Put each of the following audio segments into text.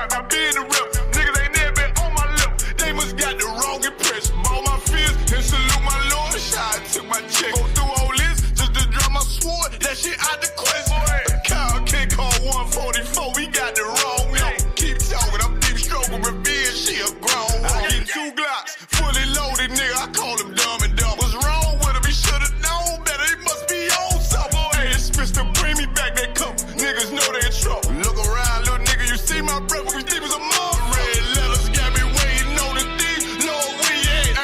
about my being the rep. Niggas ain't never been on my lip. They must got the wrong impression. All my fears and salute my Lord. I took my check. Go through all this just to drop my sword. That shit out the question. Kyle can't call 144. We got the wrong yo. Keep talking. I'm deep stroking revenge. She a grown. I get 2 Glocks fully loaded, nigga. I call him dumb and dumb. What's wrong with him? He should've known better. He must be on something. Hey, it's Mr. Bring me back that cup. Niggas know they in trouble. Look around, little nigga. You see my breath? We think it was a mom. Red letters got me waiting on the D. Lord, we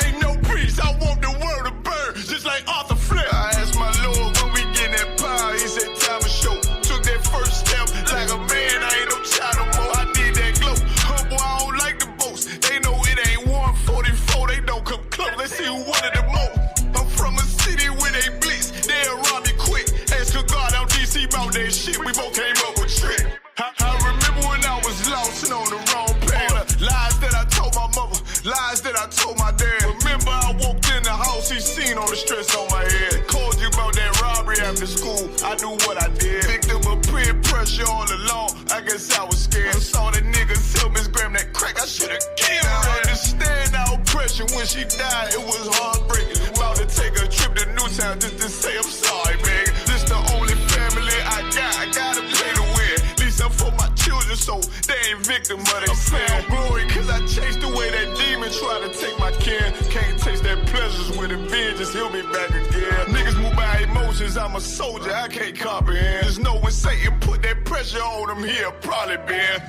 ain't no priest. I want the world to burn, just like Arthur Flip. I asked my Lord when we get that power. He said time to show. Took that first step like a man. I ain't no child no more. I need that glow. Humble, I don't like the boast. They know it ain't 144. They don't come close. Let's see who wanted the most. I'm from a city where they blitz. They'll rob you quick. Ask a God out DC about that shit. We both came up with trick. I remember when I was lost and on the wrong path. Lies that I told my mother, lies that I told my dad. Remember I walked in the house, he seen all the stress on my head. Called you about that robbery after school, I knew what I did. Victim of peer pressure all along, I guess I was scared. I saw the niggas help Miss Graham that crack, I should've killed her. I understand our oppression, when she died, it was heartbreaking. About to take a trip to Newtown just to say I'm sorry, man. This the only family I gotta play to win. At least I'm for my children, so they ain't victim of they sin. Glory, cause I chased away that demon, try to take my kin. Can't taste that pleasures with a vengeance, he'll be back again. Niggas move by emotions, I'm a soldier, I can't comprehend. Just know when Satan put that pressure on him, he'll probably been.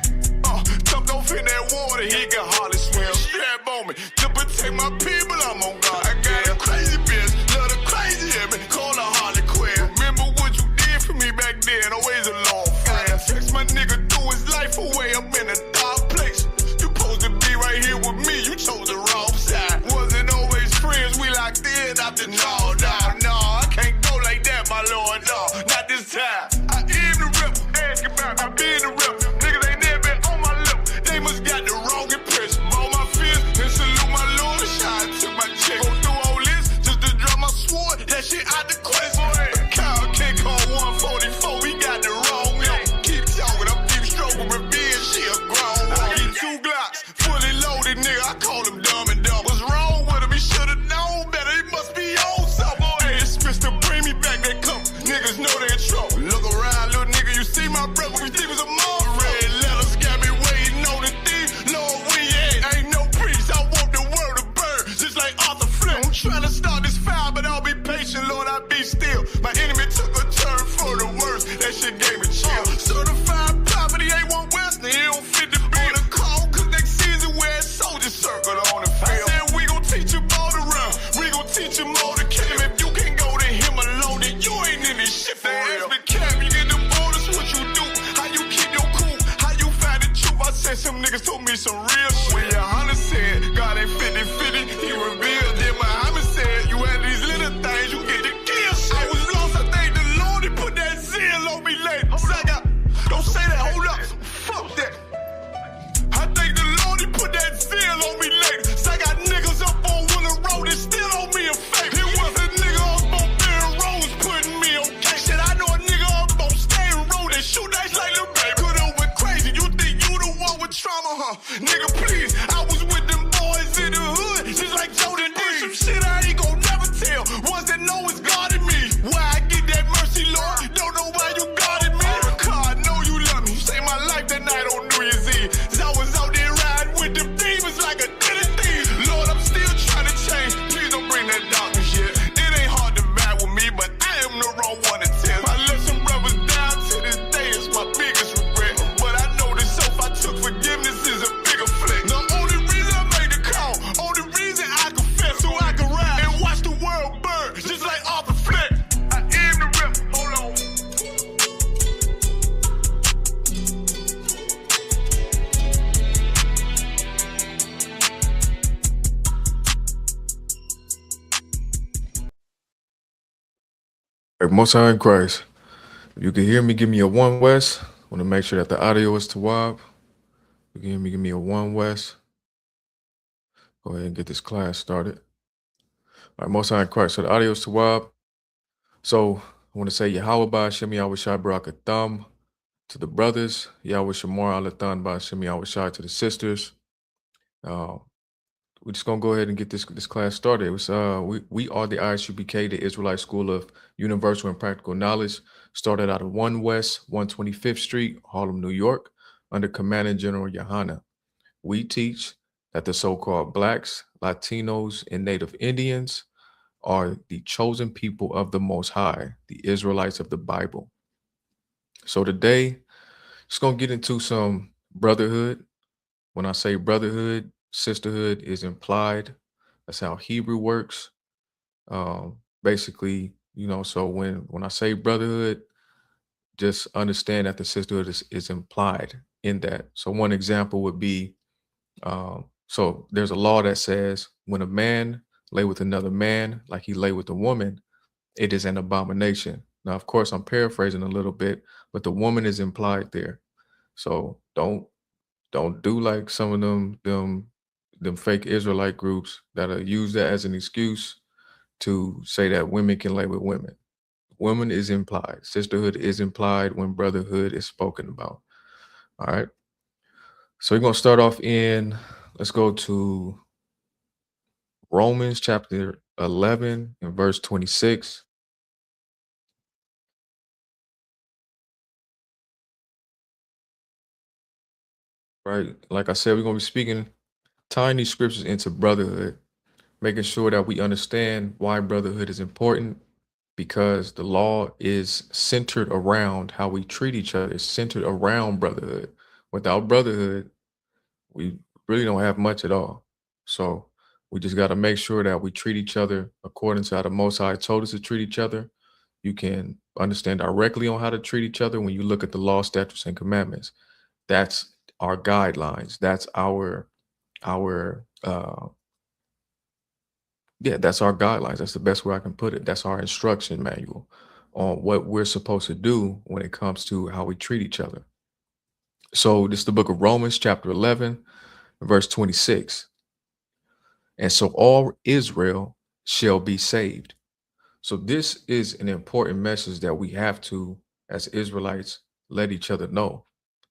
Jumped off in that water, he can hardly swim. Strap on me, to protect my people, I'm on God. I got a crazy bitch, love the crazy in me, call her Harley Quinn. Remember what you did for me back then, always a long friend. Text my nigga threw his life away, I'm in a dark place. You supposed to be right here with me, you chose the wrong side. Wasn't always friends, we locked in after no, I can't go like that, my lord, no, not this time. I am the rep, ask about my being the rep. Niggas ain't never been on my lip, they must got the wrong impression. All my fears and salute my Lord. I took my check. Go through all this just to drop my sword. That shit out the question. Kyle can't call 144. We got the wrong yo. Keep talking. I'm deep stroking revenge. She a grown. I get 2 Glocks fully loaded, nigga. I call him dumb and dumb. What's wrong with him? He should've known better. He must be on something. Hey, it's Mr. Bring me back that cup. Niggas know they in trouble. Look around, little nigga. You see my brother? We think it was a mom. Red letters got me waiting on the D. Lord, we ain't no priest. I want the world to burn, just like Arthur Flip. I'm trying to start this fire, but I'll be patient, Lord, I'll be still. My enemy took a turn for the worst. That shit gave me chill. Certified property ain't one Western. He don't fit the bill. On the call, cause next season wear a soldier circle on the field. I said we gon' teach him all to run. We gon' teach him all to kill him. If you can't go to him alone, then you ain't in this shit for real. Cap, you get them orders, what you do? How you keep your cool? How you find the truth? I said some niggas told me some real shit. When your hunter said God ain't 50-50, he revealed. Then Muhammad said you had these little things, you get the kill shit. I was lost, I thank the Lord, he put that zeal on me later. Don't say that, hold up, fuck that. I thank the Lord, he put that zeal on me later. So I got niggas up on Willow Road that still owe me a favor. It was a nigga up on Barron Roads putting me on case. Shit, I know a nigga up on Stain Road that shoot nice like the baby. Could've went crazy, you think you the one with trauma, huh? Nigga, please, I was with them boys in the hood, just like Jordan did some shit I ain't gon' never tell. Ones that know it's God in me. Why I get that mercy, Lord? Don't know why you guarded me. God, I know you love me. You saved my life that night on New Year's Eve. 'Cause I was out there riding with them demons like a dinner thief. Lord, I'm still trying to change. Please don't bring that darkness yet. It ain't hard to back with me, but I am the wrong one to tell. I let some brothers down to this day. It's my biggest regret. But I know this oath I took forgiveness is a bigger flex. The only reason I made the call, only reason I confess, so I can ride and watch the world burn, just like Arthur Flip. I am the rep. Hold on. Most High in Christ. If you can hear me, give me a 1 West. Want to make sure that the audio is Tawab. If you can hear me, give me a 1 West. Go ahead and get this class started. All right, Most High in Christ. So the audio is Tawab. So I want to say Yahweh Shemi Awashai Barakatham To the brothers, Yahweh Shamar Alathan Bashim Yahweh Shai. To the sisters, uh, we're just gonna go ahead and get this class started. It was we are the Isupk, the Israelite School of Universal and Practical Knowledge, started out of 1 West 125th Street, Harlem, New York, under Commanding General Yohana. We teach that the so-called Blacks, Latinos, and Native Indians are the chosen people of the Most High, the Israelites of the Bible. So today, just gonna get into some brotherhood. When I say brotherhood, sisterhood is implied. That's how Hebrew works. Basically, so when I say brotherhood, just understand that the sisterhood is implied in that. So one example would be, so there's a law that says when a man lay with another man, like he lay with a woman, it is an abomination. Now, of course, I'm paraphrasing a little bit, but the woman is implied there. So don't do like some of them fake Israelite groups that use that as an excuse to say that women can lay with women. Woman is implied. Sisterhood is implied when brotherhood is spoken about. All right. So we're gonna start off let's go to Romans chapter 11 and verse 26. Right. Like I said, we're gonna be speaking, tying these scriptures into brotherhood, making sure that we understand why brotherhood is important, because the law is centered around how we treat each other. It's centered around brotherhood. Without brotherhood, we really don't have much at all. So we just got to make sure that we treat each other according to how the Most High told us to treat each other. You can understand directly on how to treat each other when you look at the law, statutes, and commandments. That's our guidelines. That's our that's our guidelines. That's the best way I can put it. That's our instruction manual on what we're supposed to do when it comes to how we treat each other. So this is the book of Romans, chapter 11, verse 26. And so all Israel shall be saved. So this is an important message that we have to, as Israelites, let each other know.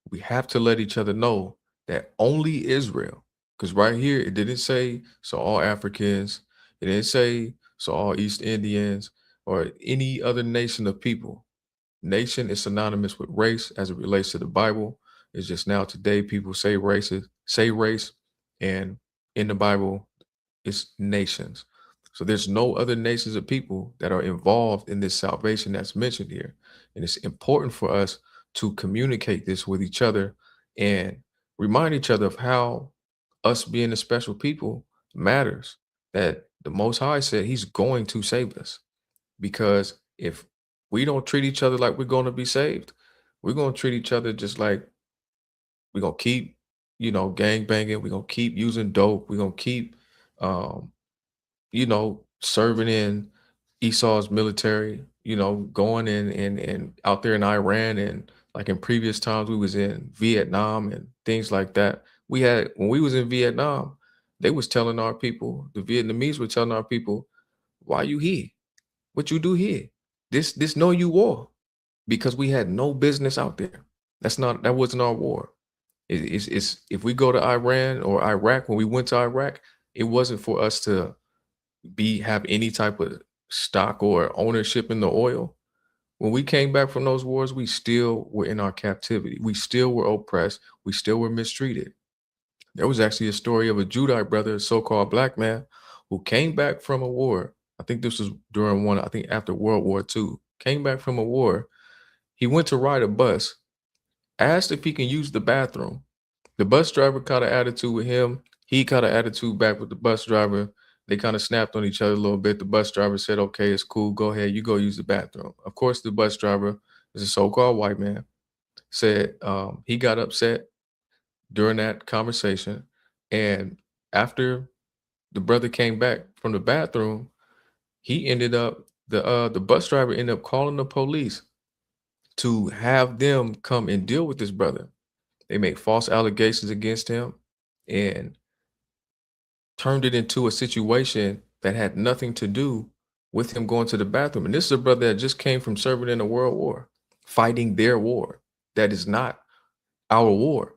We have to let each other know that only Israel, because right here it didn't say so all Africans, it didn't say so all East Indians or any other nation of people. Nation is synonymous with race as it relates to the Bible. It's just now today people say race, and in the Bible it's nations. So there's no other nations of people that are involved in this salvation that's mentioned here. And it's important for us to communicate this with each other and remind each other of how us being a special people matters. That the Most High said he's going to save us. Because if we don't treat each other like we're going to be saved, we're going to treat each other just like we're going to keep, gang banging. We're going to keep using dope. We're going to keep, um, serving in Esau's military, going in and out there in Iran, and like in previous times we was in Vietnam and things like that. When we was in Vietnam, they was telling our people, the Vietnamese were telling our people, why you here? What you do here? This know you war, because we had no business out there. That wasn't our war. It's if we go to Iran or Iraq, when we went to Iraq, it wasn't for us to have any type of stock or ownership in the oil. When we came back from those wars, we still were in our captivity. We still were oppressed. We still were mistreated. There was actually a story of a Judite brother, a so-called black man, who came back from a war. I think this was I think after World War II, came back from a war. He went to ride a bus, asked if he can use the bathroom. The bus driver caught an attitude with him. He caught an attitude back with the bus driver. They kind of snapped on each other a little bit. The bus driver said, okay, it's cool. Go ahead. You go use the bathroom. Of course, the bus driver is a so-called white man. Said he got upset during that conversation. And after the brother came back from the bathroom, the bus driver ended up calling the police to have them come and deal with this brother. They made false allegations against him and turned it into a situation that had nothing to do with him going to the bathroom. And this is a brother that just came from serving in a world war, fighting their war. That is not our war.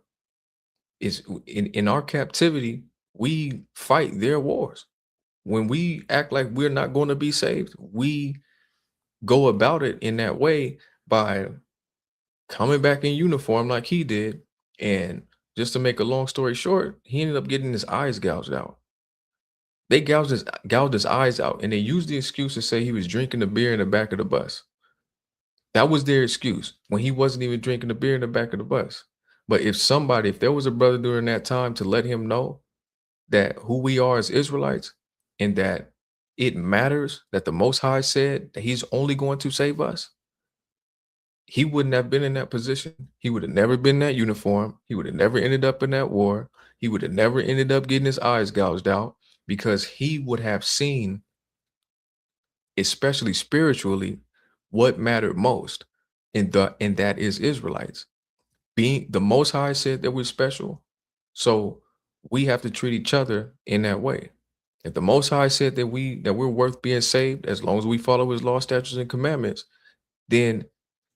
Is in our captivity, we fight their wars. When we act like we're not going to be saved, we go about it in that way by coming back in uniform like he did. And just to make a long story short, he ended up getting his eyes gouged out. They gouged his eyes out, and they used the excuse to say he was drinking the beer in the back of the bus. That was their excuse when he wasn't even drinking the beer in the back of the bus. But if there was a brother during that time to let him know that who we are as Israelites and that it matters that the Most High said that he's only going to save us, he wouldn't have been in that position. He would have never been in that uniform. He would have never ended up in that war. He would have never ended up getting his eyes gouged out because he would have seen, especially spiritually, what mattered most. And that is Israelites. Being the Most High said that we're special. So we have to treat each other in that way. If the Most High said that we're worth being saved as long as we follow his law, statutes, and commandments, then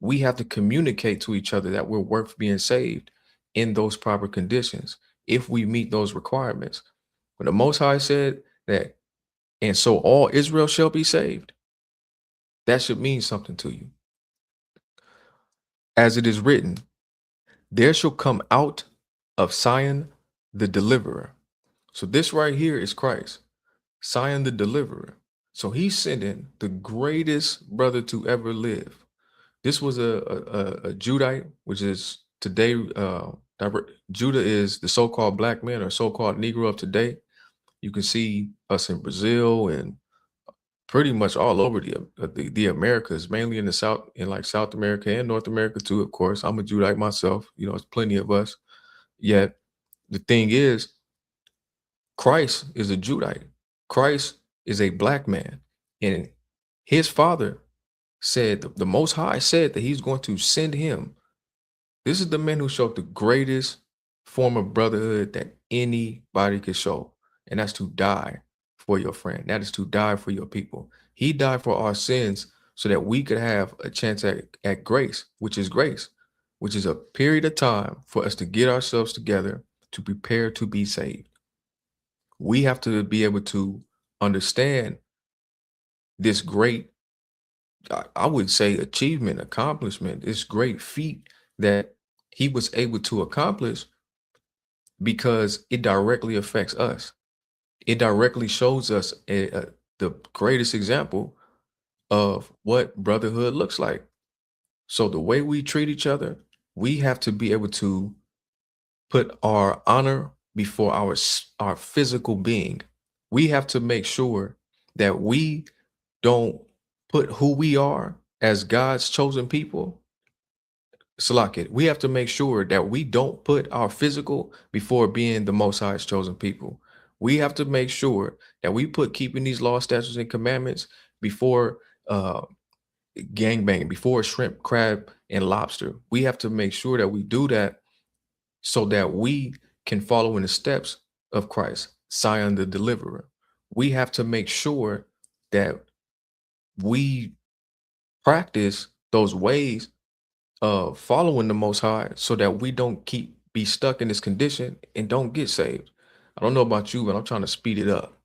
we have to communicate to each other that we're worth being saved in those proper conditions if we meet those requirements. When the Most High said that, and so all Israel shall be saved, that should mean something to you. As it is written, there shall come out of Zion the deliverer. So this right here is Christ, Zion the deliverer. So he's sending the greatest brother to ever live. This was a Judite, which is today, Judah is the so-called black man or so-called Negro of today. You can see us in Brazil and pretty much all over the Americas, mainly in the South, in like South America and North America too, of course. I'm a Judite myself, there's plenty of us. Yet the thing is, Christ is a Judite. Christ is a black man. And his father said, the Most High said that he's going to send him. This is the man who showed the greatest form of brotherhood that anybody could show. And that's to die for your friend. That is to die for your people. He died for our sins so that we could have a chance at grace, which is a period of time for us to get ourselves together to prepare to be saved. We have to be able to understand this great, I would say, achievement, accomplishment, this great feat that he was able to accomplish because it directly affects us. It directly shows us the greatest example of what brotherhood looks like. So the way we treat each other, we have to be able to put our honor before our physical being. We have to make sure that we don't put who we are as God's chosen people. Salakit, we have to make sure that we don't put our physical before being the Most High's chosen people. We have to make sure that we put keeping these law, statutes, and commandments before gangbang, before shrimp, crab, and lobster. We have to make sure that we do that so that we can follow in the steps of Christ, Zion the deliverer. We have to make sure that we practice those ways of following the Most High so that we don't be stuck in this condition and don't get saved. I don't know about you, but I'm trying to speed it up.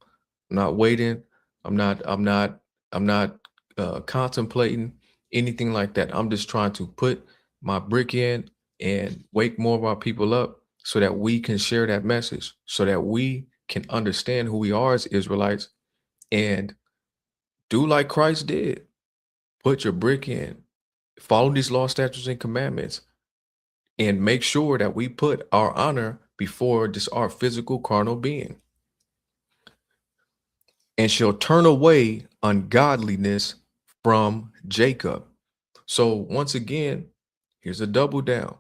I'm not waiting. I'm not contemplating anything like that. I'm just trying to put my brick in and wake more of our people up so that we can share that message, so that we can understand who we are as Israelites and do like Christ did. Put your brick in, follow these law, statutes, and commandments, and make sure that we put our honor before just our physical carnal being. And shall turn away ungodliness from Jacob. So once again, here's a double down.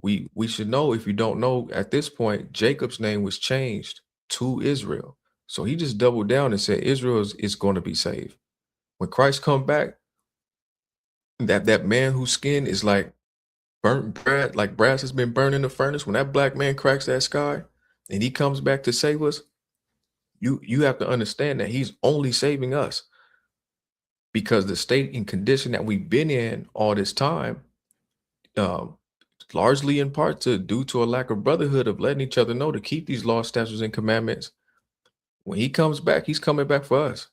We should know, if you don't know at this point, Jacob's name was changed to Israel. So he just doubled down and said Israel is going to be saved. When Christ come back, that man whose skin is like burnt bread, like brass has been burned in the furnace, when that black man cracks that sky and he comes back to save us, you have to understand that he's only saving us because the state and condition that we've been in all this time, largely in part due to a lack of brotherhood, of letting each other know to keep these laws, statutes, and commandments. When he comes back, he's coming back for us.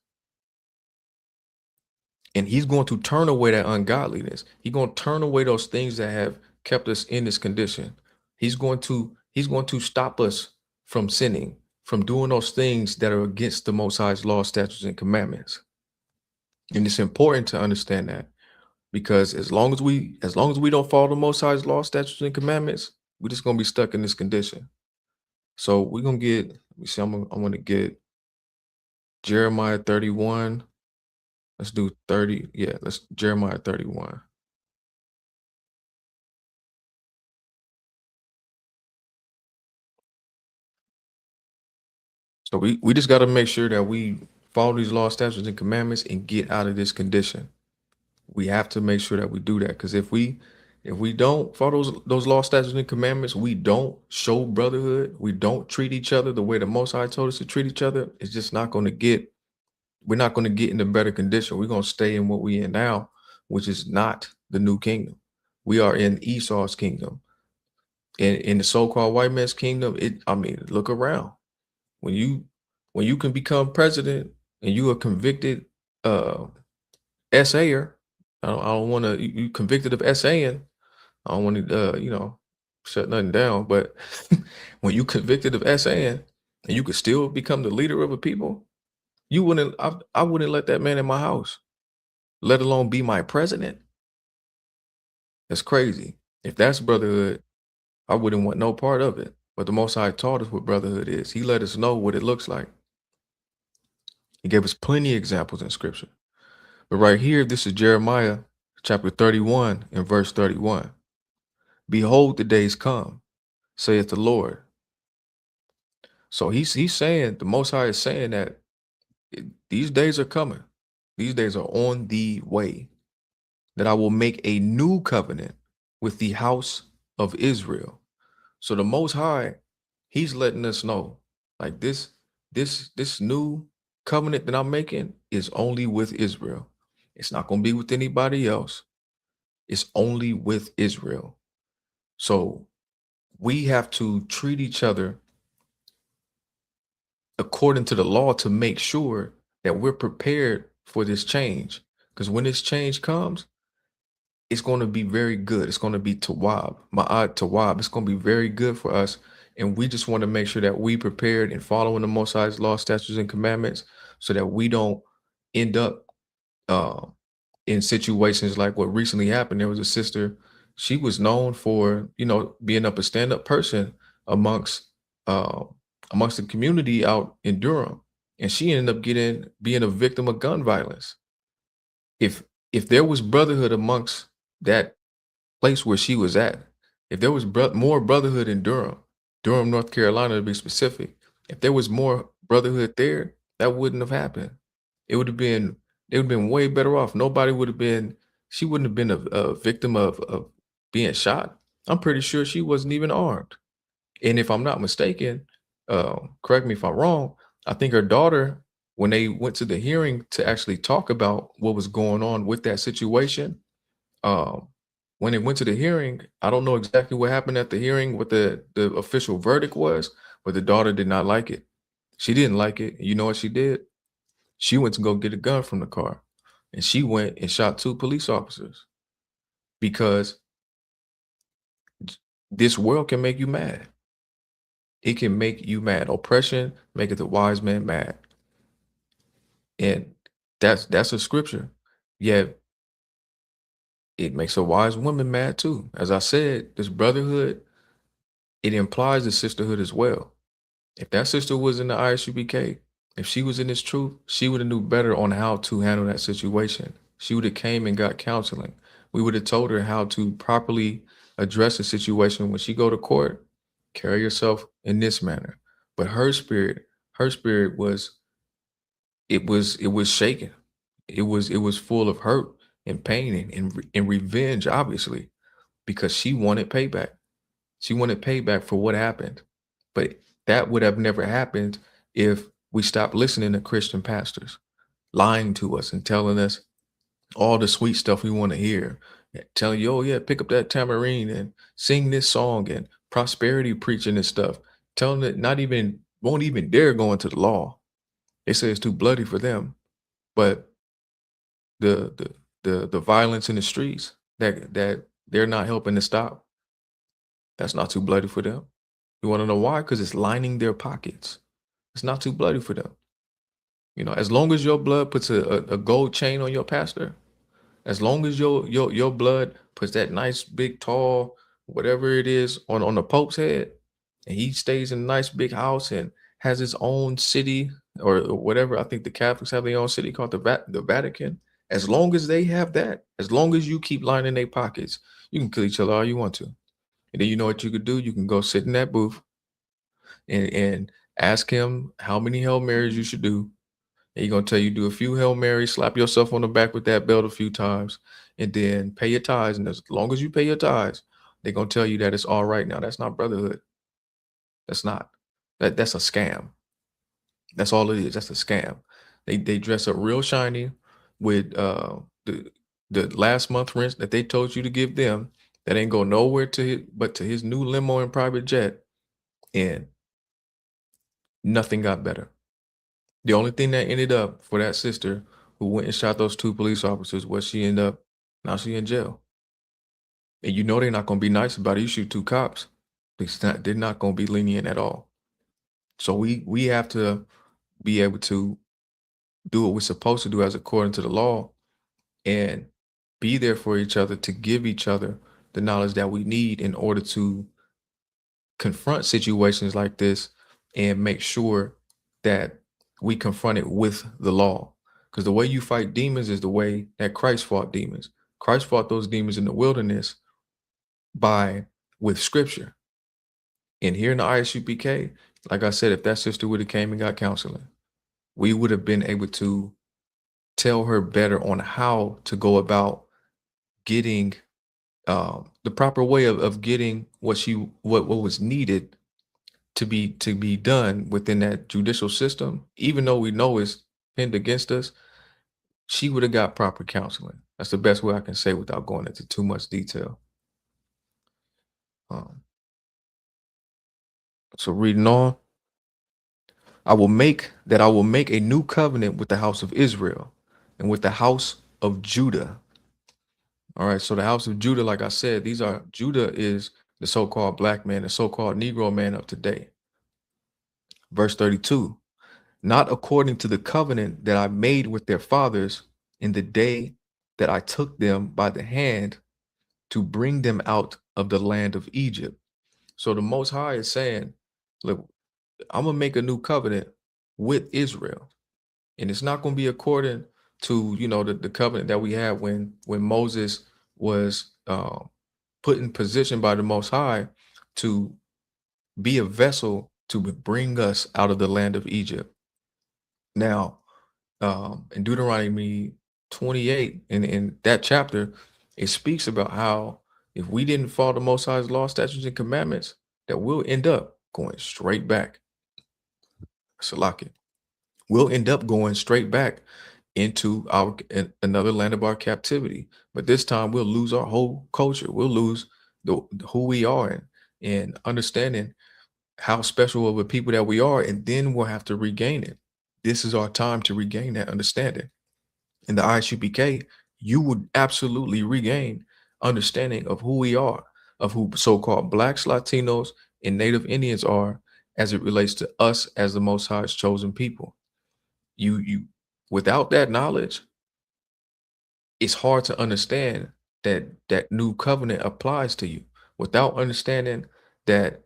And he's going to turn away that ungodliness. He's going to turn away those things that have kept us in this condition. He's going to stop us from sinning, from doing those things that are against the Most High's law, statutes, and commandments. And it's important to understand that, because as long as we don't follow the Most High's law, statutes, and commandments, we're just gonna be stuck in this condition. So we're gonna get. Let me see. I'm gonna get Jeremiah 31. Let's do 30. Yeah, let's Jeremiah 31. So we just got to make sure that we follow these law, statutes, and commandments and get out of this condition. We have to make sure that we do that, because if we don't follow those law, statutes, and commandments, we don't show brotherhood, we don't treat each other the way the Most High told us to treat each other, it's just not going to get. We're not going to get in a better condition. We're going to stay in what we in now, which is not the new kingdom. We are in Esau's kingdom. In the so-called white man's kingdom, look around. When you can become president and you are convicted SAer, I don't want to, you convicted of SAing, I don't want to shut nothing down, but when you convicted of SAing and you could still become the leader of a people, I wouldn't let that man in my house, let alone be my president. That's crazy. If that's brotherhood, I wouldn't want no part of it. But the Most High taught us what brotherhood is. He let us know what it looks like. He gave us plenty of examples in scripture. But right here, this is Jeremiah chapter 31 and verse 31. Behold, the days come, saith the Lord. So he's saying, the Most High is saying that these days are coming. These days are on the way, that I will make a new covenant with the house of Israel. So the Most High, he's letting us know, like this new covenant that I'm making is only with Israel. It's not going to be with anybody else. It's only with Israel. So we have to treat each other according to the law to make sure that we're prepared for this change. Because when this change comes, it's going to be very good. It's going to be tawab, ma'at tawab. It's going to be very good for us. And we just want to make sure that we prepared and following the Most High's law, statutes, and commandments, so that we don't end up in situations like what recently happened. There was a sister, she was known for, being a stand-up person amongst the community out in Durham. And she ended up being a victim of gun violence. If there was brotherhood amongst that place where she was at, if there was more brotherhood in Durham, North Carolina to be specific, if there was more brotherhood there, that wouldn't have happened. They would have been way better off. She wouldn't have been a victim of being shot. I'm pretty sure she wasn't even armed. And if I'm not mistaken, correct me if I'm wrong, I think her daughter, when they went to the hearing to actually talk about what was going on with that situation, when they went to the hearing, I don't know exactly what happened at the hearing, what the official verdict was, but the daughter did not like it. She didn't like it. You know what she did? She went to go get a gun from the car, and she went and shot 2 police officers, because this world can make you mad. It can make you mad. Oppression maketh the wise man mad. And that's a scripture. Yet it makes a wise woman mad too. As I said, this brotherhood, it implies the sisterhood as well. If that sister was in the ISUPK, if she was in this truth, she would have knew better on how to handle that situation. She would have came and got counseling. We would have told her how to properly address the situation when she go to court. Carry yourself in this manner. But her spirit was shaken. It was full of hurt and pain and revenge, obviously, because she wanted payback. She wanted payback for what happened. But that would have never happened if we stopped listening to Christian pastors lying to us and telling us all the sweet stuff we want to hear, telling you, oh yeah, pick up that tambourine and sing this song and prosperity preaching and stuff. Telling that not even won't even dare go into the law. They say it's too bloody for them. But the violence in the streets that they're not helping to stop, that's not too bloody for them. You want to know why? Because it's lining their pockets. It's not too bloody for them. As long as your blood puts a gold chain on your pastor, as long as your blood puts that nice big tall whatever it is on the Pope's head, and he stays in a nice big house and has his own city or whatever. I think the Catholics have their own city called the Vatican. As long as they have that, as long as you keep lining their pockets, you can kill each other all you want to. And then you know what you could do? You can go sit in that booth and ask him how many Hail Marys you should do. And he's gonna tell you do a few Hail Marys, slap yourself on the back with that belt a few times, and then pay your tithes. And as long as you pay your tithes, they're gonna tell you that it's all right now. That's not brotherhood. That's not. That's a scam. That's all it is. That's a scam. They dress up real shiny with the last month rent that they told you to give them. That ain't go nowhere but to his new limo and private jet, and nothing got better. The only thing that ended up for that sister who went and shot those 2 police officers was now she in jail. And you know they're not gonna be nice about it. You shoot 2 cops, they're not gonna be lenient at all. So we have to be able to do what we're supposed to do as according to the law and be there for each other to give each other the knowledge that we need in order to confront situations like this and make sure that we confront it with the law. Because the way you fight demons is the way that Christ fought demons. Christ fought those demons in the wilderness with scripture. And here in the ISUPK, like I said, if that sister would have came and got counseling, we would have been able to tell her better on how to go about getting the proper way of getting what was needed to be done within that judicial system. Even though we know it's pinned against us, she would have got proper counseling. That's the best way I can say without going into too much detail. So reading on, I will make a new covenant with the house of Israel and with the house of Judah. All right, so the house of Judah, like I said, Judah is the so-called black man, the so-called Negro man of today. Verse 32, not according to the covenant that I made with their fathers in the day that I took them by the hand to bring them out of the land of Egypt. So the Most High is saying, look, I'm going to make a new covenant with Israel. And it's not going to be according to, the covenant that we had when Moses was put in position by the Most High to be a vessel to bring us out of the land of Egypt. Now, in Deuteronomy 28, in that chapter, it speaks about how if we didn't follow the Most High's law, statutes, and commandments, that we'll end up going straight back. Salaki. We'll end up going straight back into another land of our captivity. But this time we'll lose our whole culture. We'll lose who we are and understanding how special of a people that we are, and then we'll have to regain it. This is our time to regain that understanding. In the ISUPK, you would absolutely regain understanding of who we are, of who so-called Blacks, Latinos, and Native Indians are as it relates to us as the Most High's chosen people. You without that knowledge, it's hard to understand that new covenant applies to you. Without understanding that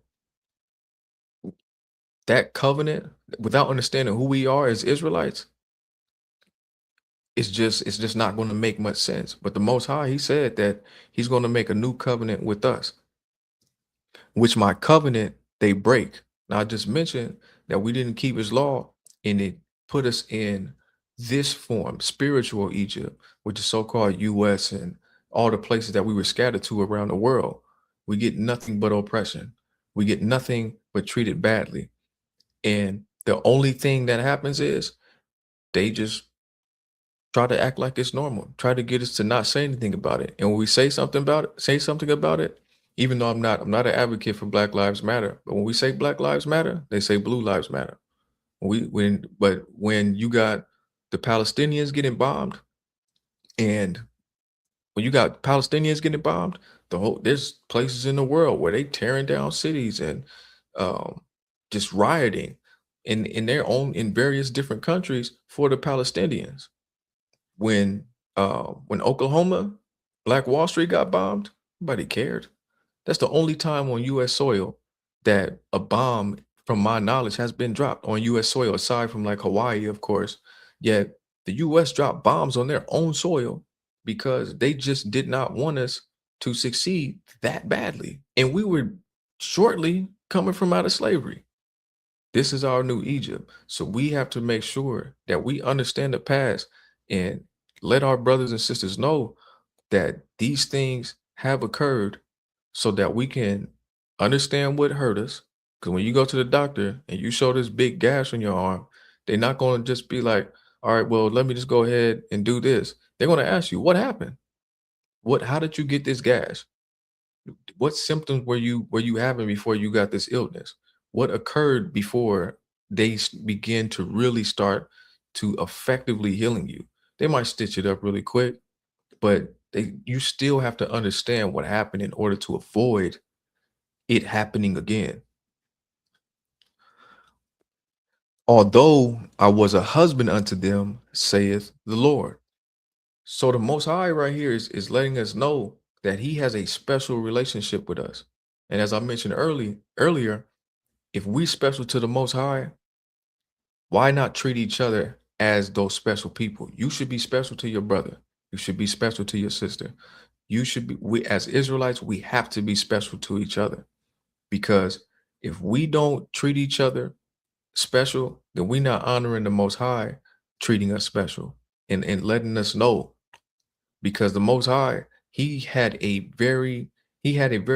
covenant, without understanding who we are as Israelites, it's just not going to make much sense. But the Most High, he said that he's going to make a new covenant with us, which my covenant they break. Now, I just mentioned that we didn't keep his law, and it put us in this form, spiritual Egypt, which is so-called US and all the places that we were scattered to around the world. We get nothing but oppression. We get nothing but treated badly. And the only thing that happens is they just try to act like it's normal, try to get us to not say anything about it. And when we say something about it, even though I'm not an advocate for Black Lives Matter, but when we say Black Lives Matter, they say Blue Lives Matter. When you got the Palestinians getting bombed, and when you got Palestinians getting bombed, there's places in the world where they tearing down cities and um, just rioting in various different countries for the Palestinians. When Oklahoma, Black Wall Street got bombed, nobody cared. That's the only time on U.S. soil that a bomb, from my knowledge, has been dropped on U.S. soil, aside from like Hawaii, of course. Yet the U.S. dropped bombs on their own soil because they just did not want us to succeed that badly. And we were shortly coming from out of slavery. This is our new Egypt. So we have to make sure that we understand the past and let our brothers and sisters know that these things have occurred so that we can understand what hurt us. Because when you go to the doctor and you show this big gash on your arm, they're not going to just be like, all right, well, let me just go ahead and do this. They're going to ask you, what happened? How did you get this gash? What symptoms were you having before you got this illness? What occurred before they begin to really start to effectively healing you? They might stitch it up really quick, but you still have to understand what happened in order to avoid it happening again. Although I was a husband unto them, saith the Lord. So the Most High right here is letting us know that He has a special relationship with us. And as I mentioned earlier, if we special to the Most High, why not treat each other as those special people? You should be special to your brother. You should be special to your sister. We as Israelites, we have to be special to each other, because if we don't treat each other special, then we're not honoring the Most High treating us special and letting us know, because the Most High, he has a very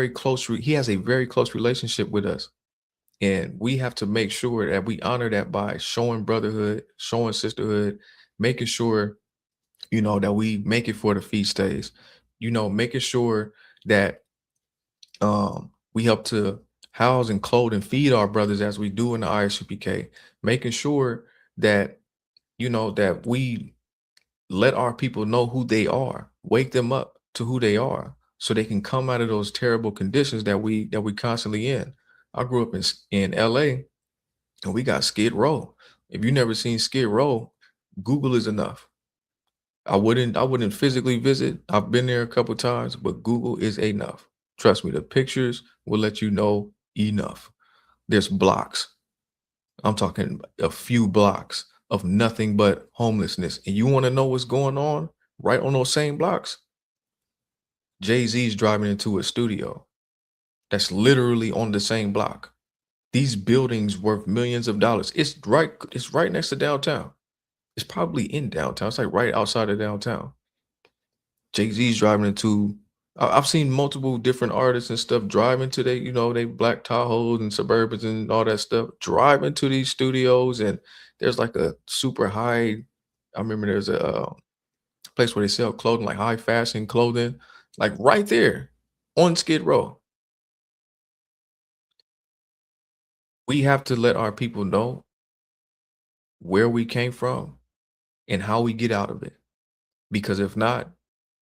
close relationship with us. And we have to make sure that we honor that by showing brotherhood, showing sisterhood, making sure, that we make it for the feast days, making sure that we help to house and clothe and feed our brothers as we do in the ISUPK, making sure that, that we let our people know who they are, wake them up to who they are, so they can come out of those terrible conditions that we constantly in. I grew up in LA, and we got Skid Row. If you never seen Skid Row, Google is enough. I wouldn't physically visit. I've been there a couple times, but Google is enough. Trust me, the pictures will let you know enough. There's blocks. I'm talking a few blocks of nothing but homelessness. And you want to know what's going on right on those same blocks? Jay-Z's driving into a studio that's literally on the same block. These buildings worth millions of dollars. It's right next to downtown. It's probably in downtown. It's like right outside of downtown. Jay-Z's driving into I've seen multiple different artists and stuff driving to they black Tahoes and Suburbans and all that stuff, driving to these studios. And there's like a super high, I remember there's a place where they sell clothing, like high fashion clothing, like right there on Skid Row. We have to let our people know where we came from and how we get out of it. Because if not,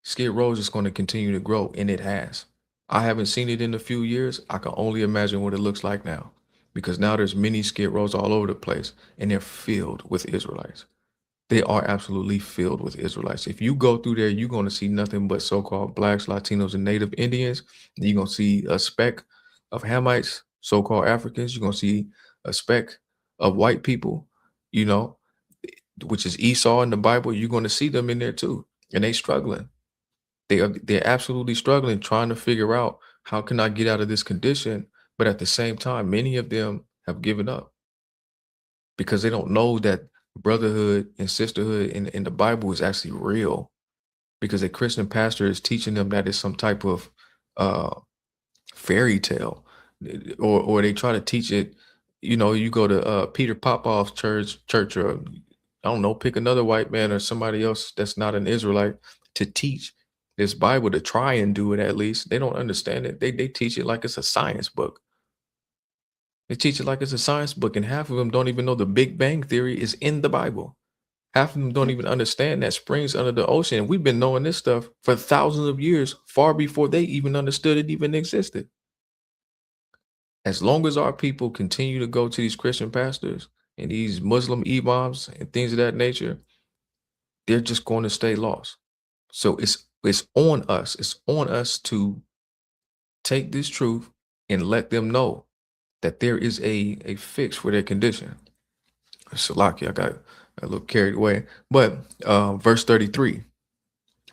Skid Row is just going to continue to grow, and it has. I haven't seen it in a few years. I can only imagine what it looks like now, because now there's many Skid Rows all over the place, and they're filled with Israelites. They are absolutely filled with Israelites. If you go through there, you're going to see nothing but so-called blacks, Latinos, and Native Indians. You're going to see a speck of Hamites, so-called Africans. You're going to see a speck of white people, you know, which is Esau in the Bible. You're going to see them in there too, and they struggling. They're absolutely struggling, trying to figure out, how can I get out of this condition? But at the same time, many of them have given up because they don't know that brotherhood and sisterhood in the Bible is actually real, because a Christian pastor is teaching them that it's some type of fairy tale, or they try to teach it. You go to Peter Popoff's church, or I don't know, pick another white man or somebody else that's not an Israelite to teach this Bible, to try and do it at least. They don't understand it. They teach it like it's a science book. They teach it like it's a science book, and half of them don't even know the Big Bang Theory is in the Bible. Half of them don't even understand that springs under the ocean. And we've been knowing this stuff for thousands of years, far before they even understood it even existed. As long as our people continue to go to these Christian pastors and these Muslim imams and things of that nature, they're just going to stay lost. So it's on us. It's on us to take this truth and let them know that there is a fix for their condition. Salaki, I got a little carried away. But verse 33,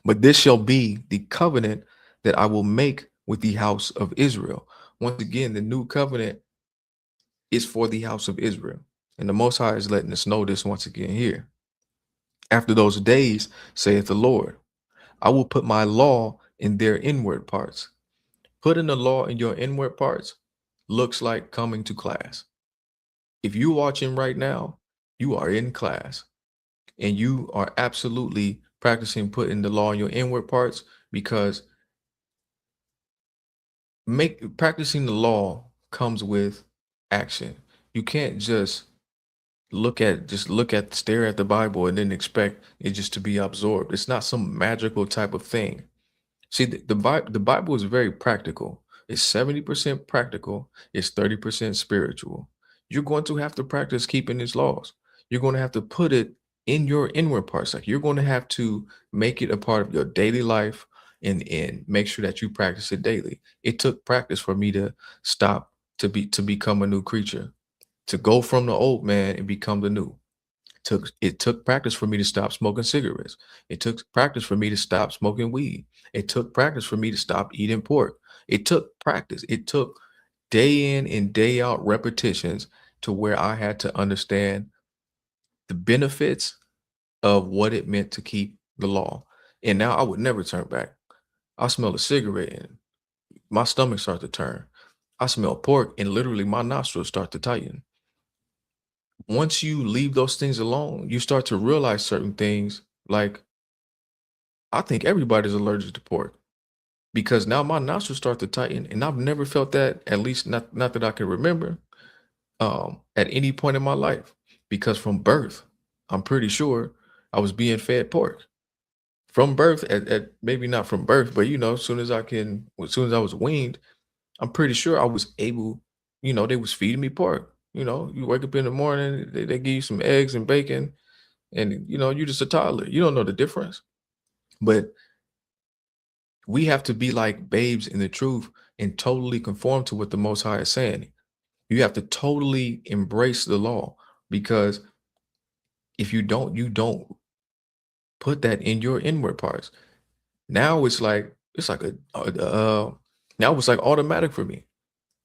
but this shall be the covenant that I will make with the house of Israel. Once again, the new covenant is for the house of Israel. And the Most High is letting us know this once again here. After those days, saith the Lord, I will put my law in their inward parts. Putting the law in your inward parts looks like coming to class. If you're watching right now, you are in class and you are absolutely practicing putting the law in your inward parts, because practicing the law comes with action. You can't just stare at the Bible and then expect it just to be absorbed. It's not some magical type of thing. See, the Bible is very practical. It's 70% practical. It's 30% spiritual. You're going to have to practice keeping these laws. You're going to have to put it in your inward parts. Like, you're going to have to make it a part of your daily life and make sure that you practice it daily. It took practice for me to to become a new creature, to go from the old man and become the new. It took practice for me to stop smoking cigarettes. It took practice for me to stop smoking weed. It took practice for me to stop eating pork. It took practice. It took day in and day out repetitions to where I had to understand the benefits of what it meant to keep the law. And now I would never turn back. I smell a cigarette and my stomach starts to turn. I smell pork and literally my nostrils start to tighten. Once you leave those things alone, you start to realize certain things. Like, I think everybody's allergic to pork, because now my nostrils start to tighten, and I've never felt that, at least not that I can remember, at any point in my life. Because from birth, I'm pretty sure I was being fed pork from birth. At maybe not from birth, but as soon as I was weaned, I'm pretty sure I was able. They was feeding me pork. You wake up in the morning, they give you some eggs and bacon, and you're just a toddler. You don't know the difference. But we have to be like babes in the truth and totally conform to what the Most High is saying. You have to totally embrace the law, because if you don't put that in your inward parts. Now it's like now it's like automatic for me.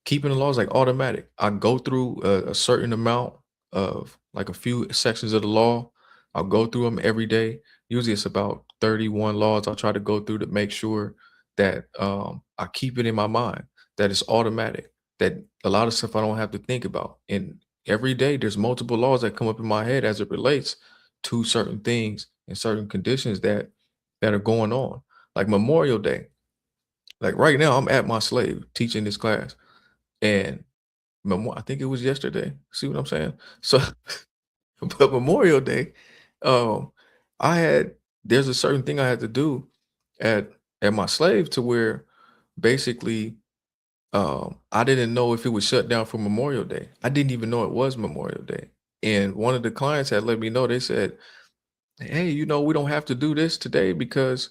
Keeping the law is like automatic. I go through a certain amount of, like, a few sections of the law. I'll go through them every day. Usually it's about 31 laws I'll try to go through to make sure that I keep it in my mind, that it's automatic, that a lot of stuff I don't have to think about. And every day there's multiple laws that come up in my head as it relates to certain things and certain conditions that are going on. Like Memorial Day. Like right now, I'm at my slave teaching this class. And I think it was yesterday. See what I'm saying? So, but Memorial Day, um, there's a certain thing I had to do at my slave, to where basically I didn't know if it was shut down for Memorial Day. I didn't even know it was Memorial Day. And one of the clients had let me know. They said, "Hey, we don't have to do this today because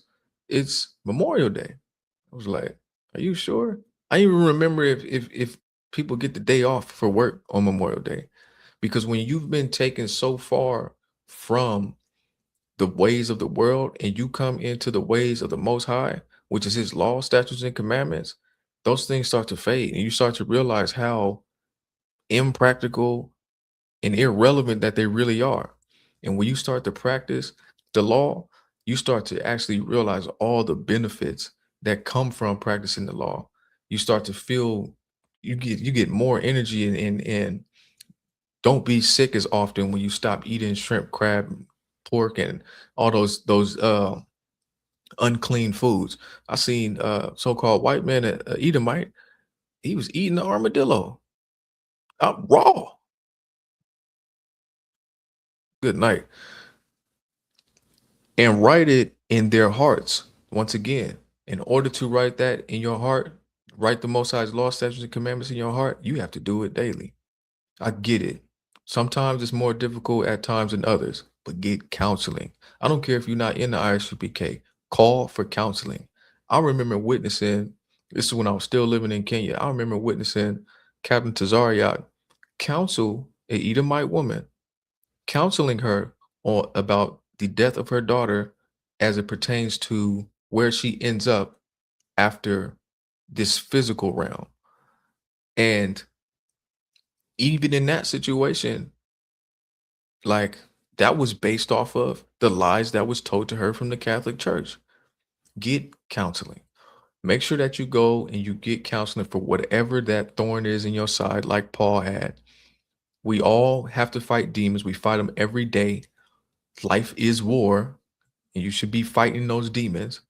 it's Memorial Day." I was like, "Are you sure?" I even remember if people get the day off for work on Memorial Day, because when you've been taken so far from the ways of the world and you come into the ways of the Most High, which is His law, statutes, and commandments, those things start to fade, and you start to realize how impractical and irrelevant that they really are. And when you start to practice the law, you start to actually realize all the benefits that come from practicing the law. You start to feel, you get more energy and Don't be sick as often when you stop eating shrimp, crab, pork, and all those unclean foods. I seen so-called white man at Edomite. He was eating the armadillo raw. Good night. And write it in their hearts. Once again, in order to write that in your heart, write the Most High's law, statutes, and commandments in your heart, you have to do it daily. I get it. Sometimes it's more difficult at times than others, but get counseling. I don't care if you're not in the ISUPK, call for counseling. I remember witnessing, this is when I was still living in Kenya. I remember witnessing Captain Tazariak counsel a Edomite woman, counseling her on about the death of her daughter as it pertains to where she ends up after this physical realm. And even in that situation, like that was based off of the lies that was told to her from the Catholic Church. Get counseling. Make sure that you go and you get counseling for whatever that thorn is in your side, like Paul had. We all have to fight demons. We fight them every day. Life is war, and you should be fighting those demons.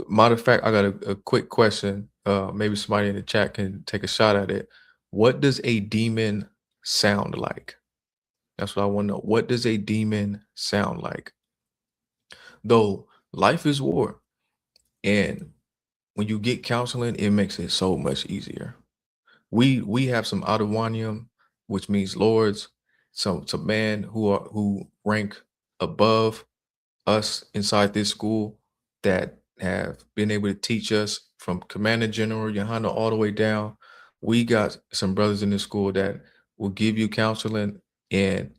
Matter of fact, I got a quick question. Maybe somebody in the chat can take a shot at it. What does a demon sound like? That's what I want to know. What does a demon sound like? Though life is war, and when you get counseling, it makes it so much easier. We have some Adawanium, which means lords, some men who rank above us inside this school that have been able to teach us from Commander General Johanna all the way down. We got some brothers in this school that will give you counseling, and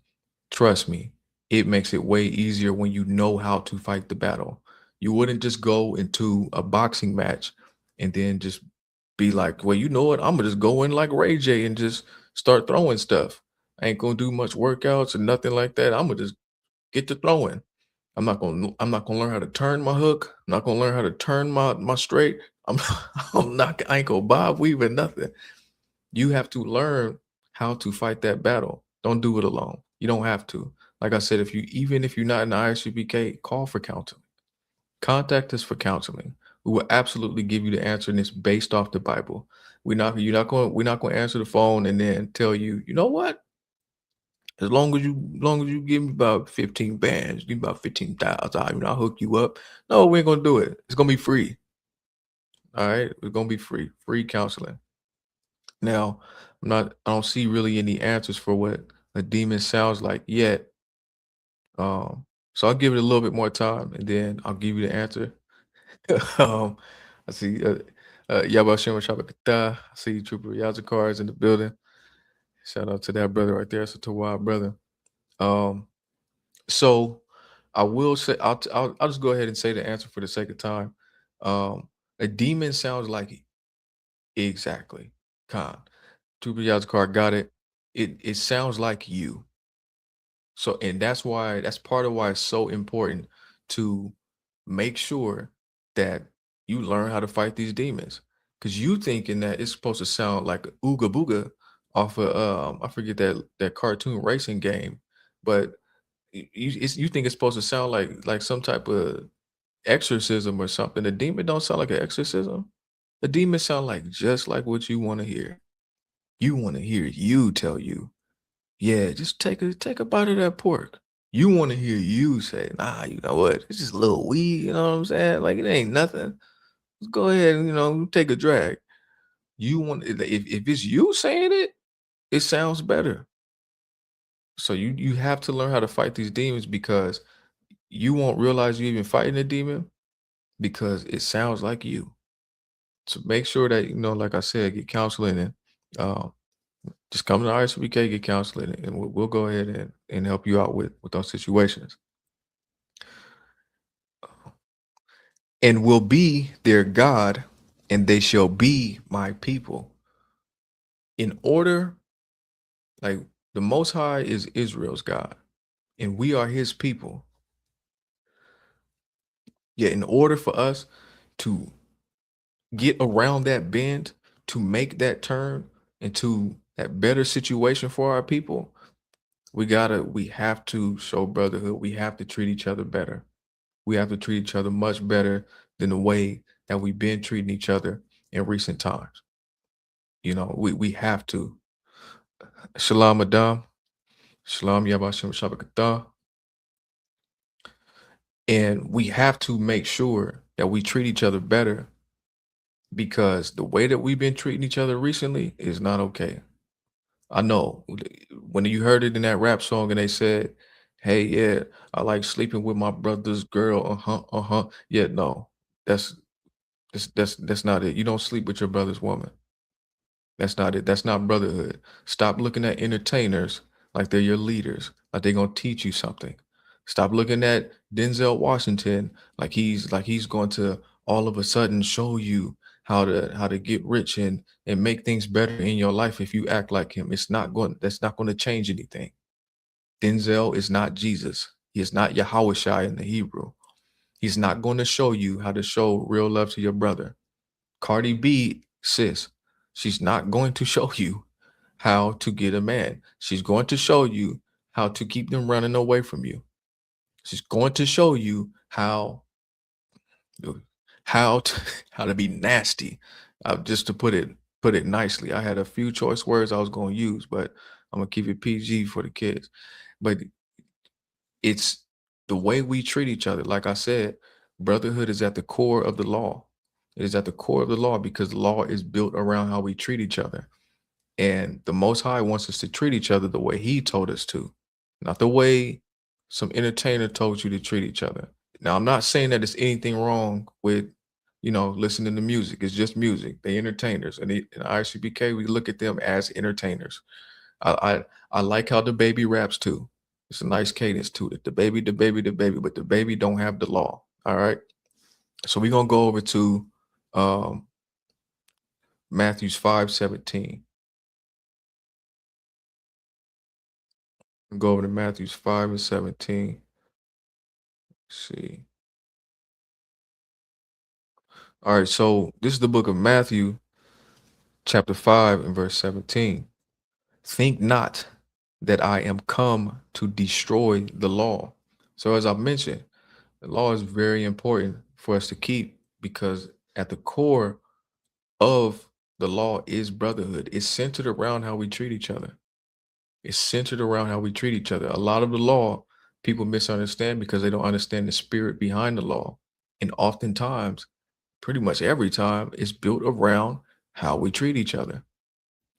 trust me, it makes it way easier when you know how to fight the battle. You wouldn't just go into a boxing match and then just be like, well, you know what? I'm gonna just go in like Ray J and just start throwing stuff. I ain't gonna do much workouts or nothing like that. I'm gonna just get to throwing. I'm not gonna learn how to turn my hook. I'm not gonna learn how to turn my straight. I'm I ain't gonna bob weave or nothing. You have to learn how to fight that battle. Don't do it alone. You don't have to. Like I said, even if you're not in the ISUPK, call for counseling. Contact us for counseling. We will absolutely give you the answer, and it's based off the Bible. We're not going to answer the phone and then tell you, you know what? As long as you give me about 15 bands, give me about 15,000, I'll hook you up. No, we ain't gonna do it. It's gonna be free. All right. It's gonna be free counseling. Now, I don't see really any answers for what a demon sounds like yet. So I'll give it a little bit more time and then I'll give you the answer. um, I see Yabashim Shabakata. I see Trooper Yazakar is in the building. Shout out to that brother right there. It's a Tawab brother. Um, so I will say I'll just go ahead and say the answer for the sake of time. A demon sounds like exactly. Khan. Trooper Yazakar got it. It sounds like you. So, and that's part of why it's so important to make sure that you learn how to fight these demons. Because you thinking that it's supposed to sound like a Ooga Booga off of I forget that cartoon racing game, but you think it's supposed to sound like some type of exorcism or something. A demon don't sound like an exorcism. A demon sound like just like what you want to hear. You want to hear you tell you, yeah, just take a bite of that pork. You want to hear you say, nah, you know what? It's just a little weed, you know what I'm saying? Like it ain't nothing. Just go ahead and take a drag. You want if it's you saying it, it sounds better. So you have to learn how to fight these demons because you won't realize you even fighting a demon because it sounds like you. So make sure that like I said, get counseling and um, just come to the ISBK, get counseling, and we'll go ahead and help you out with those situations. And will be their God, and they shall be my people. In order, like the Most High is Israel's God, and we are His people. Yet, in order for us to get around that bend, to make that turn, and to that better situation for our people, we have to show brotherhood. We have to treat each other better. We have to treat each other much better than the way that we've been treating each other in recent times. We have to. Shalom Adam, Shalom Yabashim Shabakatah. And we have to make sure that we treat each other better, because the way that we've been treating each other recently is not okay. I know when you heard it in that rap song and they said, "Hey, yeah, I like sleeping with my brother's girl." Uh-huh. Yeah, no. That's that's not it. You don't sleep with your brother's woman. That's not it. That's not brotherhood. Stop looking at entertainers like they're your leaders, like they're gonna teach you something. Stop looking at Denzel Washington like he's going to all of a sudden show you how to get rich and make things better in your life if you act like him. That's not going to change anything. Denzel is not Jesus. He is not Yahweh in the Hebrew. He's not going to show you how to show real love to your brother. Cardi B, sis, she's not going to show you how to get a man. She's going to show you how to keep them running away from you. She's going to show you how to how to be nasty. Just to put it nicely. I had a few choice words I was going to use, but I'm gonna keep it PG for the kids. But it's the way we treat each other. Like I said, brotherhood is at the core of the law. It is at the core of the law because the law is built around how we treat each other. And the Most High wants us to treat each other the way He told us to, not the way some entertainer told you to treat each other. Now, I'm not saying that there's anything wrong with, listening to music. It's just music. They entertainers, and in ICBK, we look at them as entertainers. I like how the baby raps too. It's a nice cadence to it. The baby, but the baby don't have the law. All right. So we're gonna go over to Matthew's 5:17. Go over to Matthew's 5:17. See. All right, so this is the book of Matthew, chapter 5 and verse 17. Think not that I am come to destroy the law. So as I mentioned, the law is very important for us to keep, because at the core of the law is brotherhood. It's centered around how we treat each other. It's centered around how we treat each other. A lot of the law people misunderstand because they don't understand the spirit behind the law. And oftentimes, pretty much every time, it's built around how we treat each other.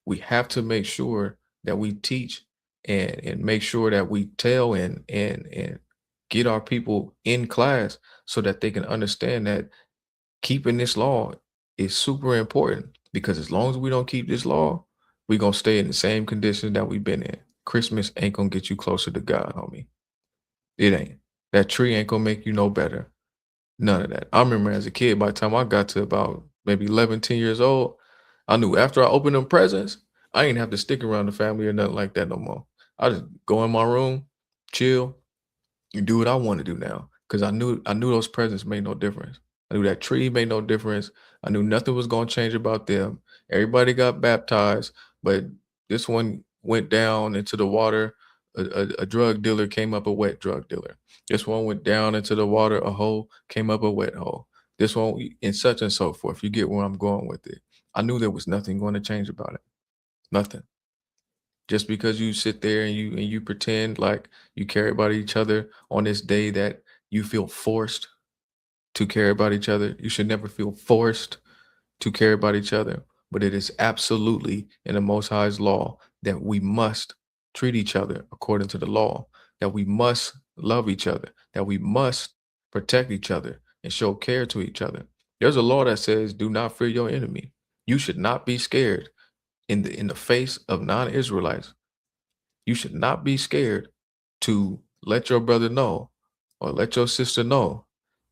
We have to make sure that we teach and make sure that we tell and get our people in class so that they can understand that keeping this law is super important, because as long as we don't keep this law, we're gonna stay in the same condition that we've been in. Christmas ain't gonna get you closer to God, homie. It ain't. That tree ain't gonna make you no better. None of that. I remember as a kid, by the time I got to about maybe 11, 10 years old, I knew after I opened them presents, I ain't have to stick around the family or nothing like that no more. I just go in my room, chill, and do what I want to do now. Because I knew those presents made no difference. I knew that tree made no difference. I knew nothing was going to change about them. Everybody got baptized, but this one went down into the water. A drug dealer came up a wet drug dealer. This one went down into the water, a hole, came up a wet hole. This one, and such and so forth. You get where I'm going with it. I knew there was nothing going to change about it. Nothing. Just because you sit there and you pretend like you care about each other on this day that you feel forced to care about each other. You should never feel forced to care about each other. But it is absolutely in the Most High's law that we must treat each other according to the law, that we must love each other, that we must protect each other and show care to each other. There's a law that says, do not fear your enemy. You should not be scared in the face of non-Israelites. You should not be scared to let your brother know or let your sister know,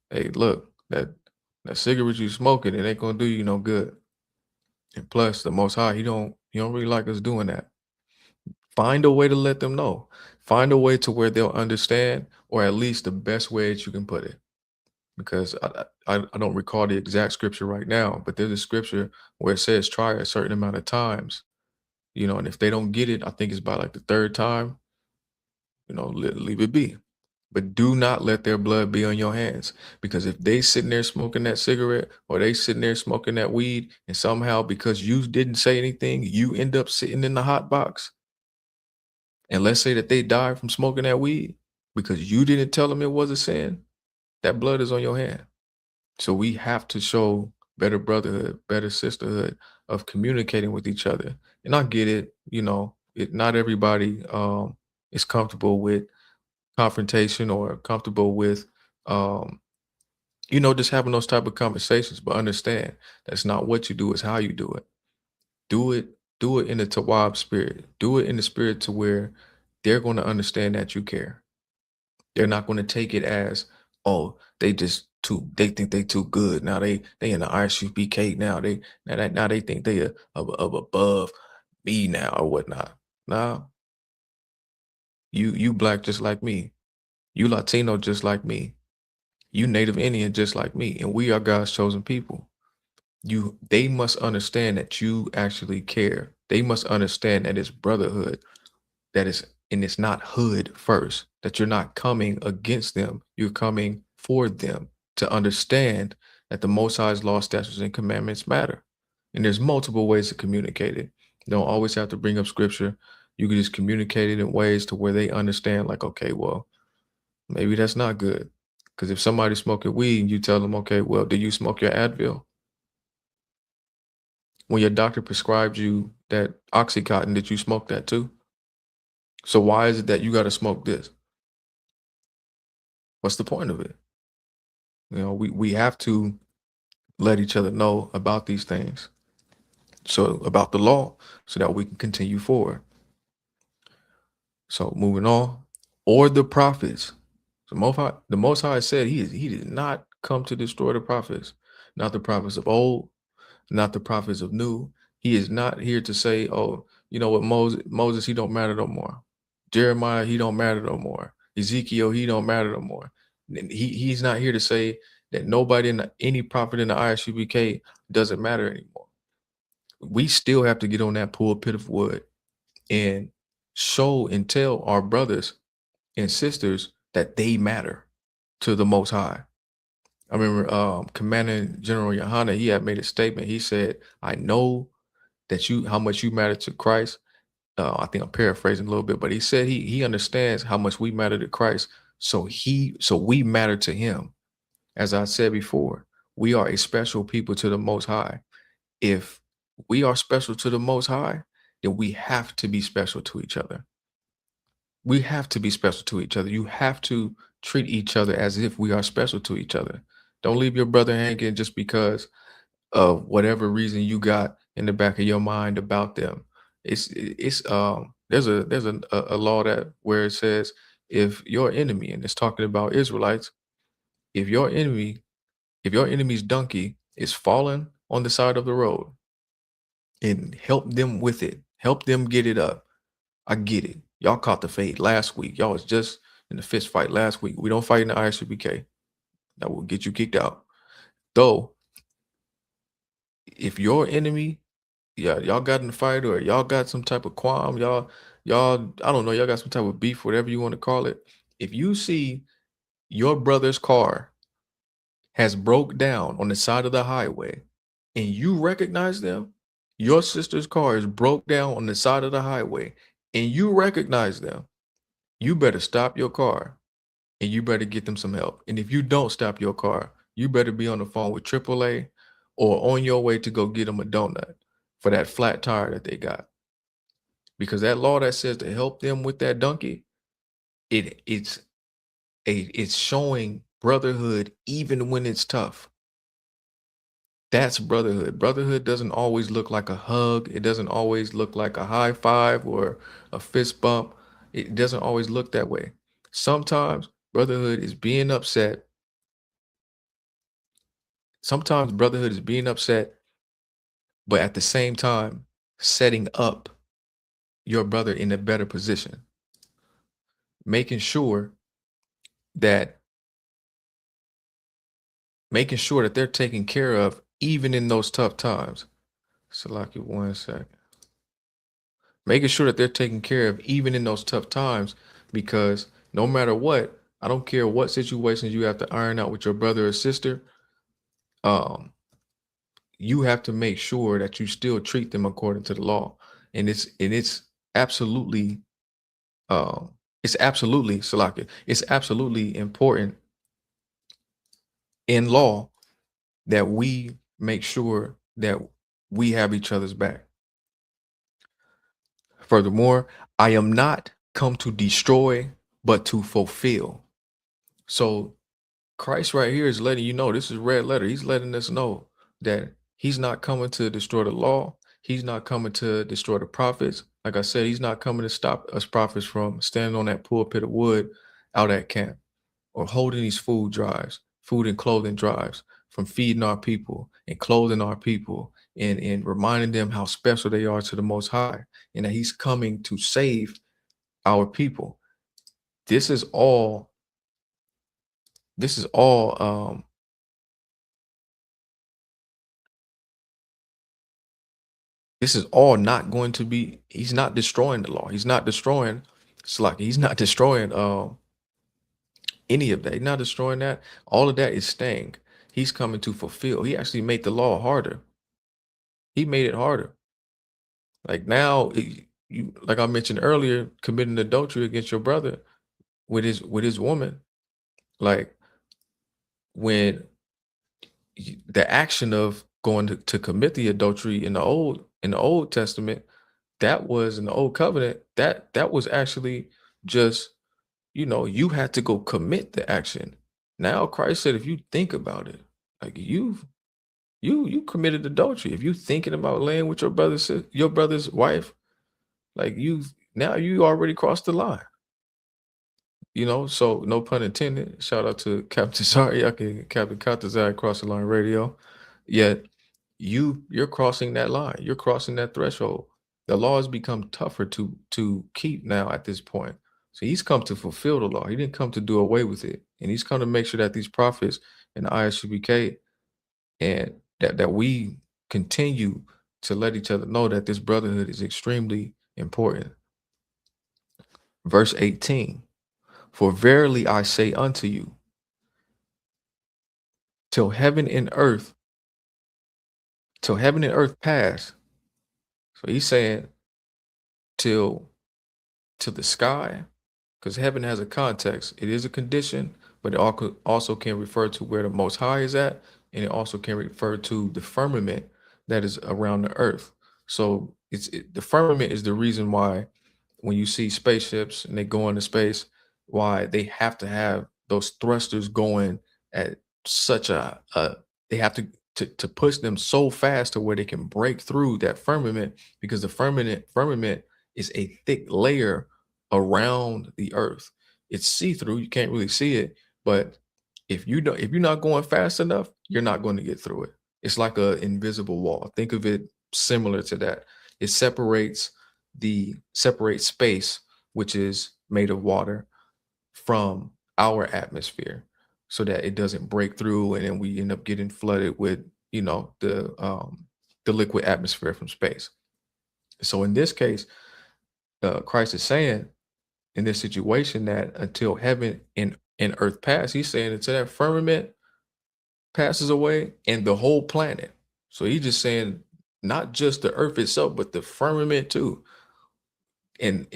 hey, look, that cigarette you smoking, it ain't gonna do you no good. And plus, the Most High, he don't really like us doing that. Find a way to let them know. Find a way to where they'll understand, or at least the best way that you can put it. Because I don't recall the exact scripture right now, but there's a scripture where it says try a certain amount of times, you know, and if they don't get it, I think it's by like the third time, you know, leave it be. But do not let their blood be on your hands, because if they sitting there smoking that cigarette or they sitting there smoking that weed, and somehow because you didn't say anything, you end up sitting in the hot box, and let's say that they died from smoking that weed because you didn't tell them it was a sin, that blood is on your hand. So we have to show better brotherhood, better sisterhood of communicating with each other. And I get it, you know, not everybody is comfortable with confrontation or comfortable with um, you know, just having those type of conversations. But understand that's not what you do, it's how you do it. Do it, do it in the Tawab spirit. Do it in the spirit to where they're going to understand that you care. They're not going to take it as, oh, they think they too good. Now they in the ISUPK now. Now they think they are of above me now or whatnot. Nah, you black just like me. You Latino just like me. You Native Indian just like me. And we are God's chosen people. They must understand that you actually care. They must understand that it's brotherhood. That is, and it's not hood first, that you're not coming against them, you're coming for them to understand that the Most High's law, statutes, and commandments matter. And there's multiple ways to communicate it. You don't always have to bring up scripture. You can just communicate it in ways to where they understand, like, okay, well, maybe that's not good. Because if somebody's smoking weed, you tell them, okay, well, do you smoke your Advil? When your doctor prescribed you that Oxycontin, did you smoke that too? So why is it that you got to smoke this? What's the point of it? You know, we have to let each other know about these things. So about the law, so that we can continue forward. So moving on, or the prophets. The Most High said he did not come to destroy the prophets, not the prophets of old, not the prophets of new. He is not here to say, oh, you know what, Moses, he don't matter no more. Jeremiah, he don't matter no more. Ezekiel, he don't matter no more. He's not here to say that nobody any prophet in the ISUBK doesn't matter anymore. We still have to get on that pulpit of wood and show and tell our brothers and sisters that they matter to the Most High. I remember Commanding General Yohana, he had made a statement. He said, I know that how much you matter to Christ. I think I'm paraphrasing a little bit, but he said he understands how much we matter to Christ. So we matter to him. As I said before, we are a special people to the Most High. If we are special to the Most High, then we have to be special to each other. We have to be special to each other. You have to treat each other as if we are special to each other. Don't leave your brother hanging just because of whatever reason you got in the back of your mind about them. There's a law that where it says if your enemy, and it's talking about Israelites, if your enemy's donkey is falling on the side of the road, and help them with it, help them get it up. I get it. Y'all caught the fade last week. Y'all was just in the fist fight last week. We don't fight in the ISUBK. That will get you kicked out. Though, if your enemy, y'all got in the fight or y'all got some type of qualm, y'all, I don't know, y'all got some type of beef, whatever you want to call it. If you see your brother's car has broke down on the side of the highway and you recognize them, your sister's car is broke down on the side of the highway and you recognize them, you better stop your car and you better get them some help. And if you don't stop your car, you better be on the phone with AAA or on your way to go get them a donut for that flat tire that they got. Because that law that says to help them with that donkey, it's showing brotherhood even when it's tough. That's brotherhood. Brotherhood doesn't always look like a hug. It doesn't always look like a high five or a fist bump. It doesn't always look that way. Sometimes brotherhood is being upset. Sometimes brotherhood is being upset, but at the same time, setting up your brother in a better position. Making sure that they're taken care of even in those tough times. Salaki, 1 second. making sure that they're taken care of even in those tough times, because no matter what, I don't care what situations you have to iron out with your brother or sister, um, you have to make sure that you still treat them according to the law. And it's absolutely Salaka, it's absolutely important in law that we make sure that we have each other's back. Furthermore, I am not come to destroy, but to fulfill. So Christ right here is letting you know, this is red letter. He's letting us know that he's not coming to destroy the law. He's not coming to destroy the prophets. Like I said, he's not coming to stop us prophets from standing on that pulpit of wood out at camp, or holding these food and clothing drives, from feeding our people and clothing our people, and reminding them how special they are to the Most High, and that he's coming to save our people. This is all, this is all, this is all not going to be, he's not destroying the law. He's not destroying Slack. He's not destroying any of that. He's not destroying that. All of that is staying. He's coming to fulfill. He actually made the law harder. He made it harder. Like now, you, like I mentioned earlier, committing adultery against your brother with his woman, like when the action of going to commit the adultery in the Old Testament, that was in the Old Covenant, that was actually just, you had to go commit the action. Now Christ said, if you think about it, like you committed adultery. If you thinking about laying with your brother's wife, like you already crossed the line. So no pun intended. Shout out to Captain Saryak and Captain Katazai Cross the Line Radio. Yet you're crossing that line. You're crossing that threshold. The law has become tougher to keep now at this point. So he's come to fulfill the law. He didn't come to do away with it. And he's come to make sure that these prophets and the Isupk, and that we continue to let each other know that this brotherhood is extremely important. Verse 18. For verily I say unto you, till heaven and earth pass. So he's saying till the sky, because heaven has a context. It is a condition, but it also can refer to where the Most High is at, and it also can refer to the firmament that is around the earth. So the firmament is the reason why when you see spaceships and they go into space, why they have to have those thrusters going at such they have to push them so fast to where they can break through that firmament, because the firmament is a thick layer around the earth. It's see-through, you can't really see it, but if you're not going fast enough, you're not going to get through it. It's like an invisible wall. Think of it similar to that. It separates space, which is made of water, from our atmosphere, so that it doesn't break through, and then we end up getting flooded with the liquid atmosphere from space. So in this case, Christ is saying in this situation that until heaven and earth pass, he's saying until that firmament passes away and the whole planet. So he's just saying not just the earth itself, but the firmament too. And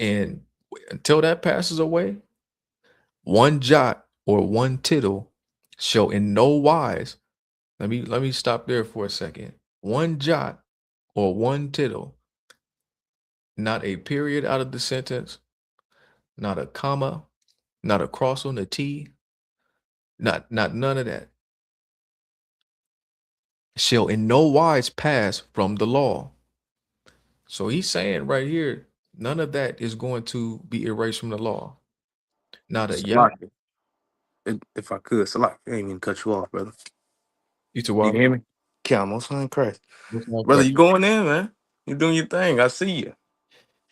until that passes away, one jot or one tittle shall in no wise. Let me stop there for a second. One jot or one tittle, not a period out of the sentence, not a comma, not a cross on the T, not none of that, shall in no wise pass from the law. So he's saying right here, none of that is going to be erased from the law. Not a yeah. Salaki, if I could, Salaki, I ain't even cut you off, brother. You to You what? can hear me? Yeah, most on Christ. What's my Brother, Christ? you going in, man. You doing your thing. I see you.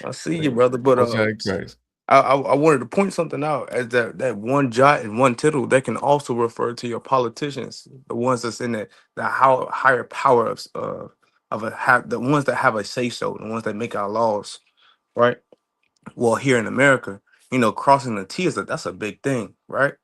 I see you, brother. But What's my Christ? I wanted to point something out, as that one jot and one tittle that can also refer to your politicians, the ones that's in the higher power of the ones that have a say so, the ones that make our laws. right? Well, here in America, crossing the T that's a big thing, right?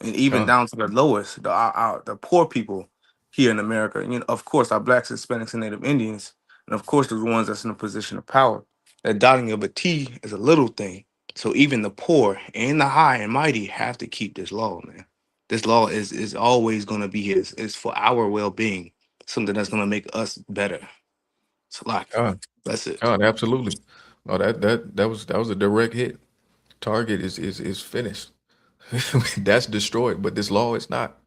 And even Con, down to the lowest, the poor people here in America. Of course, our blacks, Hispanics, and Native Indians, and of course, the ones that's in a position of power. That dotting of a T is a little thing. So even the poor and the high and mighty have to keep this law, man. This law is always going to be here. It's for our well being, something that's going to make us better. So, like, con, that's it. con, absolutely. No, that was a direct hit. Target is finished. That's destroyed, but this law is not.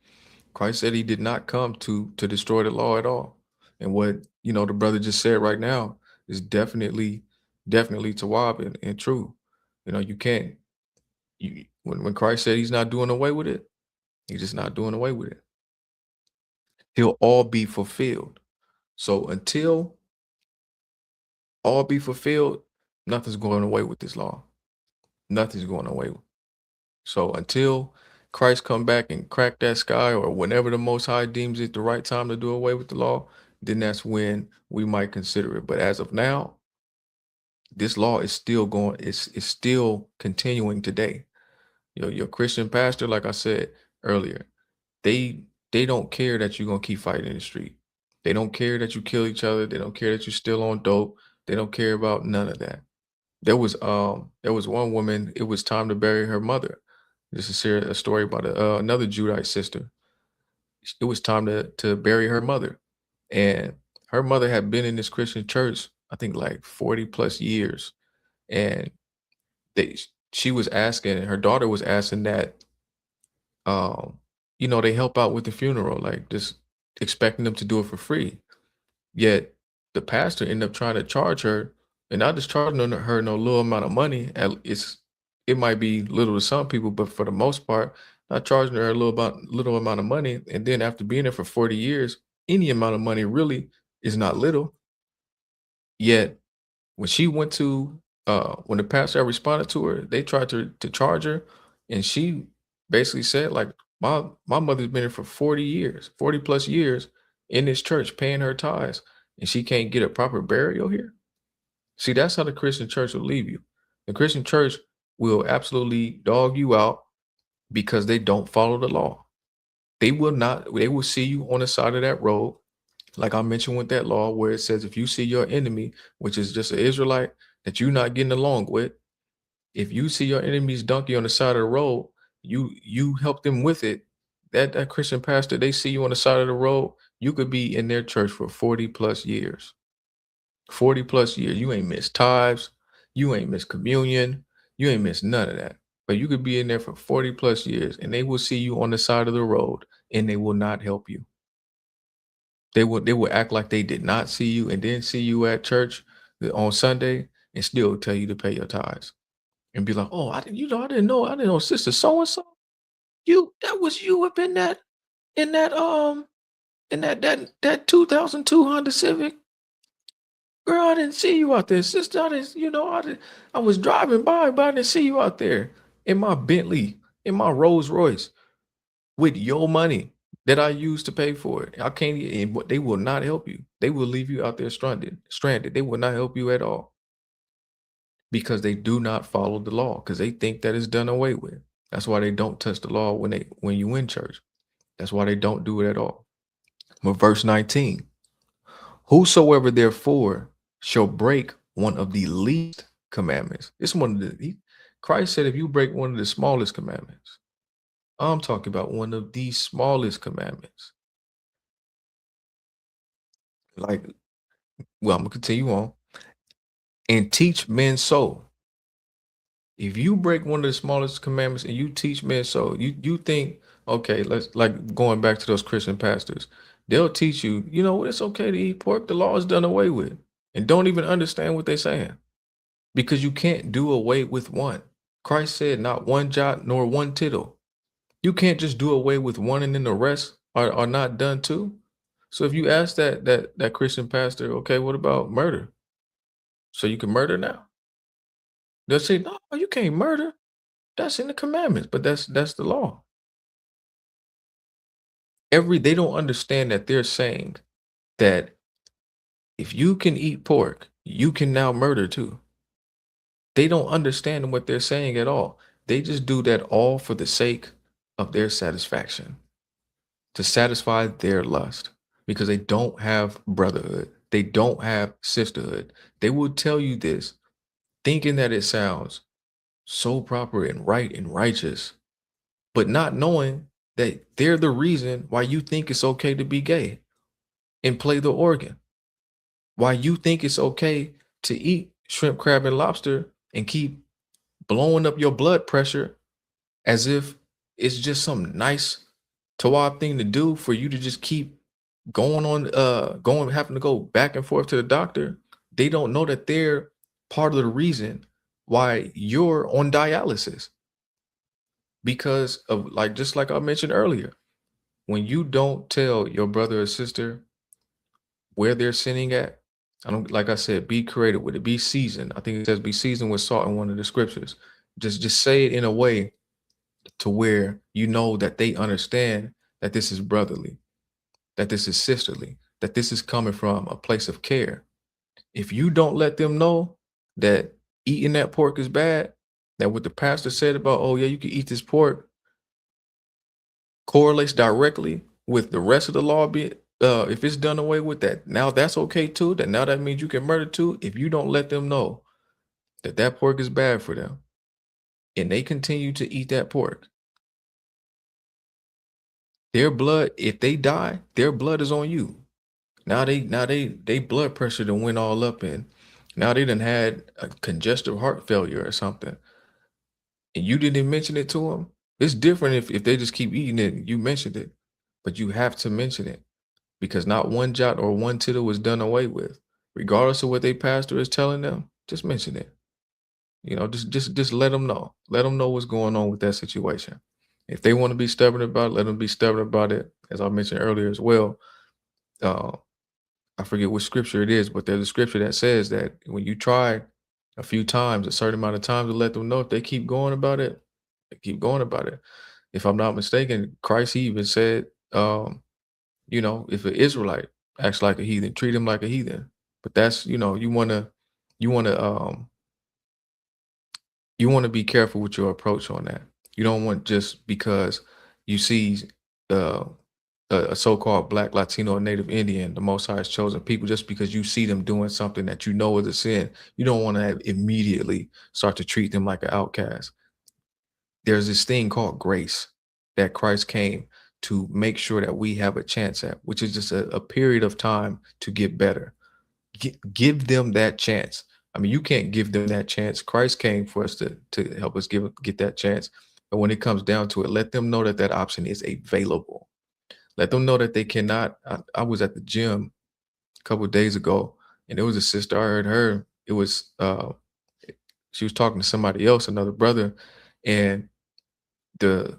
Christ said he did not come to destroy the law at all. And what the brother just said right now is definitely tawab and true. You can't when Christ said he's not doing away with it, he's just not doing away with it. He'll all be fulfilled. So until all be fulfilled, nothing's going away with this law. Nothing's going away. So until Christ come back and crack that sky, or whenever the Most High deems it the right time to do away with the law, then that's when we might consider it. But as of now, this law is still going. It's still continuing today. Your Christian pastor, like I said earlier, they they don't care that you're gonna keep fighting in the street. They don't care that you kill each other. They don't care that you're still on dope. They don't care about none of that. There was one woman. It was time to bury her mother. This is a story about another Judite sister. It was time to bury her mother, and her mother had been in this Christian church, I think, like 40 plus years, and they she was asking, her daughter was asking that um they help out with the funeral, like just expecting them to do it for free. Yet the pastor ended up trying to charge her, and not just charging her no little amount of money. It might be little to some people, but for the most part, not charging her a little amount of money. And then after being there for 40 years, any amount of money really is not little. Yet when she went to when the pastor responded to her, they tried to charge her, and she basically said, like, my mother's been here for 40 years, 40 plus years in this church paying her tithes, and she can't get a proper burial here. See, that's how the Christian church will leave you. The Christian church will absolutely dog you out because they don't follow the law. They will see you on the side of that road, like I mentioned with that law, where it says if you see your enemy, which is just an Israelite that you're not getting along with, if you see your enemy's donkey on the side of the road, you help them with it. That Christian pastor, they see you on the side of the road, you could be in their church for 40 plus years. 40 plus years. You ain't missed tithes, you ain't missed communion, you ain't missed none of that. But you could be in there for 40 plus years, and they will see you on the side of the road, and they will not help you. They will act like they did not see you and didn't see you at church on Sunday, and still tell you to pay your tithes and be like, "Oh, I didn't know, sister so and so. That was you up in that 2002 Honda Civic. Girl, I didn't see you out there, sister. I was driving by, but I didn't see you out there in my Bentley, in my Rolls Royce, with your money that I used to pay for it. I can't, but they will not help you. They will leave you out there stranded. They will not help you at all because they do not follow the law because they think that it's done away with. That's why they don't touch the law when you in church. That's why they don't do it at all. But verse 19, whosoever therefore shall break one of the least commandments. It's one of Christ said, if you break one of the smallest commandments, I'm talking about one of the smallest commandments. Like, well, I'm gonna continue on and teach men so. If you break one of the smallest commandments and you teach men so, you think, okay, let's, like, going back to those Christian pastors, they'll teach you, it's okay to eat pork. The law is done away with, and don't even understand what they're saying because you can't do away with one. Christ said, not one jot nor one tittle. You can't just do away with one and then the rest are not done too. So if you ask that Christian pastor, okay, what about murder? So you can murder now? They'll say, no, you can't murder. That's in the commandments, but that's the law. They don't understand that they're saying that if you can eat pork, you can now murder too. They don't understand what they're saying at all. They just do that all for the sake of their satisfaction, to satisfy their lust, because they don't have brotherhood. They don't have sisterhood. They will tell you this thinking that it sounds so proper and right and righteous, but not knowing that they're the reason why you think it's okay to be gay and play the organ, why you think it's okay to eat shrimp, crab, and lobster and keep blowing up your blood pressure as if it's just some nice Tawab thing to do for you to just keep having to go back and forth to the doctor. They don't know that they're part of the reason why you're on dialysis, because of, like, just like I mentioned earlier, when you don't tell your brother or sister where they're sinning at, I don't, like I said, be creative with it, be seasoned. I think it says be seasoned with salt in one of the scriptures. Just say it in a way to where you know that they understand that this is brotherly, that this is sisterly, that this is coming from a place of care. If you don't let them know that eating that pork is bad, that what the pastor said about, oh yeah, you can eat this pork, correlates directly with the rest of the law, be if it's done away with, that now that's okay too, that now that means you can murder too. If you don't let them know that that pork is bad for them and they continue to eat that pork, their blood, if they die, their blood is on you. Now they blood pressure done went all up, and now they done had a congestive heart failure or something, and you didn't mention it to them. It's different if they just keep eating it and you mentioned it, but you have to mention it, because not one jot or one tittle was done away with. Regardless of what their pastor is telling them, just mention it. You know, just let them know. Let them know what's going on with that situation. If they want to be stubborn about it, let them be stubborn about it. As I mentioned earlier as well, uh, I forget what scripture it is, but there's a scripture that says that when you try a few times, a certain amount of times, to let them know, if they keep going about it, they keep going about it. If I'm not mistaken, Christ, he even said, you know, if an Israelite acts like a heathen, treat him like a heathen. But that's, you know, you wanna you want to be careful with your approach on that. You don't want, just because you see uh, a so-called Black, Latino, or Native Indian, the Most High's chosen people, just because you see them doing something that you know is a sin, you don't want to immediately start to treat them like an outcast. There's this thing called grace that Christ came to make sure that we have a chance at, which is just a period of time to get better. Give them that chance. I mean, you can't give them that chance. Christ came for us to help us get that chance. But when it comes down to it, let them know that that option is available. Let them know that they cannot. I was at the gym a couple of days ago, and there was a sister. I heard her. It was she was talking to somebody else, another brother, and the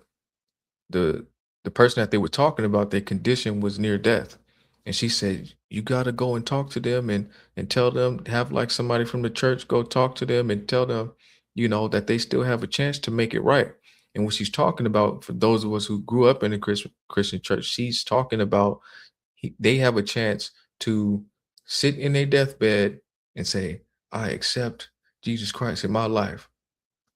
the the person that they were talking about, their condition was near death. And she said, you got to go and talk to them and tell them, have like somebody from the church go talk to them and tell them, you know, that they still have a chance to make it right. And what she's talking about, for those of us who grew up in a Christian church, she's talking about, they have a chance to sit in their deathbed and say, I accept Jesus Christ in my life.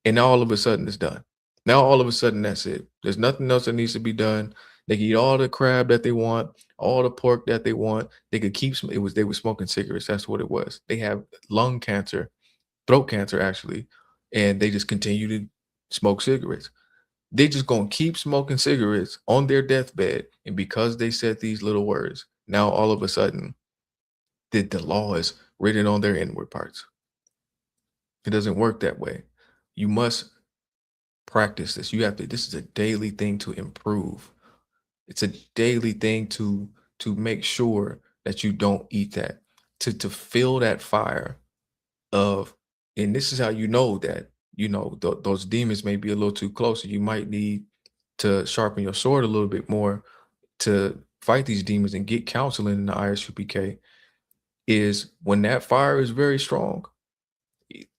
And now all of a sudden it's done. Now all of a sudden that's it. There's nothing else that needs to be done. They can eat all the crab that they want, all the pork that they want. They could keep they were smoking cigarettes. That's what it was. They have lung cancer, throat cancer actually, and they just continue to smoke cigarettes. They just gonna keep smoking cigarettes on their deathbed, and because they said these little words, now all of a sudden the law is written on their inward parts. It doesn't work that way. You must practice this. You have to, this is a daily thing to improve. It's a daily thing to make sure that you don't eat that, to feel that fire of, and this is how you know that, you know, those demons may be a little too close, and you might need to sharpen your sword a little bit more to fight these demons and get counseling in the ISUPK, is when that fire is very strong.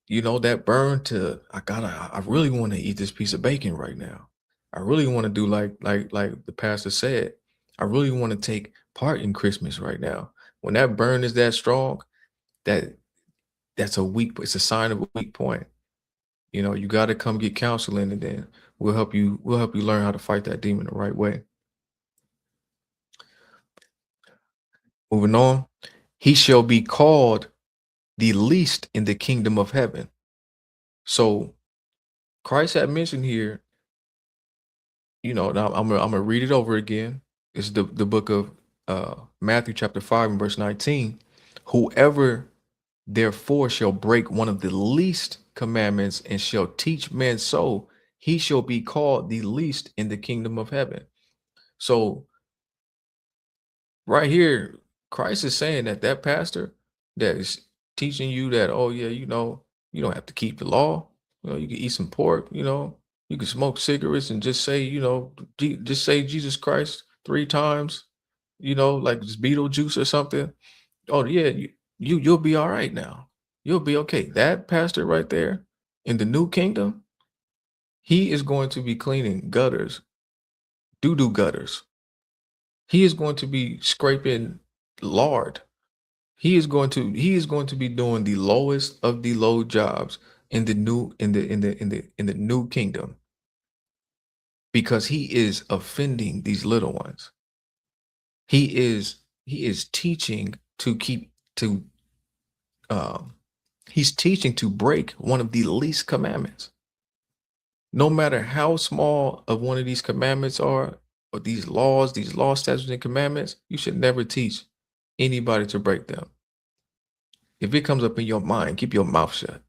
You know, that burn to, I really want to eat this piece of bacon right now. I really want to do like the pastor said. I really want to take part in Christmas right now. When that burn is that strong, that's a weak, it's a sign of a weak point. You know, you got to come get counseling, and then we'll help you learn how to fight that demon the right way. Moving on. He shall be called the least in the kingdom of heaven. So Christ had mentioned here, you know, now I'm gonna read it over again. It's the book of Matthew chapter 5 and verse 19. Whoever therefore shall break one of the least commandments and shall teach men so, he shall be called the least in the kingdom of heaven. So right here, Christ is saying that that pastor that is teaching you that, oh yeah, you know, you don't have to keep the law. You know, you can eat some pork. You know, you can smoke cigarettes and just say, you know, just say Jesus Christ 3 times. You know, like just Beetlejuice or something. Oh yeah, you'll be all right now. You'll be okay. That pastor right there in the new kingdom, he is going to be cleaning gutters, doo-doo gutters. He is going to be scraping lard. He is going to be doing the lowest of the low jobs in the new kingdom, because he is offending these little ones. He is teaching to keep to he's teaching to break one of the least commandments. No matter how small of one of these commandments are, or these laws, statutes, and commandments, you should never teach anybody to break them. If it comes up in your mind, keep your mouth shut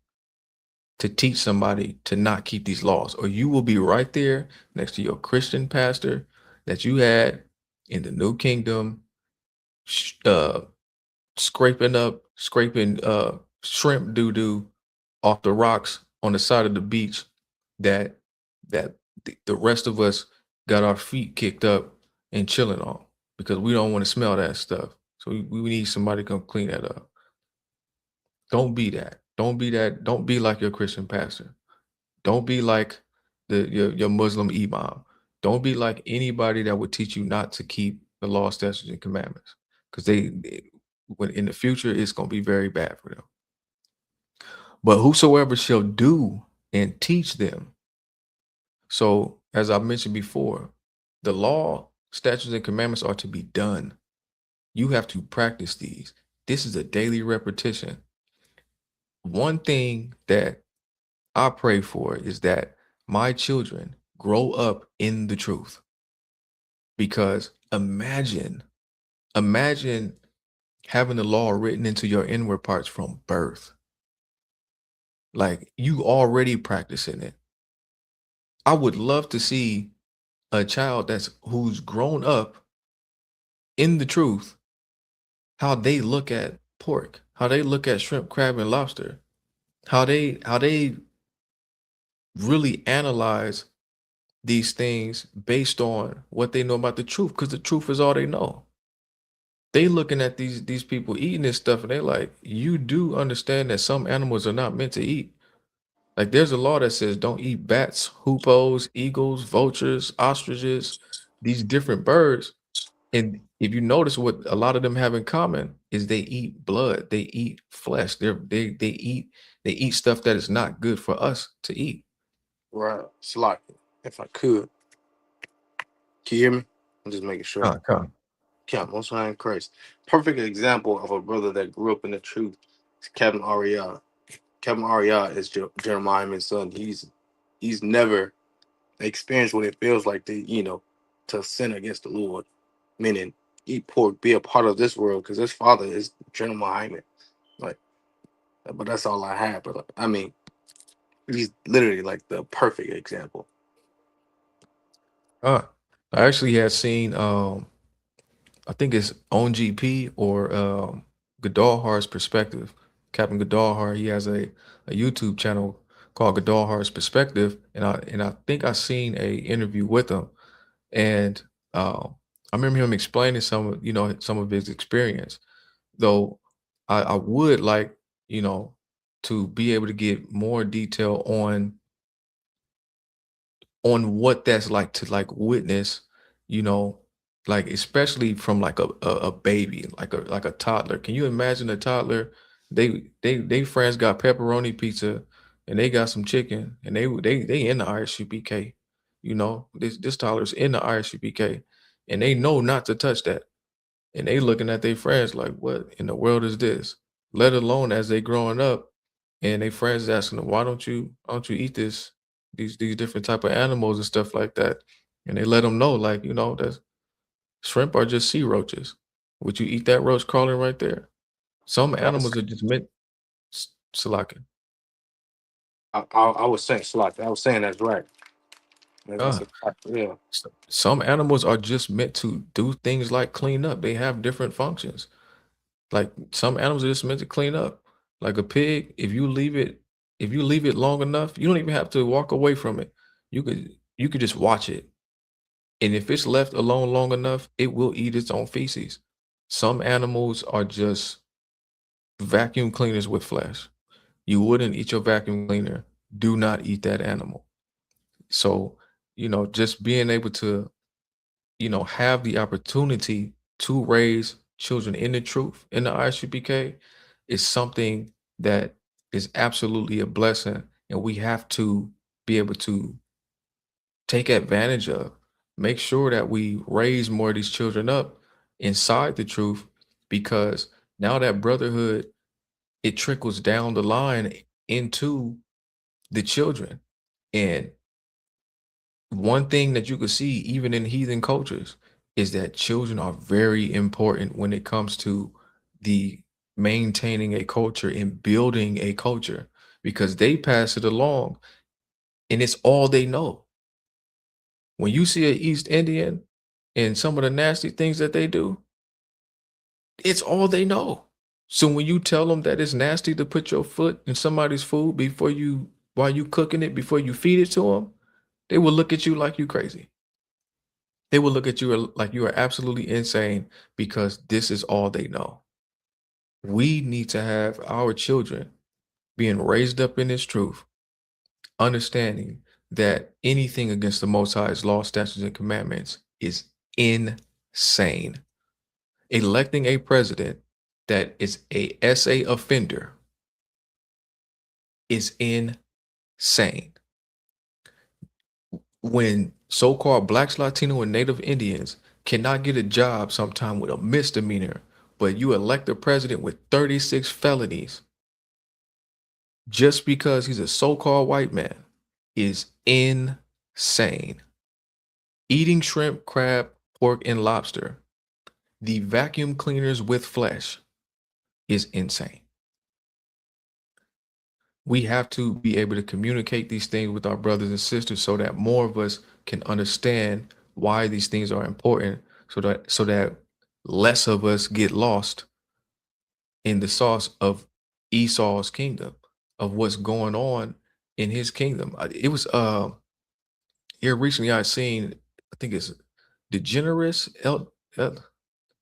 to teach somebody to not keep these laws, or you will be right there next to your Christian pastor that you had in the new kingdom, uh, scraping shrimp doo-doo off the rocks on the side of the beach that the rest of us got our feet kicked up and chilling on, because we don't want to smell that stuff. So we need somebody to come clean that up. Don't be that. Don't be that. Don't be like your Christian pastor. Don't be like your Muslim imam. Don't be like anybody that would teach you not to keep the law, statutes, and commandments, because when in the future it's going to be very bad for them. But whosoever shall do and teach them. So as I mentioned before, the law, statutes, and commandments are to be done. You have to practice these. This is a daily repetition. One thing that I pray for is that my children grow up in the truth. Because imagine having the law written into your inward parts from birth. Like, you already practicing it. I would love to see a child who's grown up in the truth, how they look at pork, how they look at shrimp, crab, and lobster, how they really analyze these things based on what they know about the truth, because the truth is all they know. They looking at these people eating this stuff, and they like, you do understand that some animals are not meant to eat. Like, there's a law that says don't eat bats, hoopos, eagles, vultures, ostriches, these different birds. And if you notice, what a lot of them have in common is they eat blood, they eat flesh, they eat stuff that is not good for us to eat. Right. It's like, if I could. Can you hear me? I'm just making sure. Come. Yeah, most high in Christ. Perfect example of a brother that grew up in the truth is Kevin Ariah. Kevin Ariah is Jeremiah Hyman's son. He's never experienced what it feels like to sin against the Lord, meaning eat pork, be a part of this world, because his father is Jeremiah Hyman. Like, but that's all I have. But I mean, he's literally like the perfect example. I actually had seen I think it's on GP or Gadalhar's Perspective. Captain Gadalhar, he has a YouTube channel called Gadalhar's Perspective, and I think I seen a interview with him, and I remember him explaining some of his experience. Though I would like, to be able to get more detail on what that's like to like witness, you know, like especially from like a baby, like a toddler. Can you imagine a toddler? They friends got pepperoni pizza, and they got some chicken, and they in the ISUPK. You know, this Tyler's in the ISUPK, and they know not to touch that. And they looking at their friends like, what in the world is this? Let alone as they growing up, and their friends asking them, why don't you eat these different type of animals and stuff like that? And they let them know, like, you know, that shrimp are just sea roaches. Would you eat that roach crawling right there? Some That's, animals are just meant Salaka. I was saying, Slack. I was saying that's right. That's Uh, a fact. Yeah. some animals are just meant to do things like clean up. They have different functions. Like some animals are just meant to clean up. Like a pig, if you leave it long enough, you don't even have to walk away from it. You could just watch it. And if it's left alone long enough, it will eat its own feces. Some animals are just vacuum cleaners with flesh. You wouldn't eat your vacuum cleaner. Do not eat that animal. So, just being able to, have the opportunity to raise children in the truth in the ISUPK is something that is absolutely a blessing. And we have to be able to take advantage of. Make sure that we raise more of these children up inside the truth, because now that brotherhood, it trickles down the line into the children. And one thing that you could see even in heathen cultures is that children are very important when it comes to the maintaining a culture and building a culture, because they pass it along and it's all they know. When you see an East Indian and some of the nasty things that they do, it's all they know. So when you tell them that it's nasty to put your foot in somebody's food while you cooking it, before you feed it to them, they will look at you like you crazy. They will look at you like you are absolutely insane, because this is all they know. We need to have our children being raised up in this truth, understanding that anything against the Most High's law, statutes, and commandments is insane. Electing a president that is a SA offender is insane. When so-called blacks, Latino, and Native Indians cannot get a job sometime with a misdemeanor, but you elect a president with 36 felonies just because he's a so-called white man, is insane. Eating shrimp, crab, pork, and lobster, the vacuum cleaners with flesh, is insane. We have to be able to communicate these things with our brothers and sisters so that more of us can understand why these things are important, so that less of us get lost in the sauce of Esau's kingdom, of what's going on in his kingdom. It was here recently I seen, I think it's DeGeneres,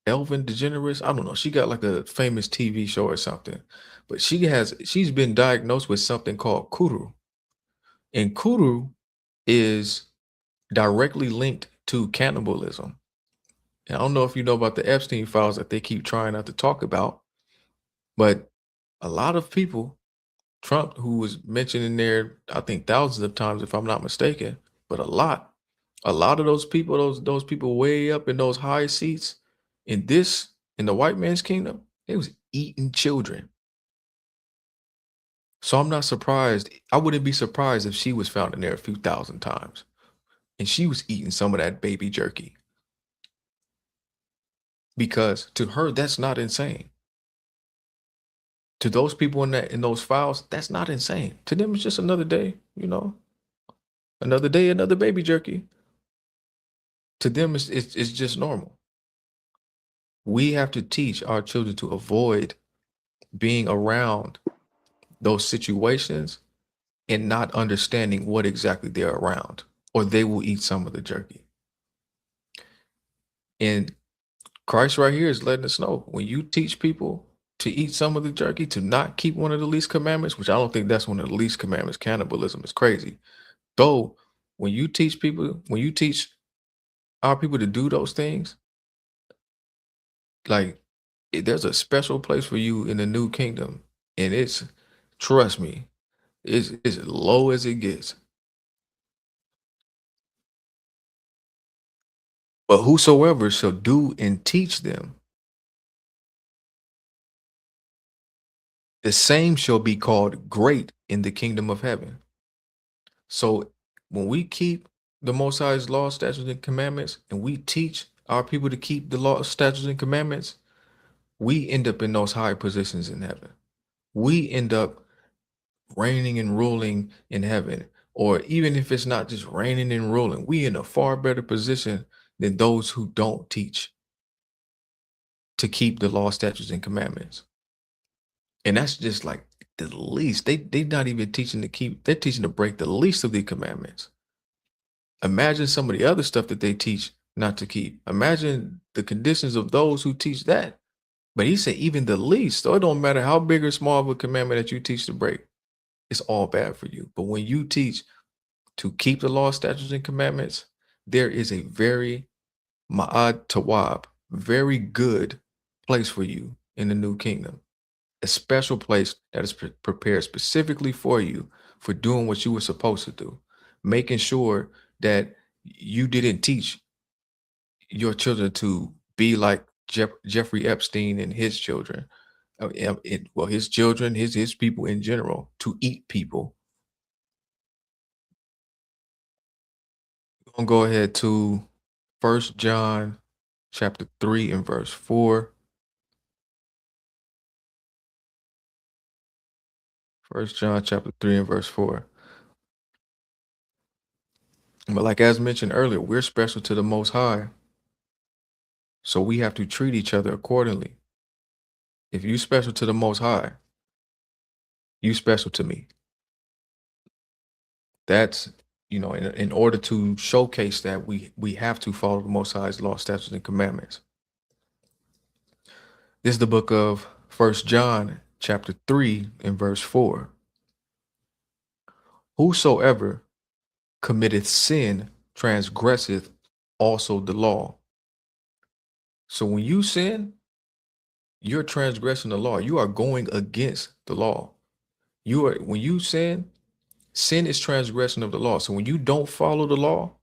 Elvin DeGeneres. I don't know. She got like a famous TV show or something, but she's been diagnosed with something called kuru. And kuru is directly linked to cannibalism. And I don't know if you know about the Epstein files that they keep trying not to talk about, but a lot of people, Trump, who was mentioned in there, I think thousands of times, if I'm not mistaken, but a lot of those people, those people way up in those high seats in the white man's kingdom, they was eating children. So I'm not surprised. I wouldn't be surprised if she was found in there a few thousand times and she was eating some of that baby jerky, because to her, that's not insane. To those people in those files, that's not insane. To them, it's just another day, another day, another baby jerky. To them, it's just normal. We have to teach our children to avoid being around those situations and not understanding what exactly they're around, or they will eat some of the jerky. And Christ right here is letting us know, when you teach people to eat some of the jerky, to not keep one of the least commandments, which I don't think that's one of the least commandments, cannibalism is crazy. Though, when you teach our people to do those things, like, there's a special place for you in the new kingdom. And trust me, It's as low as it gets. But whosoever shall do and teach them, the same shall be called great in the kingdom of heaven. So when we keep the Most High's law, statutes, and commandments, and we teach our people to keep the law, statutes, and commandments, we end up in those high positions in heaven. We end up reigning and ruling in heaven. Or even if it's not just reigning and ruling, we in a far better position than those who don't teach to keep the law, statutes, and commandments. And that's just like the least. They're not even teaching to keep, they're teaching to break the least of the commandments. Imagine some of the other stuff that they teach not to keep. Imagine the conditions of those who teach that. But he said even the least, so it don't matter how big or small of a commandment that you teach to break, it's all bad for you. But when you teach to keep the law, statutes, and commandments, there is a very ma'ad tawab, very good place for you in the new kingdom. A special place that is prepared specifically for you for doing what you were supposed to do, making sure that you didn't teach your children to be like Jeffrey Epstein and his children. Well, his children, his people in general, to eat people. I'm gonna go ahead to 1 John chapter 3 and verse 4. 1 John chapter 3 and verse 4. But like as mentioned earlier, we're special to the Most High. So we have to treat each other accordingly. If you special to the Most High, you special to me. That's, in order to showcase that, we have to follow the Most High's law, statutes, and commandments. This is the book of 1 John chapter 3 and verse 4. Whosoever committeth sin transgresseth also the law. So when you sin, you're transgressing the law. You are going against the law. When you sin is transgression of the law. So when you don't follow the law,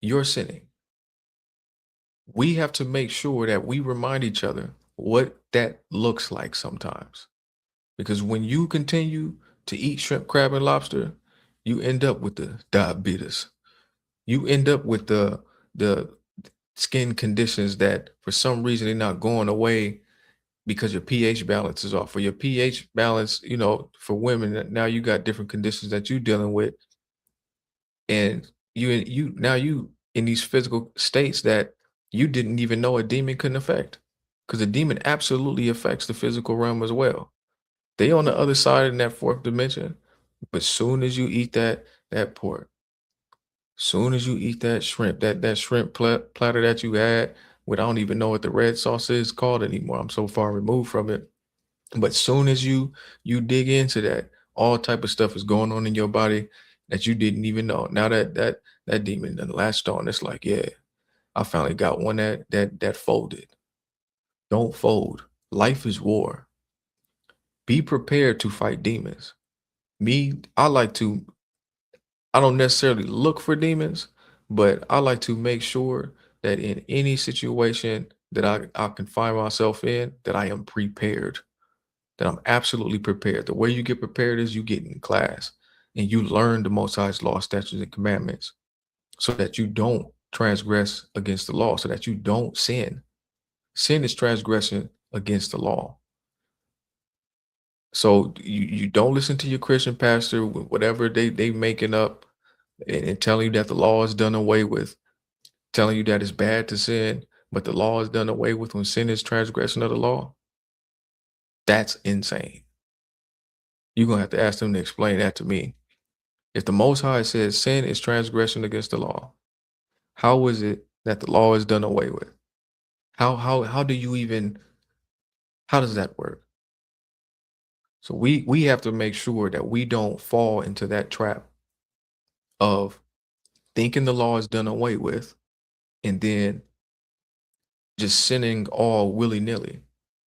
you're sinning. We have to make sure that we remind each other what that looks like sometimes. Because when you continue to eat shrimp, crab, and lobster, you end up with the diabetes. You end up with the skin conditions that for some reason they're not going away because your pH balance is off. Or your pH balance, for women, now you got different conditions that you're dealing with. And you now you in these physical states that you didn't even know a demon couldn't affect. Because a demon absolutely affects the physical realm as well. They on the other side in that fourth dimension. But soon as you eat that pork, soon as you eat that shrimp, that shrimp platter that you had, I don't even know what the red sauce is called anymore. I'm so far removed from it. But soon as you dig into that, all type of stuff is going on in your body that you didn't even know. Now that demon done latched on. It's like, yeah, I finally got one that folded. Don't fold. Life is war. Be prepared to fight demons. I don't necessarily look for demons, but I like to make sure that in any situation that I can find myself in, that I am prepared, that I'm absolutely prepared. The way you get prepared is you get in class and you learn the Most High's law, statutes, and commandments so that you don't transgress against the law, so that you don't sin. Sin is transgression against the law. So you don't listen to your Christian pastor with whatever they making up and telling you that the law is done away with, telling you that it's bad to sin, but the law is done away with when sin is transgression of the law. That's insane. You're going to have to ask them to explain that to me. If the Most High says sin is transgression against the law, how is it that the law is done away with? How do you even, how does that work? So we have to make sure that we don't fall into that trap of thinking the law is done away with and then just sinning all willy-nilly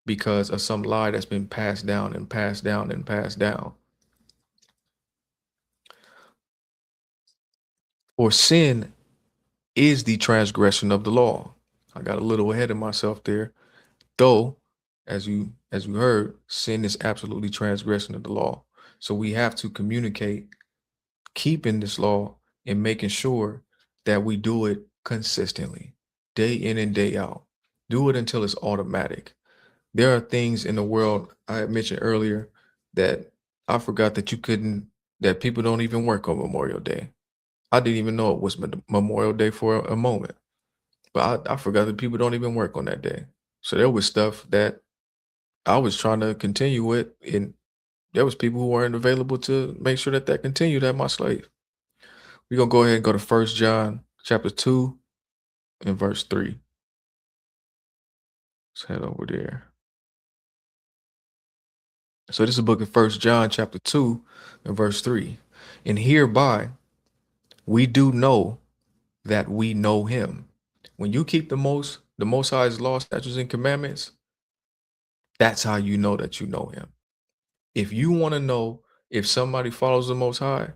because of some lie that's been passed down and passed down and passed down. or sin is the transgression of the law. I got a little ahead of myself there. Though, as you heard, sin is absolutely transgression of the law. So we have to communicate keeping this law and making sure that we do it consistently, day in and day out. Do it until it's automatic. There are things in the world I had mentioned earlier that I forgot that people don't even work on Memorial Day. I didn't even know it was Memorial Day for a moment, but I forgot that people don't even work on that day. So there was stuff that I was trying to continue with, and there was people who weren't available to make sure that continued at my slave. We're gonna go ahead and go to First John chapter 2 and verse 3. Let's head over there. So this is the book of First John chapter 2 and verse 3. And hereby we do know that we know him. When you keep the most high's law, statutes, and commandments, that's how you know that you know him. If you want to know if somebody follows the most high,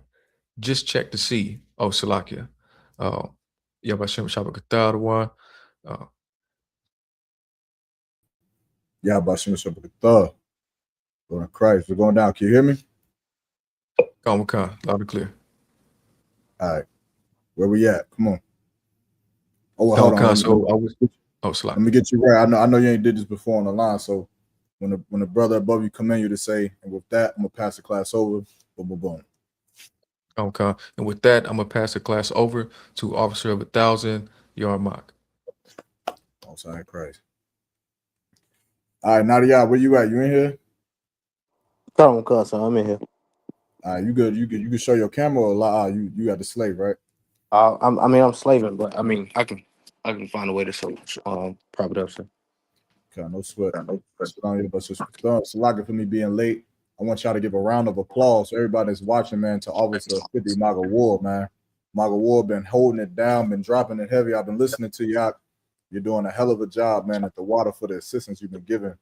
just check to see. Oh, Salakia. Yabashim Shabakatah. Yeah, Bashim Shabbat. Lord of Christ. We're going down. Can you hear me? Come on, loud and clear. All right. Where we at? Come on. Oh, hold on. Let me get you right. I know you ain't did this before on the line. So when the brother above you come in, you to say, and with that, I'm gonna pass the class over. Boom, boom, boom. Okay. And with that, I'm gonna pass the class over to Officer of 1,000, Yarmak. Oh, sorry, Christ. All right, Nadia, where you at? You in here? Come on, cuz, I'm in here. All right, you good? You can show your camera or you got the slave, right? I'm slaving, but I mean, I can find a way to prop it up, sir. Okay, no sweat. It's lucky for me being late. I want y'all to give a round of applause to everybody that's watching, man, to Officer 50 Maga War, man. Maga War been holding it down, been dropping it heavy. I've been listening to y'all. You're doing a hell of a job, man, at the water for the assistance you've been giving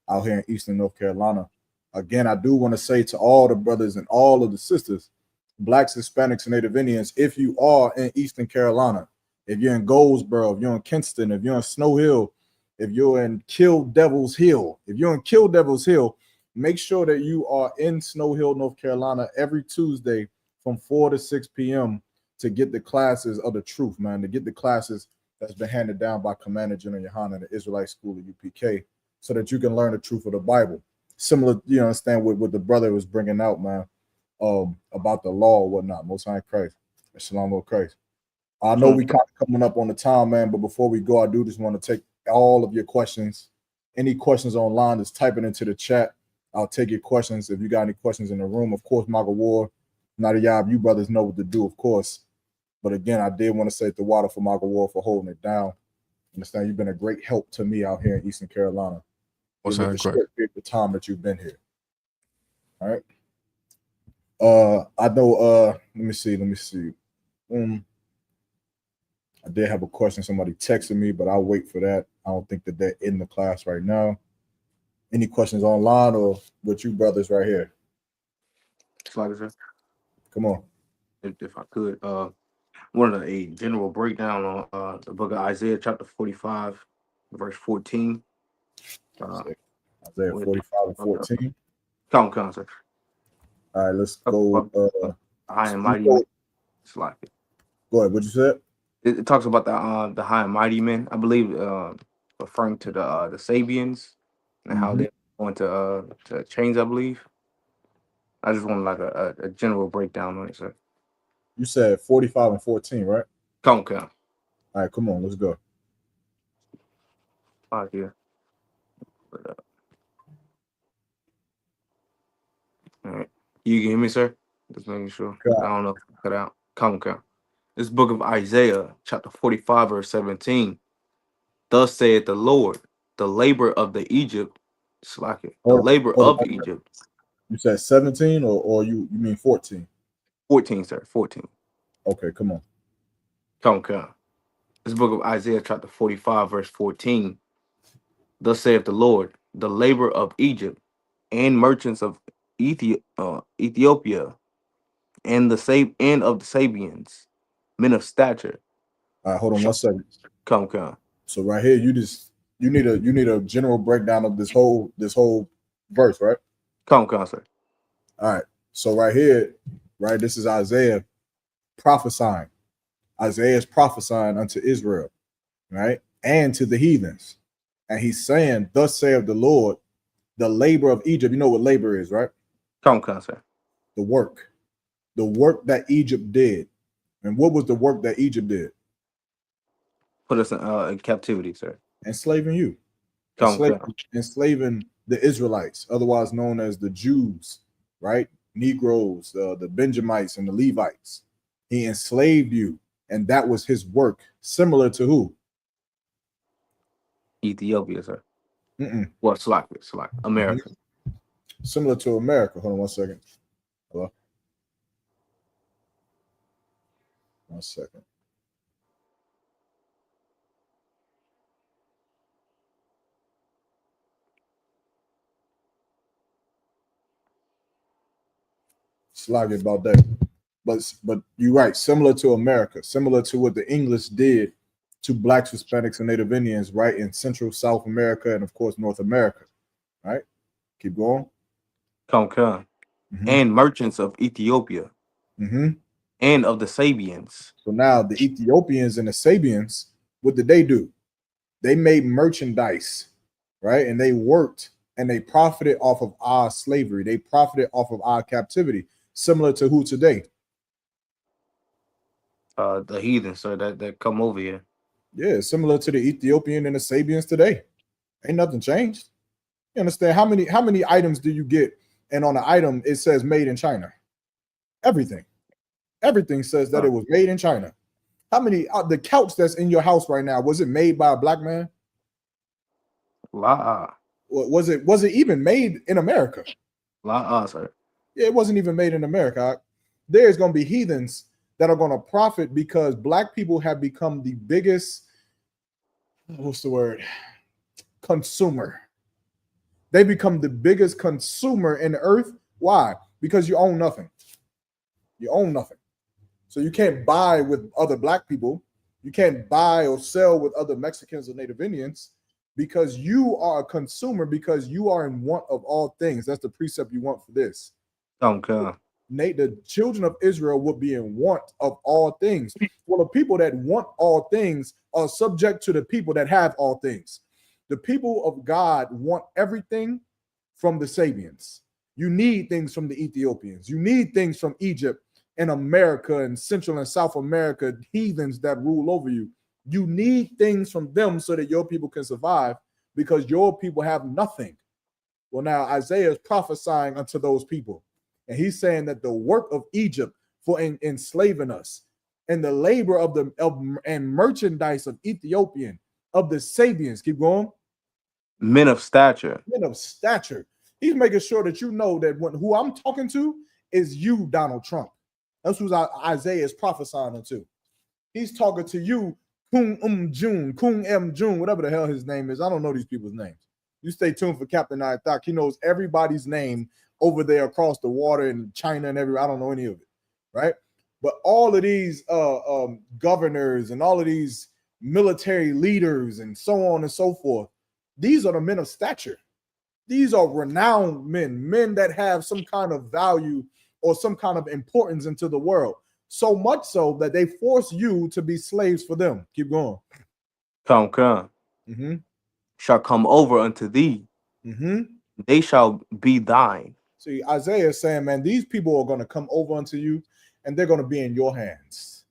out here in Eastern North Carolina. Again, I do want to say to all the brothers and all of the sisters, Blacks, Hispanics, and Native Indians, if you are in Eastern Carolina, if you're in Goldsboro, if you're in Kinston, if you're in Snow Hill, if you're in Kill Devil's Hill, make sure that you are in Snow Hill, North Carolina every Tuesday from 4 to 6 p.m. to get the classes of the truth, man, to get the classes that's been handed down by Commander General Yohanan, the Israelite School of UPK, so that you can learn the truth of the Bible. Similar, you understand, what the brother was bringing out, man, about the law or whatnot. Most High Christ. Shalom, Lord Christ. I know we kind of coming up on the time, man, but before we go, I do just want to take all of your questions. Any questions online, just type it into the chat. I'll take your questions. If you got any questions in the room, of course, Maga War, Nadiyab, you brothers know what to do, of course. But again, I did want to say the water for Maga War for holding it down. Understand, you've been a great help to me out here in Eastern Carolina. With the short period of time that you've been here. All right. I know. Let me see. I did have a question. Somebody texted me, but I'll wait for that. I don't think that they're in the class right now. Any questions online or with you brothers right here? Come on. If I could, wanted a general breakdown on the book of Isaiah, chapter 45, verse 14. Isaiah 45 and 14. Come on, sir. All right, let's go. High and mighty. Go ahead. What you said? It talks about the high and mighty men, I believe, referring to the Sabians and how they're going to change, I believe. I just want like a general breakdown on it, sir. You said 45 and 14, right? Come on. All right, come on, let's go. Here. All right. You can hear me, sir? Just making sure. I don't know if I cut out. Come on. This book of Isaiah, chapter 45, verse 17. Thus saith the Lord, the labor of the Egypt, labor of Egypt. You said 17 or you mean 14? 14, sir. 14. Okay, come on. Come on. This book of Isaiah, chapter 45, verse 14. Thus saith the Lord, the labor of Egypt and merchants of Ethiopia and of the Sabians Men of stature. All right, hold on 1 second. Come. So right here, you need a general breakdown of this whole verse, right? Come, sir. All right. So right here, right, this is Isaiah prophesying. Isaiah is prophesying unto Israel, right, and to the heathens, and he's saying, "Thus saith the Lord, the labor of Egypt." You know what labor is, right? Come, sir. The work that Egypt did. And what was the work that Egypt did? Put us in captivity, sir. Enslaving you. Come. Enslaving the Israelites, otherwise known as the Jews, right? Negroes, the Benjamites and the Levites. He enslaved you, and that was his work. Similar to who? Ethiopia, sir. Well, Slack, America. Similar to America. Hold on 1 second. Hello? 1 second. Slag about that. But you're right, similar to America, similar to what the English did to blacks, Hispanics, and Native Indians, right, in Central, South America, and of course North America. Right? Keep going. Come. And merchants of Ethiopia. And of the Sabians. So now the Ethiopians and the Sabians, what did they do? They made merchandise, right? And they worked and they profited off of our slavery. They profited off of our captivity, similar to who today? The heathen, sir, that come over here. Yeah, similar to the Ethiopian and the Sabians today. Ain't nothing changed. You understand? How many items do you get? And on the item, it says made in China. Everything says that it was made in China. How many the couch that's in your house right now, was it made by a black man? La. Was it even made in America? La, sir. Yeah, it wasn't even made in America. There's going to be heathens that are going to profit because black people have become the biggest, what's the word? Consumer. They become the biggest consumer in the earth. Why? Because you own nothing. You own nothing. So you can't buy with other black people. You can't buy or sell with other Mexicans or Native Indians because you are a consumer, because you are in want of all things. That's the precept you want for this. Okay. The children of Israel would be in want of all things. Well, the people that want all things are subject to the people that have all things. The people of God want everything from the Sabians. You need things from the Ethiopians. You need things from Egypt and America and Central and South America, heathens that rule over you. You need things from them so that your people can survive because your people have nothing. Well, now Isaiah is prophesying unto those people. And he's saying that the work of Egypt for enslaving us and the labor of and merchandise of Ethiopian, of the Sabians, keep going. Men of stature. Men of stature. He's making sure that you know that who I'm talking to is you, Donald Trump. That's who Isaiah is prophesying unto. He's talking to you, Kung Jun, whatever the hell his name is. I don't know these people's names. You stay tuned for Captain Ithak. He knows everybody's name over there across the water in China and everywhere. I don't know any of it, right? But all of these governors and all of these military leaders and so on and so forth, these are the men of stature. These are renowned men that have some kind of value or some kind of importance into the world. So much so that they force you to be slaves for them. Keep going. Come. Shall come over unto thee. They shall be thine. See, Isaiah is saying, man, these people are going to come over unto you and they're going to be in your hands.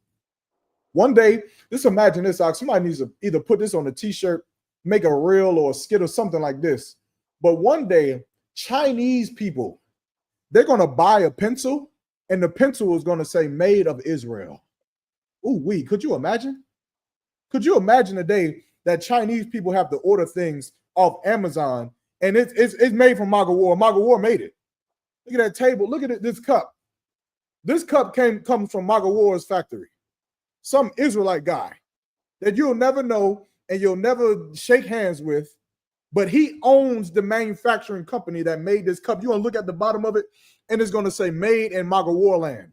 One day, just imagine this, somebody needs to either put this on a t-shirt, make a reel or a skit or something like this. But one day, Chinese people, they're going to buy a pencil and the pencil is going to say made of Israel. Ooh, could you imagine? Could you imagine a day that Chinese people have to order things off Amazon and it's made from Magawar? Magawar made it. Look at that table. Look at it, this cup. This cup comes from Magawar's factory. Some Israelite guy that you'll never know and you'll never shake hands with, but he owns the manufacturing company that made this cup. You want to look at the bottom of it, and it's going to say made in Magawar land.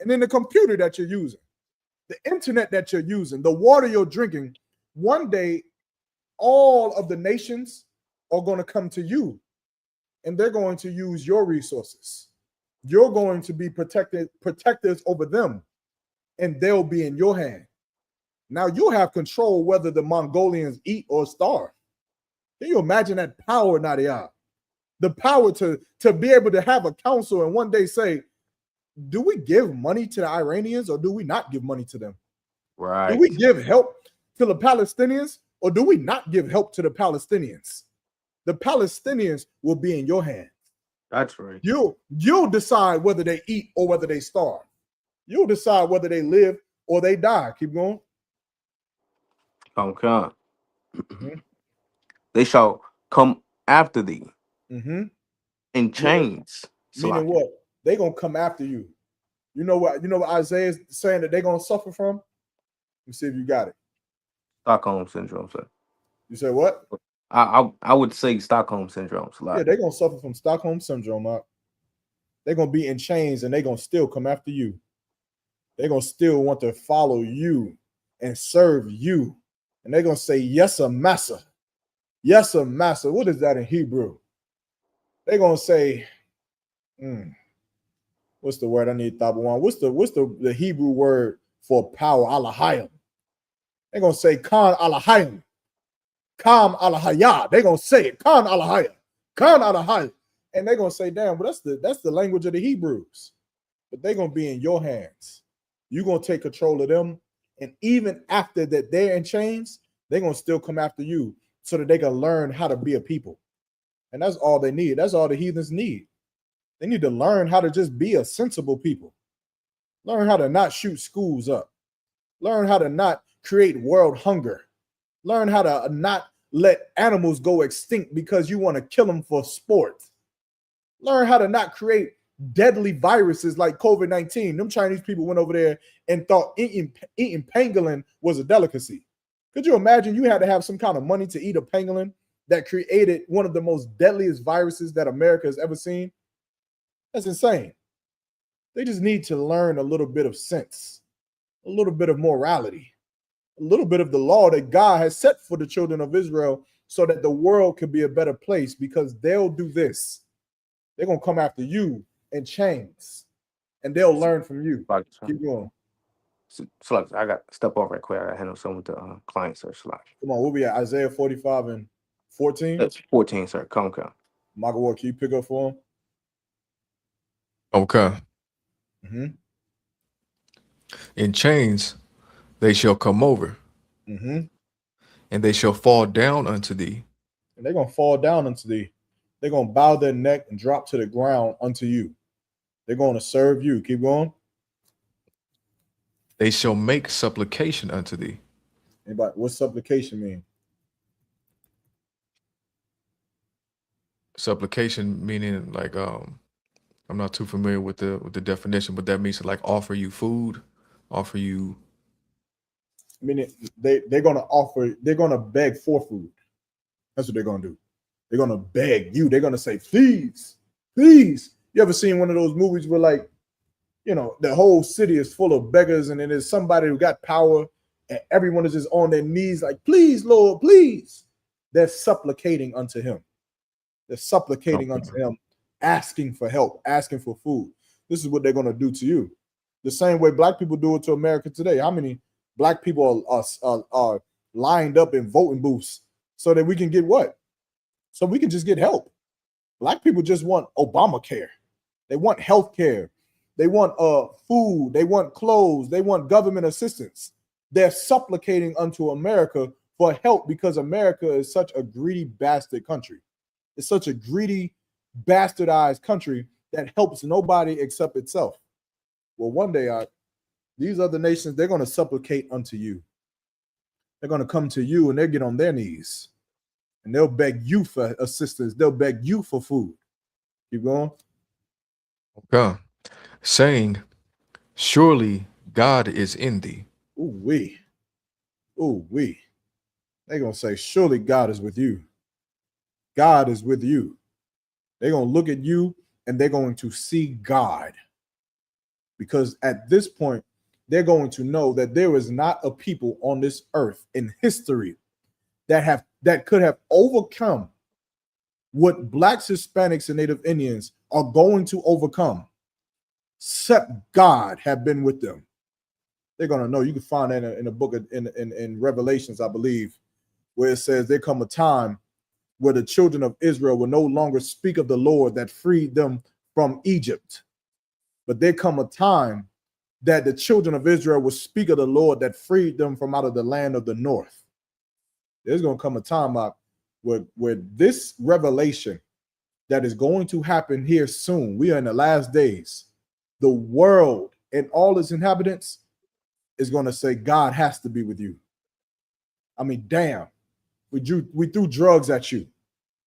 And then the computer that you're using, the internet that you're using, the water you're drinking, one day all of the nations are going to come to you and they're going to use your resources. You're going to be protectors over them, and they'll be in your hand. Now you'll have control whether the Mongolians eat or starve. Can you imagine that power, Nadia? The power to be able to have a council and one day say, do we give money to the Iranians or do we not give money to them? Right. Do we give help to the Palestinians or do we not give help to the Palestinians? The Palestinians will be in your hands. That's right. You'll decide whether they eat or whether they starve. You'll decide whether they live or they die. Keep going. Okay. Mm-hmm. They shall come after thee in chains. Meaning what? They're gonna come after you. You know what Isaiah is saying that they're gonna suffer from? Let me see if you got it. Stockholm syndrome, sir. You said what? I would say Stockholm syndrome. Yeah, they're gonna suffer from Stockholm syndrome. They're gonna be in chains and they're gonna still come after you. They're gonna still want to follow you and serve you. And they're gonna say, yes, sir, massa. Yes, sir, massa. What is that in Hebrew? They're gonna say, what's the word I need, Tabawan? What's the Hebrew word for power? Alahayim. They're gonna say Khan Alahayim. Kam Alahaya. They're gonna say it. Khan Alahaya. Khan Alahaya. And they're gonna say, damn, but that's the language of the Hebrews. But they're gonna be in your hands. You're gonna take control of them. And even after that they're in chains, they're gonna still come after you so that they can learn how to be a people. And that's all they need. That's all the heathens need. They need to learn how to just be a sensible people. Learn how to not shoot schools up. Learn how to not create world hunger. Learn how to not let animals go extinct because you want to kill them for sport. Learn how to not create deadly viruses like COVID-19. Them Chinese people went over there and thought eating pangolin was a delicacy. Could you imagine you had to have some kind of money to eat a pangolin that created one of the most deadliest viruses that America has ever seen? That's insane. They just need to learn a little bit of sense, a little bit of morality, a little bit of the law that God has set for the children of Israel so that the world could be a better place, because they'll do this. They're going to come after you in chains and they'll learn from you. Keep going. So I got to step off right quick. I got to handle some with the client, sir. Come on, we'll be at Isaiah 45 and 14. That's 14, sir. Come. Magawar, can you pick up for him? Okay. In chains they shall come over, and they shall fall down unto thee. And they're going to fall down unto thee. They're going to bow their neck and drop to the ground unto you. They're going to serve you. Keep going. They shall make supplication unto thee. Anybody, what's supplication mean? Supplication meaning like I'm not too familiar with the definition, but that means to like offer you food, offer you. Meaning they're gonna beg for food. That's what they're gonna do. They're gonna beg you. They're gonna say, please, please. You ever seen one of those movies where, like, you know, the whole city is full of beggars, and then there's somebody who got power, and everyone is just on their knees, like, please, Lord, please. They're supplicating unto him. They're supplicating unto him, asking for help, asking for food. This is what they're gonna do to you. The same way black people do it to America today. How many black people are lined up in voting booths so that we can get what? So we can just get help. Black people just want Obamacare. They want health care. They want food. They want clothes. They want government assistance. They're supplicating unto America for help because America is such a greedy bastard country. It's such a greedy, bastardized country that helps nobody except itself. Well, one day, these other nations, they're going to supplicate unto you. They're going to come to you and they'll get on their knees and they'll beg you for assistance. They'll beg you for food. Keep going. Okay. Saying, surely God is in thee. Ooh wee. Ooh wee. They're going to say, surely God is with you. God is with you. They're going to look at you and they're going to see God. Because at this point, they're going to know that there is not a people on this earth in history that could have overcome what blacks, Hispanics, and Native Indians are going to overcome, except God have been with them. They're going to know. You can find that in a book in Revelations, I believe, where it says there come a time where the children of Israel will no longer speak of the Lord that freed them from Egypt, but there come a time that the children of Israel will speak of the Lord that freed them from out of the land of the north. There's going to come a time out where this revelation that is going to happen here soon, we are in the last days, the world and all its inhabitants is going to say, God has to be with you. I mean, damn, we threw drugs at you.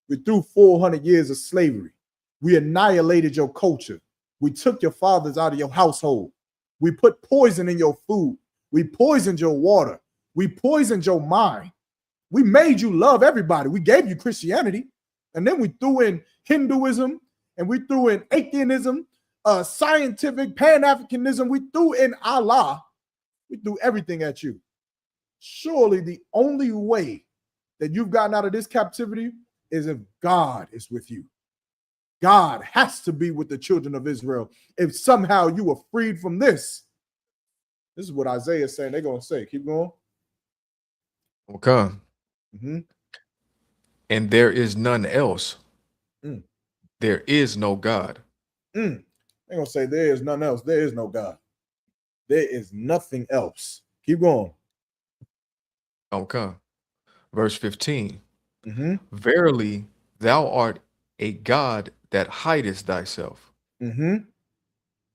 We threw 400 years of slavery. We annihilated your culture. We took your fathers out of your household. We put poison in your food. We poisoned your water. We poisoned your mind. We made you love everybody. We gave you Christianity. And then we threw in Hinduism, and we threw in atheism, scientific Pan-Africanism. We threw in Allah. We threw everything at you. Surely the only way that you've gotten out of this captivity is if God is with you. God has to be with the children of Israel. If somehow you were freed from this is what Isaiah is saying. They're going to say, keep going. Okay. Mm-hmm. And there is none else. Mm. There is no God. They're going to say there is none else. There is no God. There is nothing else. Keep going. Okay. Verse 15. Mm-hmm. Verily, thou art a God that hidest thyself. Mm-hmm.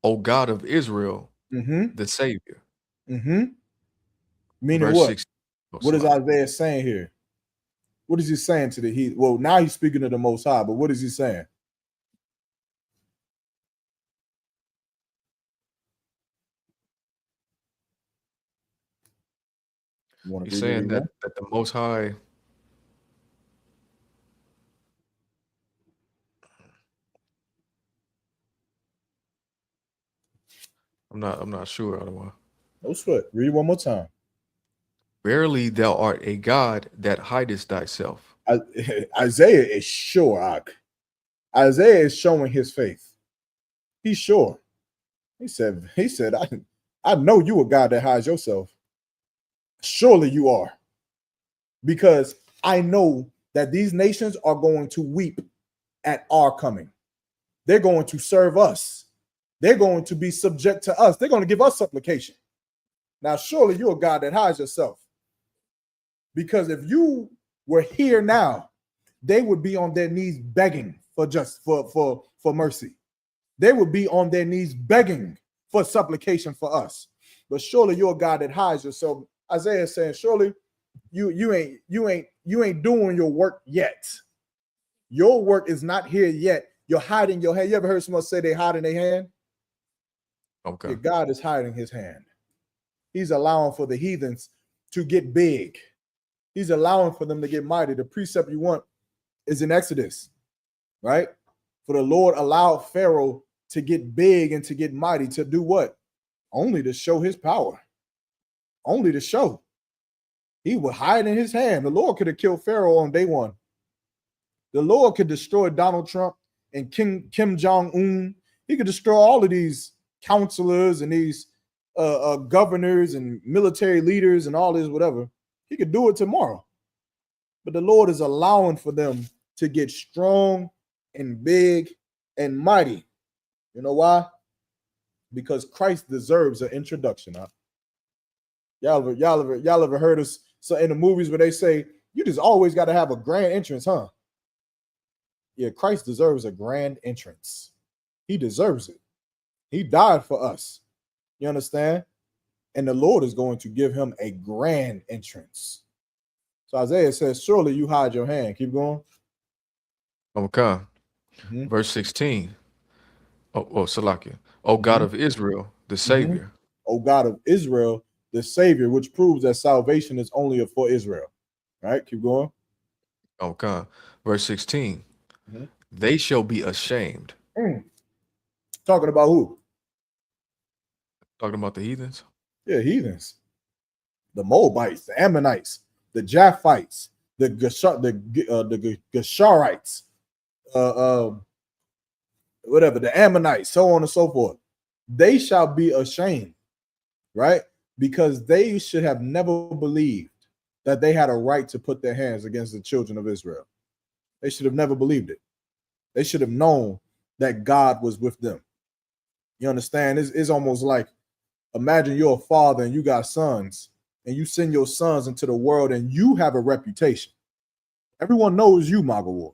O God of Israel, Mm-hmm. the Savior. Mm-hmm. Meaning Verse what? 16. What is Isaiah saying here? What is he saying to the heathen? Well, now he's speaking to the Most High, but what is he saying? He's saying that the Most High I'm not sure. I don't want. No sweat. Read it one more time. Verily, thou art a God that hidest thyself. Isaiah is sure. Isaiah is showing his faith. He's sure. He said, I know you a God that hides yourself. Surely you are. Because I know that these nations are going to weep at our coming. They're going to serve us. They're going to be subject to us. They're going to give us supplication. Now, surely you're a God that hides yourself. Because if you were here now, they would be on their knees begging for mercy. They would be on their knees begging for supplication for us. But surely you're a God that hides yourself. Isaiah is saying, surely you ain't doing your work yet. Your work is not here yet. You're hiding your hand. You ever heard someone say they hiding their hand? Okay. Yeah, God is hiding his hand. He's allowing for the heathens to get big. He's allowing for them to get mighty. The precept you want is in Exodus, right? For the Lord allowed Pharaoh to get big and to get mighty, to do what? Only to show his power. Only to show. He was hiding his hand. The Lord could have killed Pharaoh on day one. The Lord could destroy Donald Trump and Kim Jong-un. He could destroy all of these counselors and these governors and military leaders and all this, whatever. He could do it tomorrow. But the Lord is allowing for them to get strong and big and mighty. You know why? Because Christ deserves an introduction. Huh? Y'all ever heard us so in the movies where they say you just always got to have a grand entrance, huh? Yeah, Christ deserves a grand entrance. He deserves it. He died for us. You understand? And the Lord is going to give him a grand entrance. So Isaiah says, surely you hide your hand. Keep going. Okay. Mm-hmm. Verse 16. Salakia. O God of Israel, the Savior. O God of Israel, the Savior, which proves that salvation is only for Israel. Right? Keep going. Okay. Verse 16. They shall be ashamed. Talking about who? Talking about the heathens. Yeah, heathens. The Moabites, the Ammonites, the Japhites, the Geshurites, whatever, the Ammonites, so on and so forth. They shall be ashamed, right? Because they should have never believed that they had a right to put their hands against the children of Israel. They should have never believed it. They should have known that God was with them. You understand? It's almost like, imagine you're a father and you got sons, and you send your sons into the world and you have a reputation. Everyone knows you, Magawar.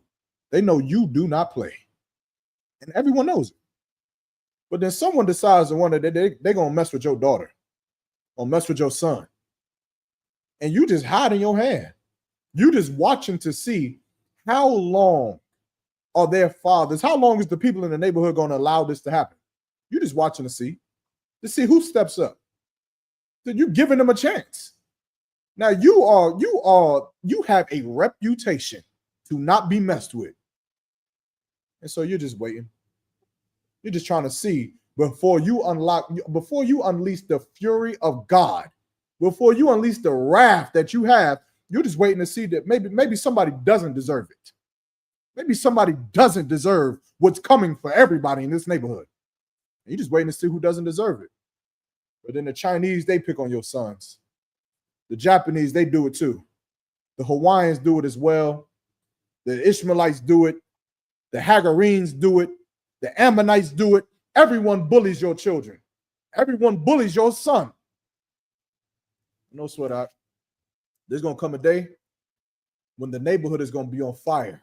They know you do not play. And everyone knows it. But then someone decides to wonder that they're going to mess with your daughter or mess with your son. And you just hide in your hand. You just watching to see how long are their fathers, how long is the people in the neighborhood going to allow this to happen? You just watching to see who steps up. So you're giving them a chance. Now you have a reputation to not be messed with. And so you're just waiting. You're just trying to see before you unleash the fury of God, before you unleash the wrath that you have, you're just waiting to see that maybe somebody doesn't deserve it. Maybe somebody doesn't deserve what's coming for everybody in this neighborhood. And you're just waiting to see who doesn't deserve it. But then the Chinese, they pick on your sons. The Japanese, they do it too. The Hawaiians do it as well. The Ishmaelites do it. The Hagarenes do it. The Ammonites do it. Everyone bullies your children. Everyone bullies your son. No sweat out. There's going to come a day when the neighborhood is going to be on fire.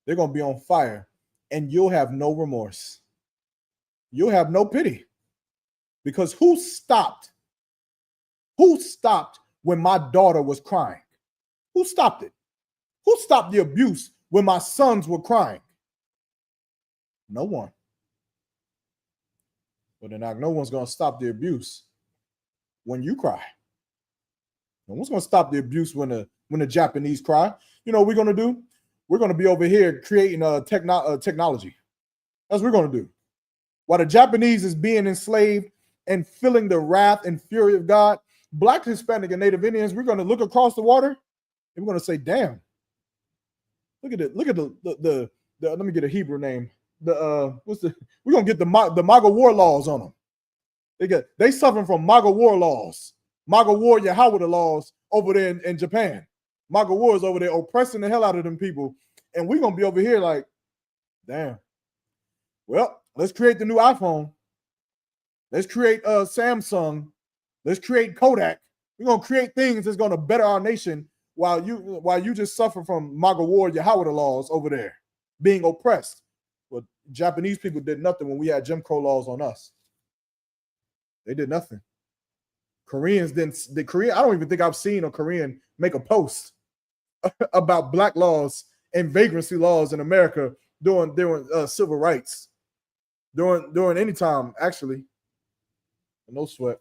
They're going to be on fire, and you'll have no remorse. You'll have no pity. Because who stopped? Who stopped when my daughter was crying? Who stopped it? Who stopped the abuse when my sons were crying? No one. But then no one's going to stop the abuse when you cry. No one's going to stop the abuse when the Japanese cry. You know what we're going to do? We're going to be over here creating technology. That's what we're going to do. While the Japanese is being enslaved and feeling the wrath and fury of God, Black, Hispanic, and Native Indians, we're going to look across the water and we're going to say, damn, look at it. Look at the let me get a Hebrew name. We're going to get the MAGA war laws on them. They suffering from MAGA war laws. MAGA war Yahweh laws over there in Japan. MAGA war is over there oppressing the hell out of them people. And we're going to be over here like, damn. Well, let's create the new iPhone. Let's create Samsung. Let's create Kodak. We're going to create things that's going to better our nation while you just suffer from MAGA war Yahweh laws over there, being oppressed. But Japanese people did nothing when we had Jim Crow laws on us. They did nothing. Koreans didn't. I don't even think I've seen a Korean make a post about Black laws and vagrancy laws in America during civil rights. During any time, actually. No sweat.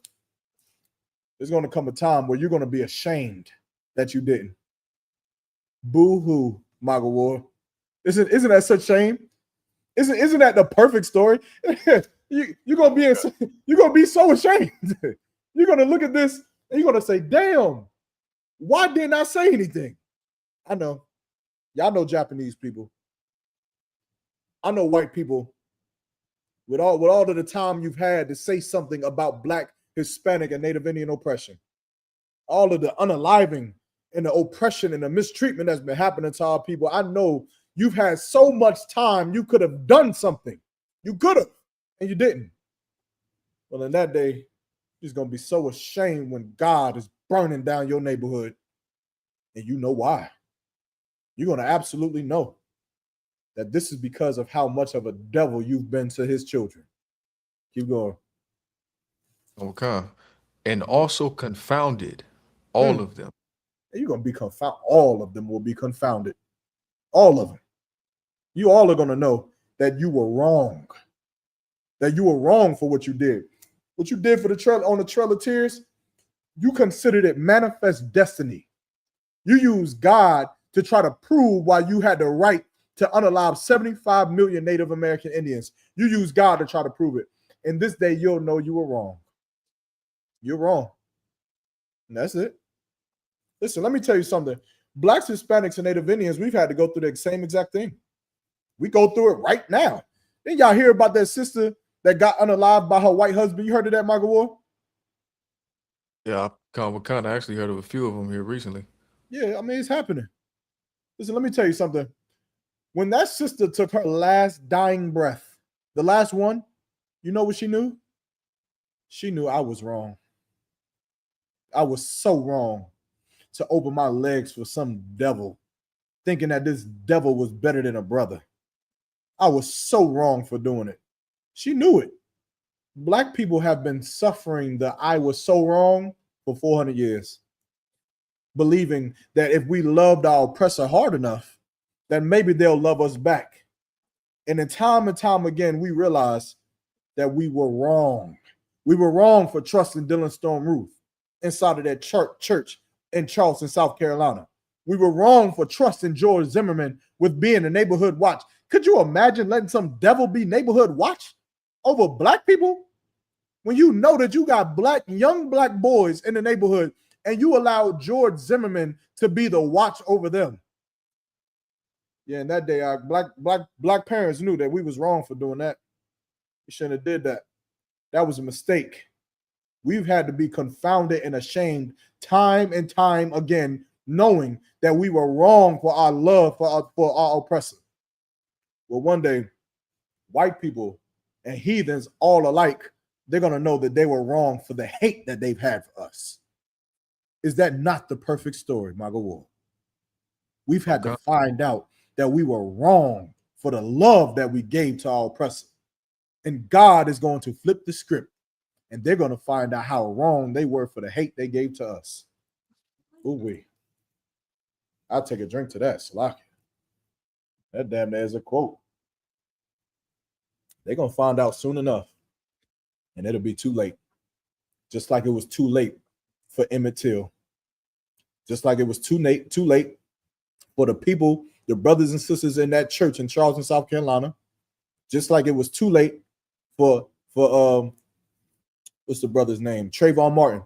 There's going to come a time where you're going to be ashamed that you didn't. Boo-hoo, MAGA war. Isn't that such shame? Isn't that the perfect story? You're gonna be so ashamed. You're gonna look at this and you're gonna say, damn, why didn't I say anything? I know. Y'all know Japanese people. I know white people. With all of the time you've had to say something about Black, Hispanic, and Native Indian oppression, all of the unaliving and the oppression and the mistreatment that's been happening to our people, I know you've had so much time you could have done something. You could have, and you didn't. Well, in that day, you're going to be so ashamed when God is burning down your neighborhood, and you know why. You're going to absolutely know that this is because of how much of a devil you've been to his children. Keep going. Okay. And also confounded all of them. You're going to be confounded. All of them will be confounded. All of them. You all are going to know that you were wrong. That you were wrong for what you did. What you did for on the Trail of Tears, you considered it manifest destiny. You used God to try to prove why you had the right to unalive 75 million Native American Indians. You used God to try to prove it. And this day, you'll know you were wrong. You're wrong. And that's it. Listen, let me tell you something. Blacks, Hispanics, and Native Indians, we've had to go through the same exact thing. We go through it right now. Then y'all hear about that sister that got unalived by her white husband? You heard of that, Michael War? Yeah, I kind of actually heard of a few of them here recently. Yeah, I mean, it's happening. Listen, let me tell you something. When that sister took her last dying breath, the last one, you know what she knew? She knew I was wrong. I was so wrong to open my legs for some devil, thinking that this devil was better than a brother. I was so wrong for doing it. She knew it. Black people have been suffering the I was so wrong for 400 years, believing that if we loved our oppressor hard enough, then maybe they'll love us back. And then time and time again, we realized that we were wrong. We were wrong for trusting Dylan Storm Ruth inside of that church in Charleston, South Carolina. We were wrong for trusting George Zimmerman with being a neighborhood watch. Could you imagine letting some devil be neighborhood watch over black people? When you know that you got young black boys in the neighborhood and you allow George Zimmerman to be the watch over them. Yeah, in that day, our black parents knew that we was wrong for doing that. We shouldn't have did that. That was a mistake. We've had to be confounded and ashamed time and time again, knowing that we were wrong for our love for our oppressor. Well, one day, white people and heathens all alike, they're going to know that they were wrong for the hate that they've had for us. Is that not the perfect story, Michael Ward? We've had to find out that we were wrong for the love that we gave to our oppressor. And God is going to flip the script, and they're going to find out how wrong they were for the hate they gave to us. Ooh-wee. I'll take a drink to that, Salaki. That damn near is a quote. They're going to find out soon enough, and it'll be too late. Just like it was too late for Emmett Till. Just like it was too late for the people, the brothers and sisters in that church in Charleston, South Carolina. Just like it was too late for what's the brother's name? Trayvon Martin.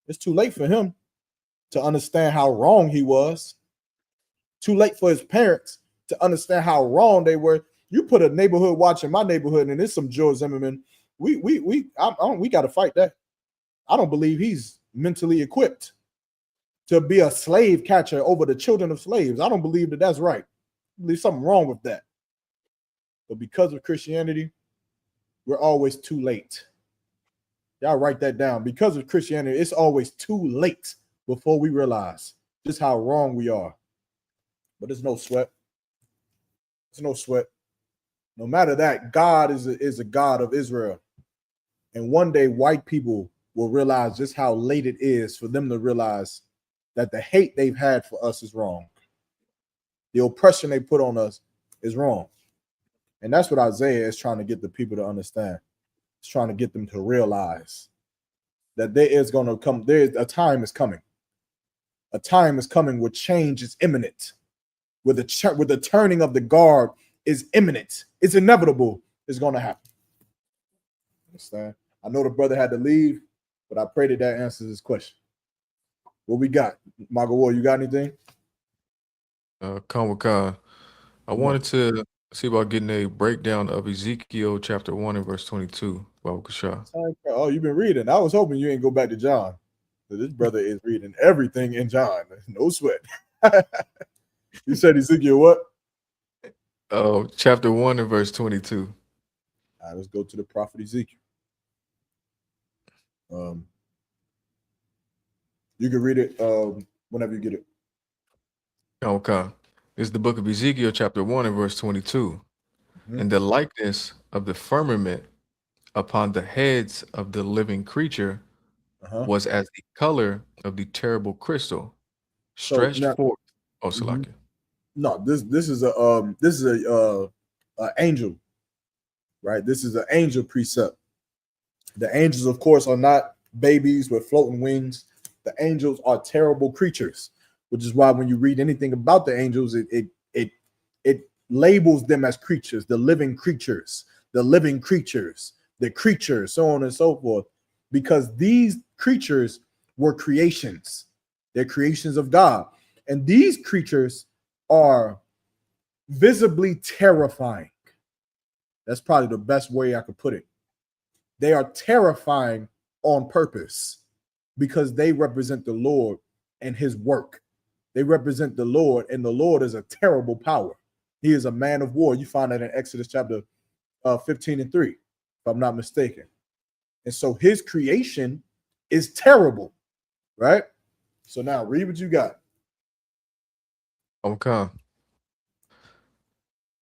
It's too late for him to understand how wrong he was. Too late for his parents to understand how wrong they were. You put a neighborhood watch in my neighborhood, and there's some George Zimmerman. We got to fight that. I don't believe he's mentally equipped to be a slave catcher over the children of slaves. I don't believe that that's right. There's something wrong with that. But because of Christianity, we're always too late. Y'all write that down. Because of Christianity, it's always too late before we realize just how wrong we are. But there's no sweat. There's no sweat. No matter that, God is a God of Israel. And one day, white people will realize just how late it is for them to realize that the hate they've had for us is wrong. The oppression they put on us is wrong. And that's what Isaiah is trying to get the people to understand. It's trying to get them to realize that there is going to come, a time is coming. A time is coming where change is imminent, where the turning of the guard is imminent. It's inevitable. It's going to happen. Understand? I know the brother had to leave, but I pray that answers his question. What we got? Michael Ward, you got anything? Khan, I wanted to see about getting a breakdown of Ezekiel chapter 1 and verse 22. Oh, you've been reading. I was hoping you ain't go back to John. So this brother is reading everything in John. No sweat. You said Ezekiel what? Oh, chapter 1 and verse 22. All right, let's go to the prophet Ezekiel. You can read it whenever you get it. Okay. It's the book of Ezekiel chapter 1 and verse 22. Mm-hmm. And the likeness of the firmament upon the heads of the living creature was as the color of the terrible crystal stretched forth. Oh, Salaki. No, this is a angel, right? This is an angel precept. The angels, of course, are not babies with floating wings. The angels are terrible creatures, which is why when you read anything about the angels, it labels them as creatures, the living creatures, the creatures, so on and so forth, because these creatures were creations. They're creations of God. And these creatures are visibly terrifying. That's probably the best way I could put it. They are terrifying on purpose because they represent the Lord and his work. They represent the Lord, and the Lord is a terrible power. He is a man of war. You find that in Exodus chapter 15:3, if I'm not mistaken. And so his creation is terrible, right? So now read what you got. Okay.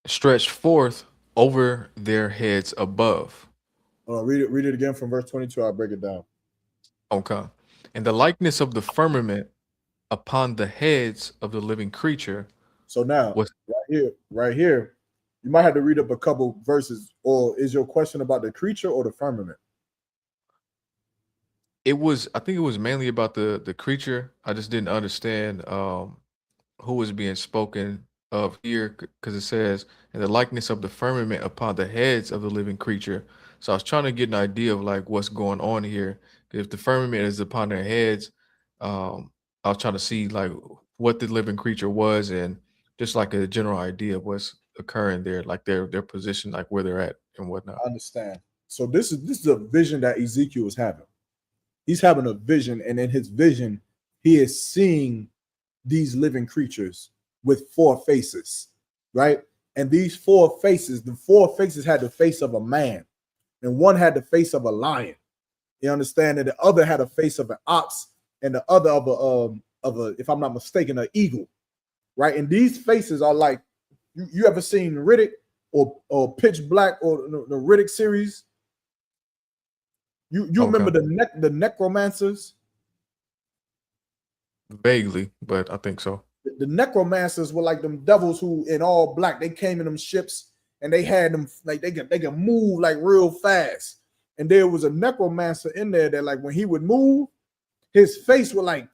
Stretched forth over their heads above. Read it again from verse 22. I'll break it down. Okay. And the likeness of the firmament upon the heads of the living creature. So now, was right here, you might have to read up a couple verses. Or is your question about the creature or the firmament? I think it was mainly about the creature. I just didn't understand who was being spoken of here because it says, and the likeness of the firmament upon the heads of the living creature. So I was trying to get an idea of like what's going on here. If the firmament is upon their heads, I was trying to see like what the living creature was and just like a general idea of what's occurring there, like their position, like where they're at and whatnot. I understand. So this is a vision that Ezekiel is having. He's having a vision, and in his vision, he is seeing these living creatures with four faces, right? And these four faces, the four faces had the face of a man, and one had the face of a lion. You understand? And the other had a face of an ox, and the other of a if I'm not mistaken, an eagle, right? And these faces are like, you ever seen Riddick or Pitch Black or the Riddick series? You remember the necromancers? Vaguely, but I think so. The necromancers were like them devils who in all black. They came in them ships and they had them like they can move like real fast. And there was a necromancer in there that like when he would move, his face would like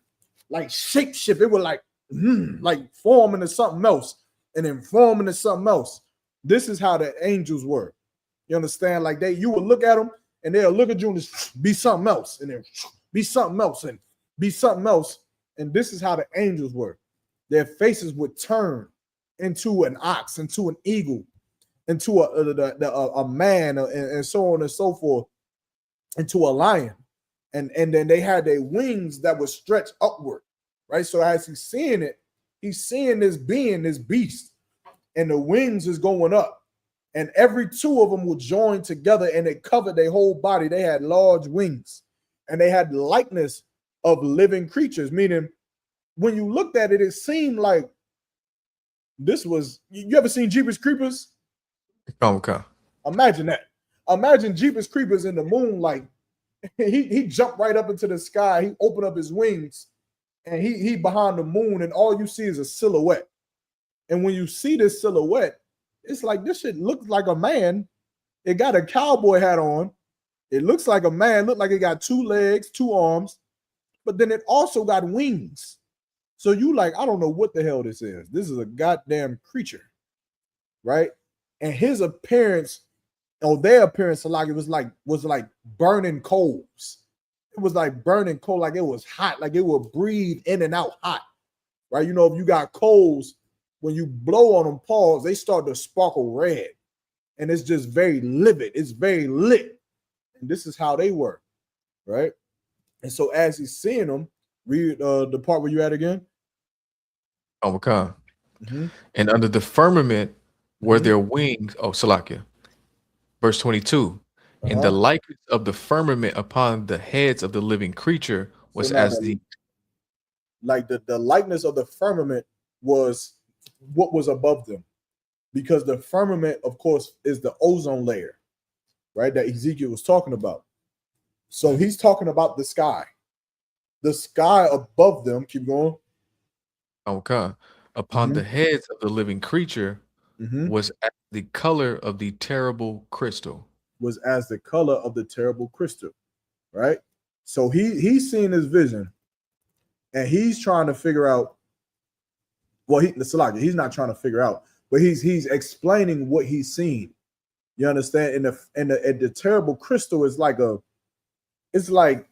shape shift. It would like form into something else and then form into something else. This is how the angels were. You understand? Like you would look at them and they'll look at you and just be something else, and then be something else, and be something else. And this is how the angels were. Their faces would turn into an ox, into an eagle, into a man, and so on and so forth, into a lion. And then they had their wings that would stretch upward, right? So as he's seeing it, he's seeing this being, this beast, and the wings is going up. And every two of them would join together and it covered their whole body. They had large wings and they had the likeness of living creatures, meaning when you looked at it, it seemed like this was, you ever seen Jeepers Creepers? Okay. Imagine that. Imagine Jeepers Creepers in the moonlight. He jumped right up into the sky. He opened up his wings and he behind the moon, and all you see is a silhouette. And when you see this silhouette, it's like this shit looks like a man. It got a cowboy hat on. It looks like a man. Look like it got two legs, two arms, but then it also got wings. So you like, I don't know what the hell this is. This is a goddamn creature, right? And his appearance, or their appearance, like it was like burning coals. It was like burning coal, like it was hot, like it would breathe in and out hot, right? You know, if you got coals, when you blow on them paws, they start to sparkle red, and it's just very livid. It's very lit, and this is how they were, right? And so as he's seeing them, read the part where you at again. Okay. And under the firmament were their wings. Oh, Salakia. Verse 22. And the likeness of the firmament upon the heads of the living creature was as the likeness of the firmament was what was above them, because the firmament, of course, is the ozone layer, right? That Ezekiel was talking about. So he's talking about the sky above them. Keep going. Okay. Upon the heads of the living creature was as the color of the terrible crystal. Was as the color of the terrible crystal, right? So he's seeing his vision, and he's trying to figure out. Well, he's not trying to figure out, but he's explaining what he's seen. You understand? And the terrible crystal is like it's like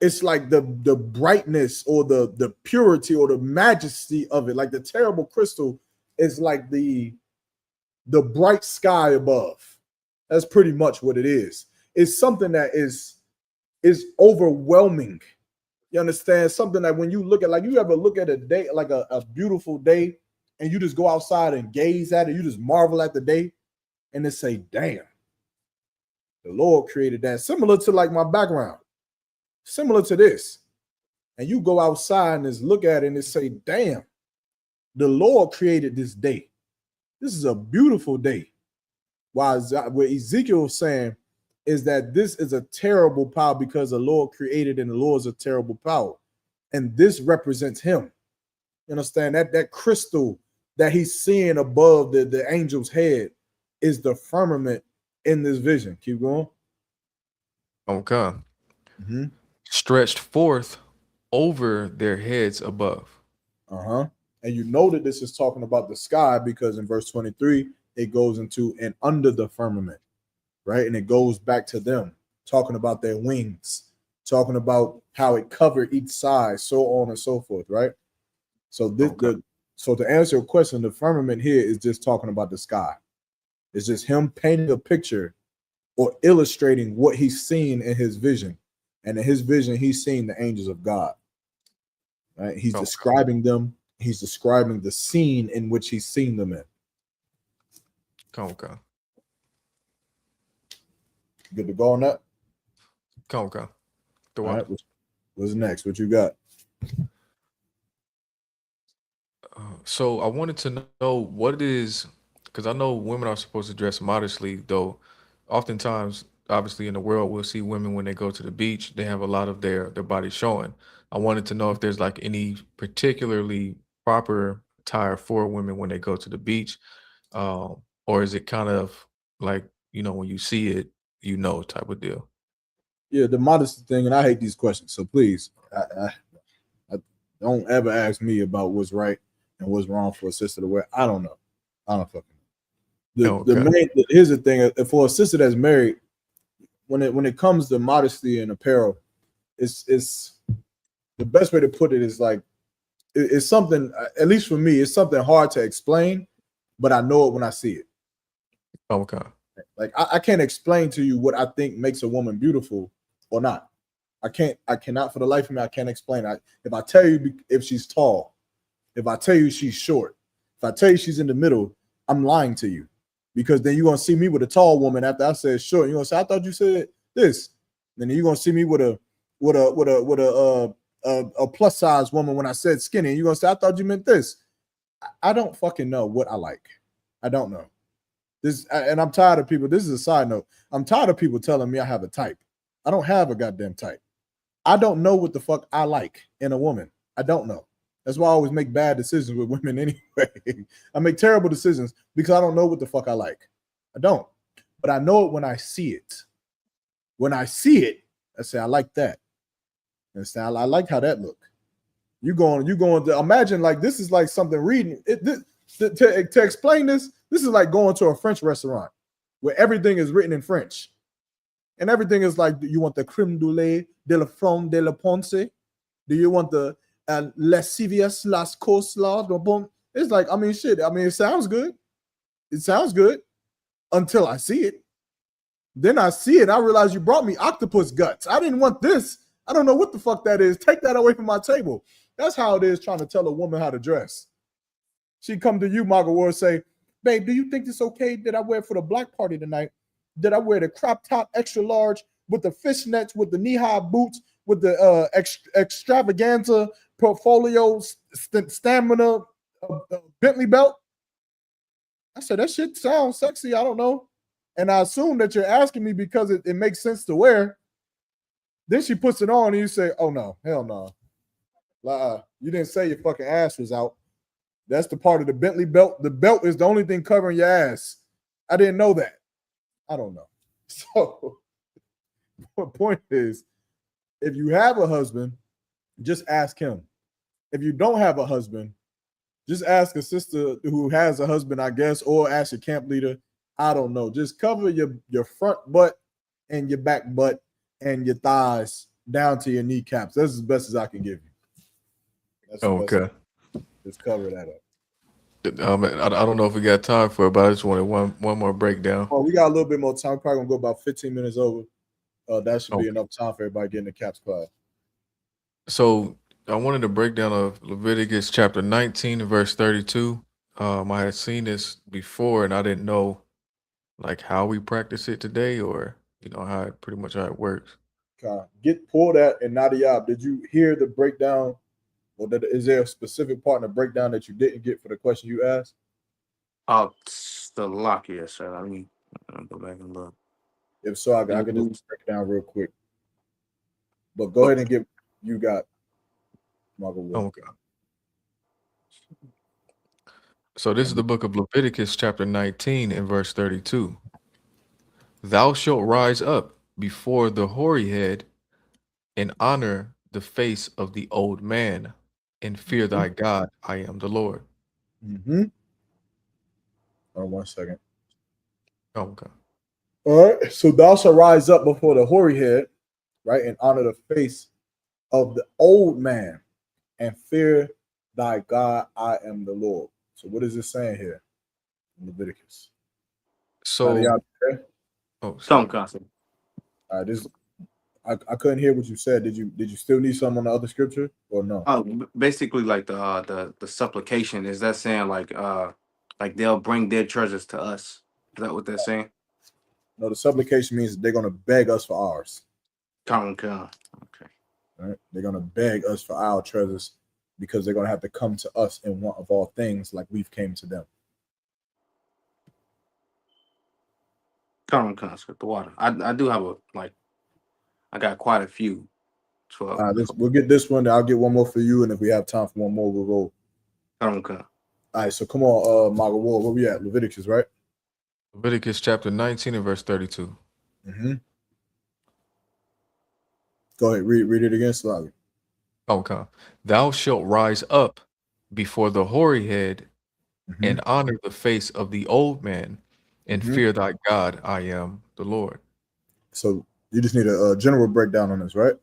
the brightness or the purity or the majesty of it. Like the terrible crystal is like the bright sky above. That's pretty much what it is. It's something that is overwhelming. You understand? Something that when you look at, like, you ever look at a day, like a beautiful day, and you just go outside and gaze at it, you just marvel at the day, and then say, damn, the Lord created that. Similar to like my background, similar to this. And you go outside and just look at it and say, damn, the Lord created this day. This is a beautiful day. While what Ezekiel is saying is that this is a terrible power because the Lord created and the Lord is a terrible power. And this represents him. You understand? That crystal that he's seeing above the angel's head is the firmament in this vision. Keep going. Okay. Mm-hmm. Stretched forth over their heads above. And you know that this is talking about the sky because in verse 23, it goes into and under the firmament, right? And it goes back to them talking about their wings, talking about how it covered each side, so on and so forth, right? So this, so to answer your question, the firmament here is just talking about the sky. It's just him painting a picture or illustrating what he's seen in his vision. And in his vision, he's seeing the angels of God, right? He's describing them. He's describing the scene in which he's seen them in. Okay. Good to go on that? Okay. All right, what's next? What you got? So I wanted to know what it is, because I know women are supposed to dress modestly, though oftentimes, obviously in the world, we'll see women when they go to the beach, they have a lot of their body showing. I wanted to know if there's like any particularly proper attire for women when they go to the beach, or is it kind of like, when you see it, type of deal? Yeah, the modesty thing, and I hate these questions, so please, I don't ever ask me about what's right and what's wrong for a sister to wear. I don't know. I don't fucking know. Here's the thing: for a sister that's married, when it comes to modesty and apparel, it's the best way to put it is like it's something. At least for me, it's something hard to explain, but I know it when I see it. Okay. Like I can't explain to you what I think makes a woman beautiful or not. I cannot for the life of me. I can't explain. If I tell you if she's tall, if I tell you she's short, if I tell you she's in the middle, I'm lying to you, because then you're gonna see me with a tall woman after I said short. You're gonna say I thought you said this. Then you're gonna see me with a plus size woman when I said skinny. And you're gonna say I thought you meant this. I don't fucking know what I like. I don't know. And I'm tired of people. This is a side note. I'm tired of people telling me I have a type. I don't have a goddamn type. I don't know what the fuck I like in a woman. I don't know. That's why I always make bad decisions with women anyway. I make terrible decisions because I don't know what the fuck I like. I don't. But I know it when I see it. When I see it, I say I like that. And say I like how that look. You going to imagine like this is like something reading it. To explain this, this is like going to a French restaurant where everything is written in French. And everything is like, do you want the creme brulee de la frome de la ponce? Do you want the lascivious las coleslaw? It's like, I mean, shit. I mean, it sounds good. It sounds good until I see it. Then I see it. I realize you brought me octopus guts. I didn't want this. I don't know what the fuck that is. Take that away from my table. That's how it is trying to tell a woman how to dress. She come to you, Margaret Ward, say, babe, do you think it's okay that I wear for the black party tonight? Did I wear the crop top extra large with the fishnets, with the knee-high boots, with the extravaganza portfolio stamina Bentley belt? I said, that shit sounds sexy. I don't know. And I assume that you're asking me because it makes sense to wear. Then she puts it on and you say, oh, no, hell no. You didn't say your fucking ass was out. That's the part of the Bentley belt. The belt is the only thing covering your ass. I didn't know that. I don't know. So the point is, if you have a husband, just ask him. If you don't have a husband, just ask a sister who has a husband, I guess, or ask your camp leader. I don't know. Just cover your front butt and your back butt and your thighs down to your kneecaps. That's as best as I can give you. That's the best. Okay. Just cover that up. I don't know if we got time for it, but I just wanted one more breakdown. Oh, we got a little bit more time. We're probably gonna go about 15 minutes over. That should be Okay. enough time for everybody getting the caps class. So I wanted a breakdown of Leviticus chapter 19 and verse 32. I had seen this before and I didn't know like how we practice it today, or how it works. Pull that. And Nadia, did you hear the breakdown? Or is there a specific part in the breakdown that you didn't get for the question you asked? The lock here, sir. Let me go back and look. If so, I can just break it down real quick. But go ahead and you got Margot. Okay. So this is the book of Leviticus chapter 19 and verse 32. Thou shalt rise up before the hoary head and honor the face of the old man and fear thy God. I am the Lord. Mm-hmm. Hold on 1 second. Okay. All right. So thou shalt rise up before the hoary head, right, and honor the face of the old man and fear thy God. I am the Lord. So what is it saying here in Leviticus? So, some concept. All right, I couldn't hear what you said. Did you still need some on the other scripture or no? Oh, basically like the supplication. Is that saying like they'll bring their treasures to us? Is that what they're saying? No, the supplication means they're gonna beg us for ours. Okay. Right? They're gonna beg us for our treasures because they're gonna have to come to us in want of all things like we've came to them. Common concept, the water. I do have I got quite a few. We'll get this one. I'll get one more for you, and if we have time for one more, we'll go. Okay. All right, so come on, Margot Ward, where we at? Leviticus, right? Leviticus chapter 19 and verse 32. Mm-hmm. Go ahead, read it again, slowly. Okay. Thou shalt rise up before the hoary head and honor the face of the old man and fear thy God. I am the Lord. So you just need a general breakdown on this, right?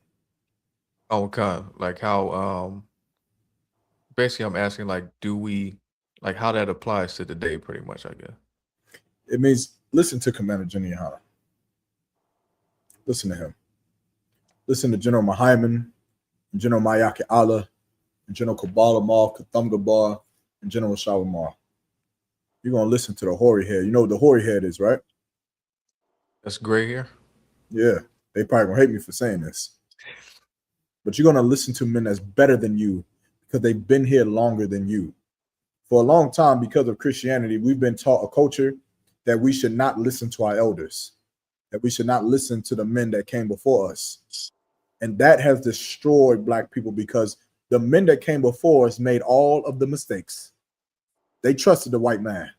Okay. Like how basically I'm asking like how that applies to today pretty much, I guess. It means listen to Commander Jenny Hanna. Listen to him. Listen to General Mahaiman, General Mayaki Allah, General Kabbalah Mar, Kathumgabar, and General Shawamar. You're going to listen to the hoary head. You know what the hoary head is, right? That's gray hair? Yeah. They probably going to hate me for saying this. But you're going to listen to men that's better than you because they've been here longer than you. For a long time, because of Christianity, we've been taught a culture that we should not listen to our elders, that we should not listen to the men that came before us. And that has destroyed Black people because the men that came before us made all of the mistakes. They trusted the white man.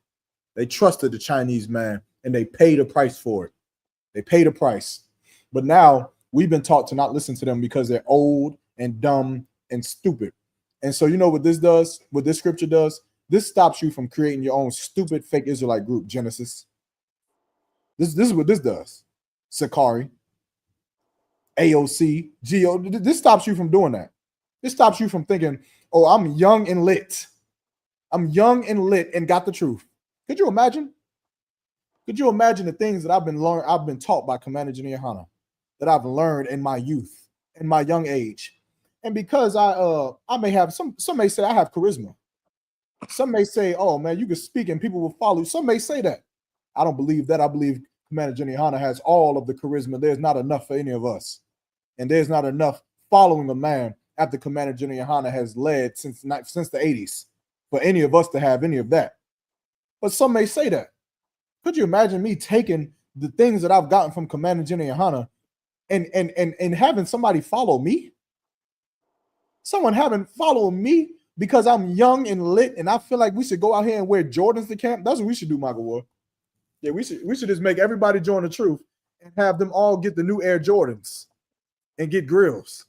They trusted the Chinese man, and they paid a price for it. They paid a price. But now we've been taught to not listen to them because they're old and dumb and stupid. And so you know what this does, what this scripture does? This stops you from creating your own stupid fake Israelite group, Genesis. This is what this does. Sakari, AOC, Geo. This stops you from doing that. This stops you from thinking, oh, I'm young and lit. I'm young and lit and got the truth. Could you imagine? Could you imagine the things that I've been taught by Commander Janir Hanna, that I've learned in my youth, in my young age? And because I may have some may say I have charisma. Some may say, oh man, you can speak and people will follow. Some may say that. I don't believe that. I believe Commander Janir Hanna has all of the charisma. There's not enough for any of us. And there's not enough following a man after Commander Janir Hanna has led since the 80s for any of us to have any of that. But some may say that. Could you imagine me taking the things that I've gotten from Commander Jenny and Hanna and having somebody follow me? Someone having followed me because I'm young and lit and I feel like we should go out here and wear Jordans to camp. That's what we should do, Michael Ward. Yeah, we should just make everybody join the truth and have them all get the new Air Jordans and get grills.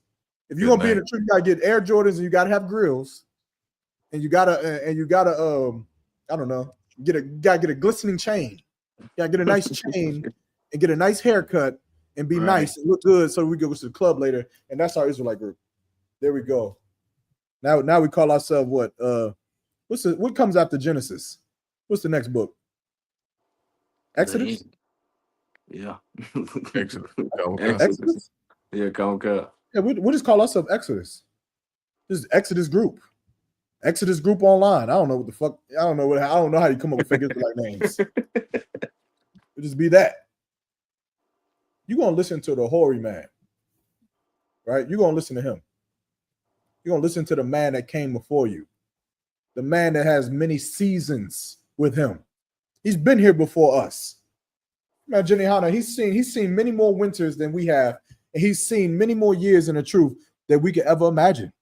If you're gonna be in the truth, you gotta get Air Jordans and you gotta have grills. And you gotta I don't know, gotta get a glistening chain. You gotta get a nice chain and get a nice haircut and be Right. nice and look good so we go to the club later. And that's our Israelite group. There we go. Now we call ourselves what? What comes after Genesis? What's the next book? Exodus? Yeah. Exodus. Okay. Exodus? Yeah, come. Yeah, we just call ourselves Exodus. This is Exodus group. Exodus group online. I don't know what the fuck. I don't know how you come up with fake Israelite names. It'll just be that. You're gonna listen to the hoary man, right? You're gonna listen to him. You're gonna listen to the man that came before you, the man that has many seasons with him. He's been here before us. Now, Jenny Hanna, he's seen many more winters than we have, and he's seen many more years in the truth that we could ever imagine.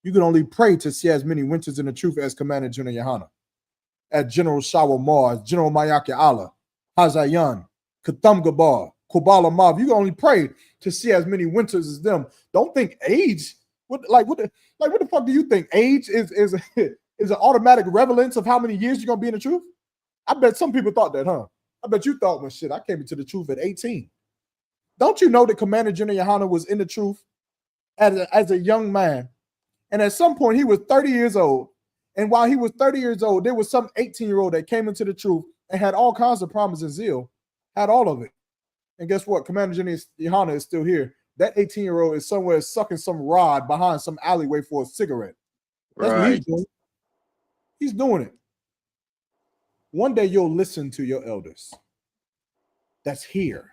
You can only pray to see as many winters in the truth as Commander General Yohana, as General Shawa Mars, General Mayaki Allah, Hazayan, Katham Gabar, Kubala Mav. You can only pray to see as many winters as them. Don't think age. What the fuck do you think? Age is an automatic relevance of how many years you're gonna be in the truth? I bet some people thought that, huh? I bet you thought, well, shit, I came into the truth at 18. Don't you know that Commander General Yohana was in the truth as a young man? And at some point, he was 30 years old. And while he was 30 years old, there was some 18-year-old that came into the truth and had all kinds of promise and zeal, had all of it. And guess what? Commander General Yohana is still here. That 18-year-old is somewhere sucking some rod behind some alleyway for a cigarette. That's what he's doing. He's doing it. One day you'll listen to your elders. That's here.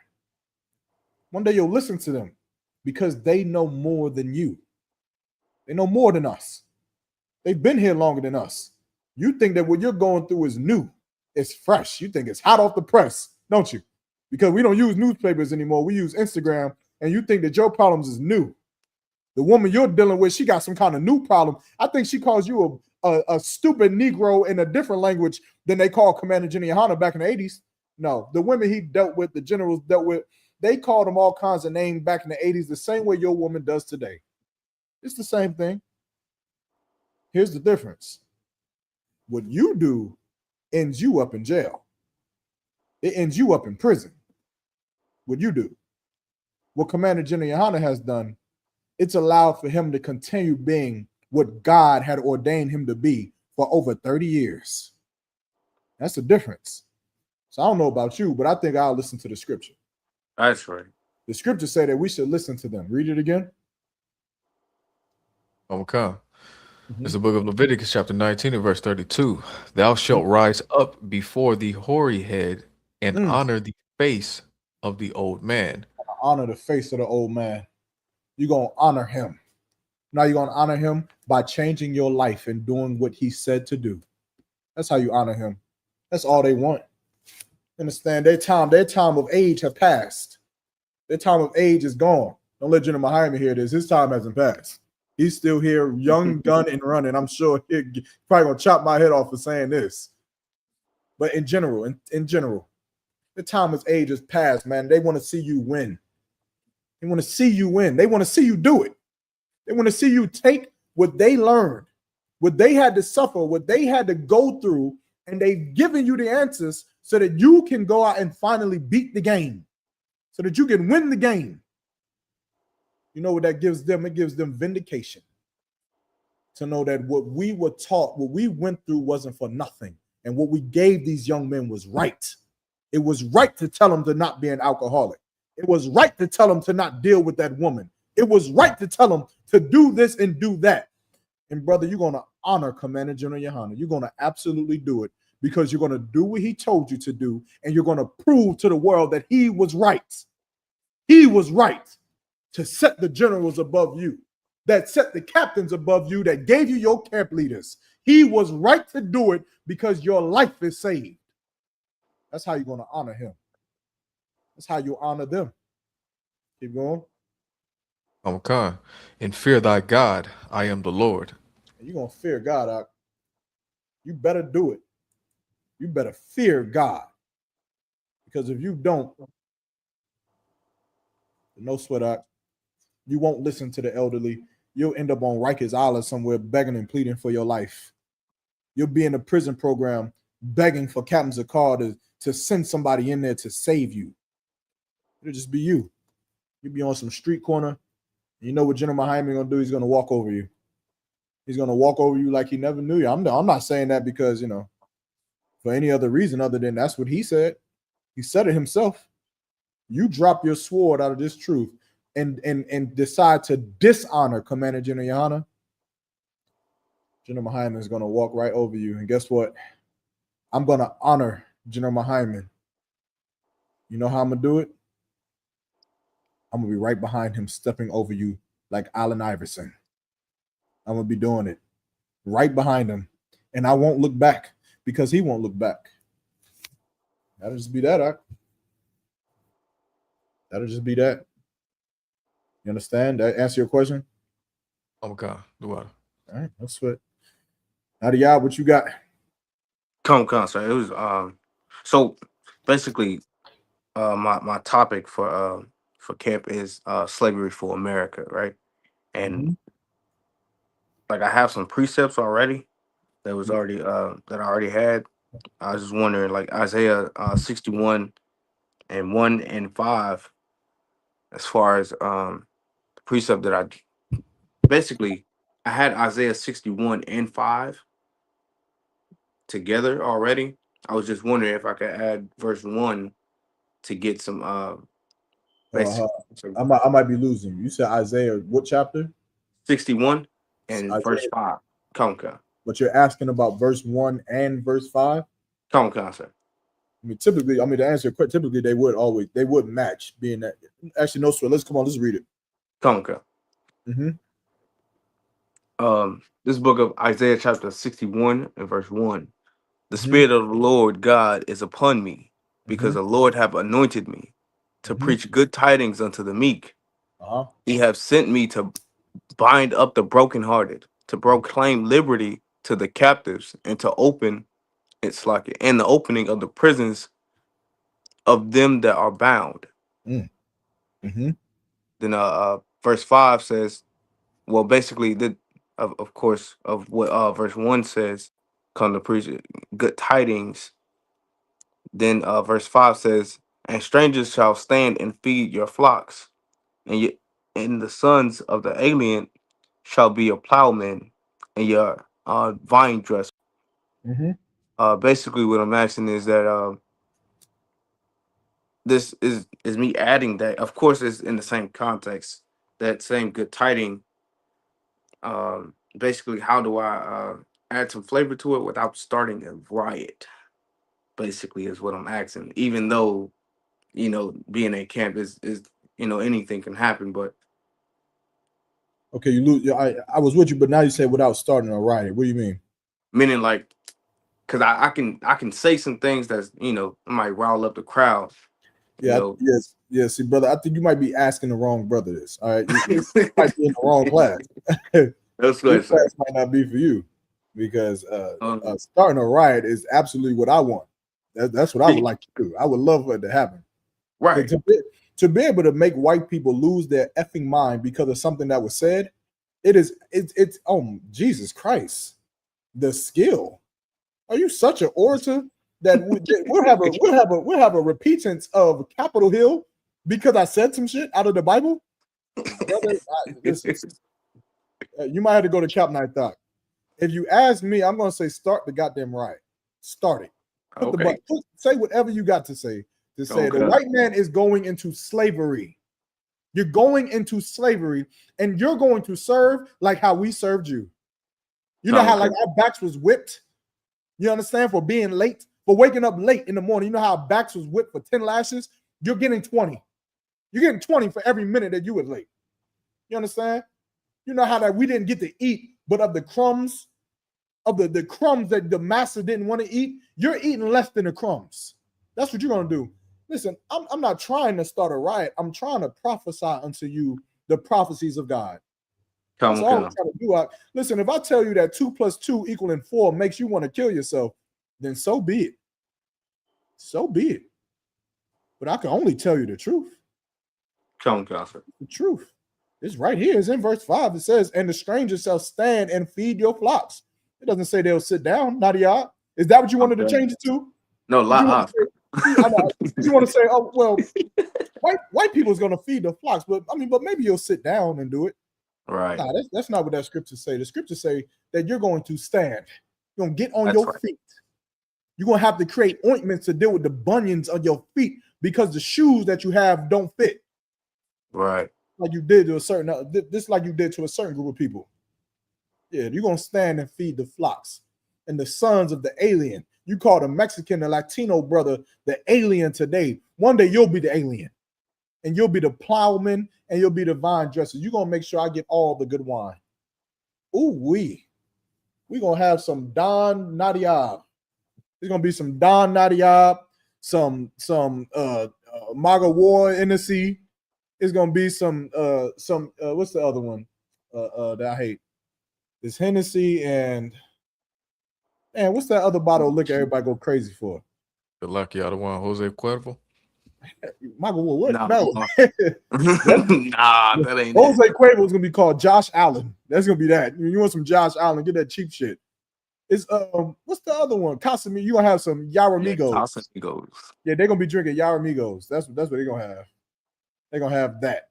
One day you'll listen to them because they know more than you. They know more than us. They've been here longer than us. You think that what you're going through is new. It's fresh. You think it's hot off the press, don't you? Because we don't use newspapers anymore. We use Instagram, and you think that your problems is new. The woman you're dealing with, she got some kind of new problem. I think she calls you a stupid Negro in a different language than they call Commander General Yohana back in the 80s. No, the women he dealt with, the generals dealt with, they called him all kinds of names back in the 80s the same way your woman does today. It's the same thing. Here's the difference. What you do ends you up in jail. It ends you up in prison. What you do. What Commander General Yohana has done, it's allowed for him to continue being what God had ordained him to be for over 30 years. That's the difference. So I don't know about you, but I think I'll listen to the scripture. That's right. The scripture say that we should listen to them. Read it again. Okay. It's the book of Leviticus, chapter 19, and verse 32. Thou shalt rise up before the hoary head and honor the face of the old man. Honor the face of the old man. You're going to honor him. Now you're going to honor him by changing your life and doing what he said to do. That's how you honor him. That's all they want. Understand? Their time of age have passed. Their time of age is gone. Don't let General Mahima hear this. His time hasn't passed. He's still here, young, gun, and running. I'm sure he's probably going to chop my head off for saying this. But in general, the time of age is past, man. They want to see you win. They want to see you win. They want to see you do it. They want to see you take what they learned, what they had to suffer, what they had to go through, and they've given you the answers so that you can go out and finally beat the game, so that you can win the game. You know what that gives them? It gives them vindication to know that what we were taught, what we went through wasn't for nothing. And what we gave these young men was right. It was right to tell them to not be an alcoholic. It was right to tell them to not deal with that woman. It was right to tell them to do this and do that. And brother, you're going to honor Commander General Yohana. You're going to absolutely do it because you're going to do what he told you to do. And you're going to prove to the world that he was right. He was right to set the generals above you, that set the captains above you, that gave you your camp leaders. He was right to do it because your life is saved. That's how you're going to honor him. That's how you honor them. Keep going. Okay. And fear thy God, I am the Lord. And you're going to fear God. Out. You better do it. You better fear God. Because if you don't, no sweat out. You won't listen to the elderly. You'll end up on Rikers Island somewhere begging and pleading for your life. You'll be in a prison program begging for Captain Zakar to send somebody in there to save you. It'll just be you. You be on some street corner. You know what General Hyman gonna do? He's gonna walk over you. He's gonna walk over you like he never knew you. I'm not saying that because for any other reason other than that's what he said. He said it himself. You drop your sword out of this truth and decide to dishonor Commander General Yohana, General Hyman is gonna walk right over you. And guess what? I'm gonna honor General Hyman. You know how I'm gonna do it? I'm gonna be right behind him, stepping over you like Allen Iverson. I'm gonna be doing it right behind him, and I won't look back because he won't look back. That'll just be that. That'll just be that. You understand? That answer your question? Okay, do what? All right, that's what. Nadia, what you got? Come, sir. It was so basically my topic for camp is slavery for America, right? And like I have some precepts already that was already that I already had. I was just wondering, like Isaiah 61 and 1 and 5, as far as the precept that I had Isaiah 61 and 5 together already. I was just wondering if I could add verse 1 to get some basic I might be losing you. You said Isaiah, what chapter? 61 and Isaiah. verse 5. Come, But you're asking about verse 1 and verse 5? Come, sir. I mean, to answer your question, typically they would match, being that actually no sweat. Let's read it. Come. This book of Isaiah chapter 61 and verse 1. The Spirit of the Lord God is upon me, because the Lord have anointed me to preach good tidings unto the meek. He have sent me to bind up the brokenhearted, to proclaim liberty to the captives, and to open and the opening of the prisons of them that are bound. Then verse 5 says, well, basically of course of what verse 1 says, come to preach good tidings. Then verse 5 says, and strangers shall stand and feed your flocks, and the sons of the alien shall be your plowmen and your vine dresser. Basically what I'm asking is that this is me adding that. Of course, it's in the same context, that same good tiding. Basically, how do I add some flavor to it without starting a riot? Basically, is what I'm asking. Even though, being at camp is anything can happen, but okay, you lose. I was with you, but now you say without starting a riot. What do you mean? meaning like, because I can say some things that's might rile up the crowd. Yes. See, brother, I think you might be asking the wrong brother this. All right, you might be in the wrong class. That's good. This class might not be for you because starting a riot is absolutely what I want. That's what I would like to do. I would love for it to happen. Right. To be able to make white people lose their effing mind because of something that was said, it's oh Jesus Christ, the skill. Are you such an orator that we'll have a repentance of Capitol Hill because I said some shit out of the Bible? Brother, you might have to go to Cap Night Thought. If you ask me, I'm gonna say start the goddamn riot. Start it. Say whatever you got to say. The white man is going into slavery. You're going into slavery, and you're going to serve like how we served you. You know how like our backs was whipped. You understand? For being late, for waking up late in the morning. You know how our backs was whipped for 10 lashes. You're getting 20. You're getting 20 for every minute that you were late. You understand? You know how that we didn't get to eat, but of the crumbs, the crumbs that the master didn't want to eat, you're eating less than the crumbs. That's what you're gonna do. Listen, I'm not trying to start a riot. I'm trying to prophesy unto you the prophecies of God. That's all I'm trying to do. Listen, if I tell you that 2 + 2 = 4 makes you want to kill yourself, then so be it. So be it. But I can only tell you the truth. The truth. It's right here. It's in verse 5. It says, and the strangers shall stand and feed your flocks. It doesn't say they'll sit down. Nadia. Is that what you wanted to change it to? No, I know. You want to say, oh well, white people is gonna feed the flocks, but maybe you'll sit down and do it. Right. Nah, that's not what that scripture say. The scripture say that you're going to stand. You're gonna get on That's your right. feet. You're gonna have to create ointments to deal with the bunions on your feet because the shoes that you have don't fit. Right. Like you did to a certain like you did to a certain group of people. Yeah, you're gonna stand and feed the flocks. And the sons of the alien. You call the Mexican, the Latino brother, the alien today. One day you'll be the alien. And you'll be the plowman and you'll be the vine dresser. You're gonna make sure I get all the good wine. Ooh, we're gonna have some Don Nadiab. There's gonna be some Don Nadiab, some Maga War in the sea. It's gonna be some what's the other one that I hate? It's Hennessy and what's that other bottle of liquor everybody go crazy for? The lucky other one, Jose Cuervo. Maga War, what? No. No. Nah, that ain't Jose it. Cuervo is gonna be called Josh Allen. That's gonna be that. You want some Josh Allen? Get that cheap shit. It's what's the other one? Casamigos. You gonna have some Yaramigos. Yeah, they're gonna be drinking Yaramigos. That's what they're gonna have. They're gonna have that.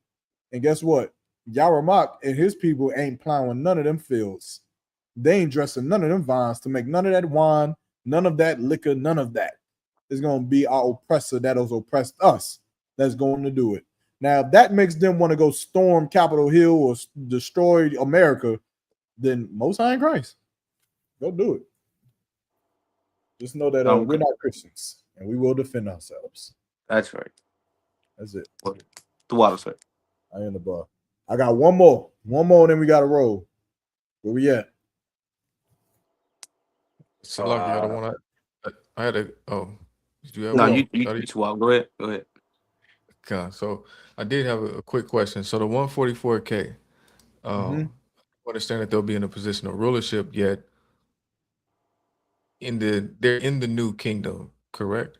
And guess what? Yaramak and his people ain't plowing none of them fields. They ain't dressing none of them vines to make none of that wine, none of that liquor, none of that. It's gonna be our oppressor that has oppressed us that's going to do it. Now, if that makes them want to go storm Capitol Hill or destroy America, then Most High in Christ. Go do it. Just know that we're not Christians and we will defend ourselves. That's right. That's it. What the water say? I am the bar. I got one more. One more, and then we got to roll. Where we at? So lucky other one. I had a did you have No, one? you too wild. Go ahead. Okay, so I did have a quick question. So the 144K, I understand that they'll be in a position of rulership, yet they're in the new kingdom, correct?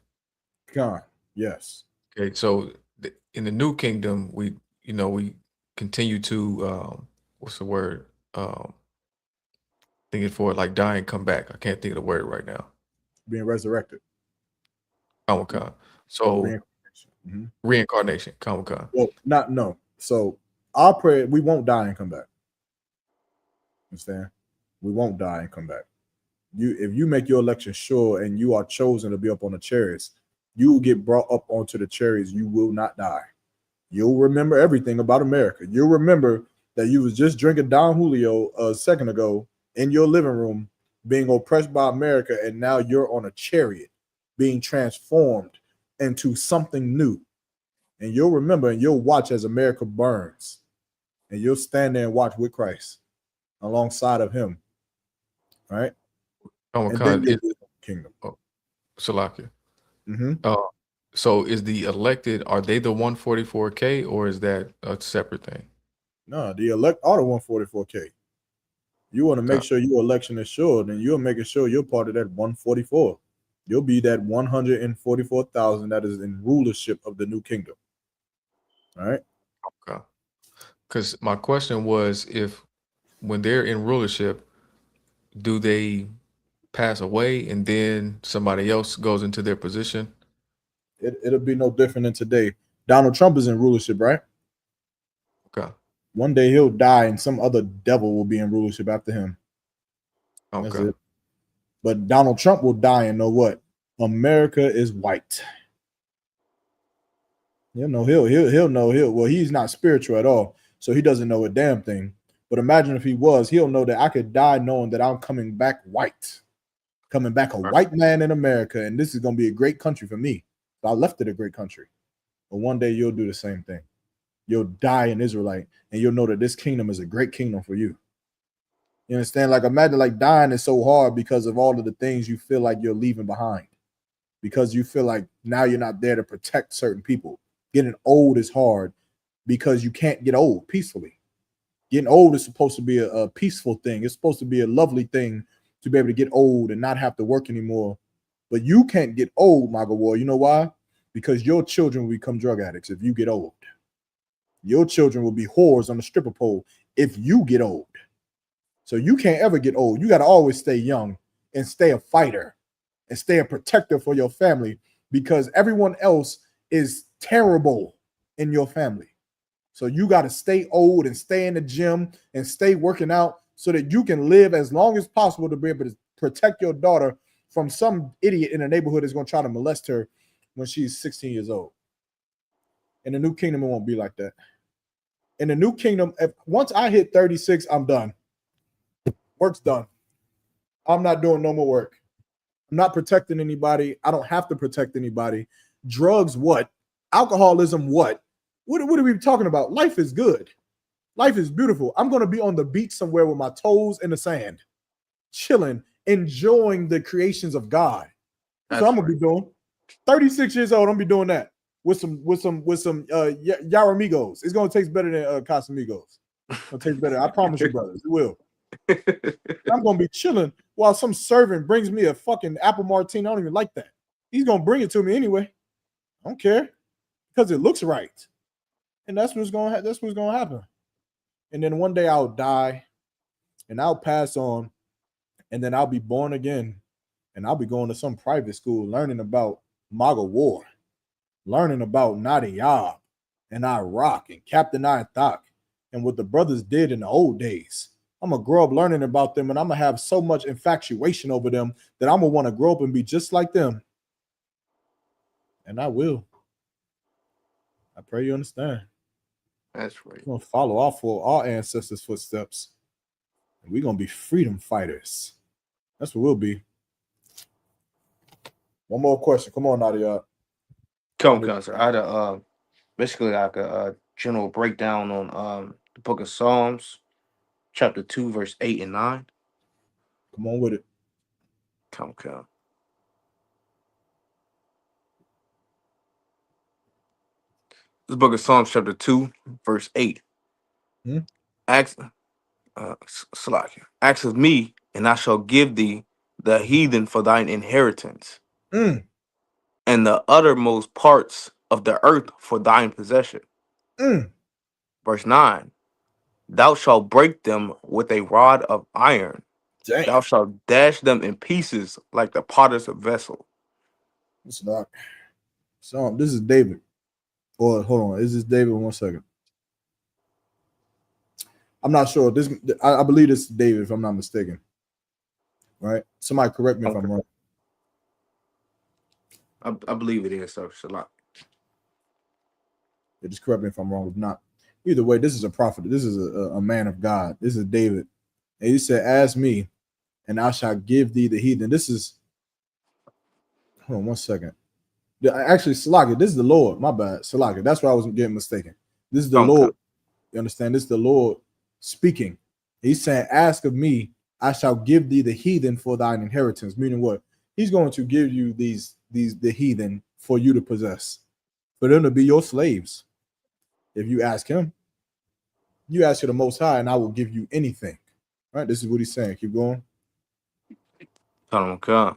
God, yes. Okay, so in the new kingdom, we continue to what's the word? Thinking for it like die and come back. I can't think of the word right now. Being resurrected. Comic-Con. So reincarnation. Comic-Con. Well, no. So our prayer, we won't die and come back. Understand? We won't die and come back. If you make your election sure and you are chosen to be up on the chariots, you will get brought up onto the chariots. You will not die. You'll remember everything about America. You'll remember that you was just drinking Don Julio a second ago in your living room, being oppressed by America, and now you're on a chariot being transformed into something new. And you'll remember and you'll watch as America burns. And you'll stand there and watch with Christ alongside of him. Right? Comic-Con is kingdom. Salakia. So is the elected, are they the 144K or is that a separate thing? No, the elect are the 144K. You want to make sure your election is sure, then you're making sure you're part of that 144. You'll be that 144,000 that is in rulership of the new kingdom. All right. Okay. Because my question was, when they're in rulership, do they pass away and then somebody else goes into their position? It'll be no different than today. Donald Trump is in rulership, right? Okay. One day he'll die and some other devil will be in rulership after him. Okay. That's it. But Donald Trump will die and know what? America is white. He'll know he's not spiritual at all. So he doesn't know a damn thing. But imagine if he was, he'll know that I could die knowing that I'm coming back white. Coming back a white man in America, and this is going to be a great country for me. So I left it a great country. But one day you'll do the same thing. You'll die an Israelite, and you'll know that this kingdom is a great kingdom for you. You understand? Like, imagine like dying is so hard because of all of the things you feel like you're leaving behind. Because you feel like now you're not there to protect certain people. Getting old is hard because you can't get old peacefully. Getting old is supposed to be a peaceful thing. It's supposed to be a lovely thing to be able to get old and not have to work anymore. But you can't get old, Maga War. You know why? Because your children will become drug addicts if you get old. Your children will be whores on the stripper pole if you get old. So you can't ever get old. You got to always stay young and stay a fighter and stay a protector for your family because everyone else is terrible in your family. So you got to stay old and stay in the gym and stay working out so that you can live as long as possible to be able to protect your daughter from some idiot in the neighborhood that's going to try to molest her when she's 16 years old. In the new kingdom, it won't be like that. In the new kingdom, once I hit 36, I'm done. Work's done. I'm not doing no more work. I'm not protecting anybody. I don't have to protect anybody. Drugs, what? Alcoholism, what? What are we talking about? Life is good. Life is beautiful. I'm going to be on the beach somewhere with my toes in the sand, chilling, enjoying the creations of God. That's what I'm going to be doing. 36 years old, I'm going to be doing that with some Yaramigos. It's going to taste better than Casamigos. It'll taste better. I promise you, brothers. It will. I'm going to be chilling while some servant brings me a fucking apple martini. I don't even like that. He's going to bring it to me anyway. I don't care because it looks right. And that's what's going to happen. And then one day I'll die and I'll pass on and then I'll be born again and I'll be going to some private school learning about MAGA war, learning about Nadiyab and Iraq and Captain Ayathak and what the brothers did in the old days. I'm going to grow up learning about them and I'm going to have so much infatuation over them that I'm going to want to grow up and be just like them. And I will. I pray you understand. That's right. We're going to follow our ancestors' footsteps. And we're going to be freedom fighters. That's what we'll be. One more question. Come on, Nadia. Come on, sir. I had a basically like a general breakdown on the book of Psalms, chapter 2, verse 8 and 9. Come on with it. Come. This book of Psalms, chapter 2, verse 8. Ask of me, and I shall give thee the heathen for thine inheritance, and the uttermost parts of the earth for thine possession. Verse 9. Thou shalt break them with a rod of iron. Dang. Thou shalt dash them in pieces like the potter's vessel. It's not. So this is David. Or hold on, is this David? 1 second. I'm not sure. I believe this is David, if I'm not mistaken. Right? Somebody correct me if I'm wrong. I believe it is, sir. Salah. Yeah, just correct me if I'm wrong. If not, either way, this is a prophet. This is a man of God. This is David. And he said, ask me, and I shall give thee the heathen. This is, hold on 1 second. Actually, Salaka, this is the Lord. My bad. Salaka. That's why I was getting mistaken. This is the Lord. You understand? This is the Lord speaking. He's saying, ask of me, I shall give thee the heathen for thine inheritance. Meaning what? He's going to give you the heathen for you to possess, for them to be your slaves. If you ask him, you ask for the Most High, and I will give you anything. Right? This is what he's saying. Keep going. Salaka.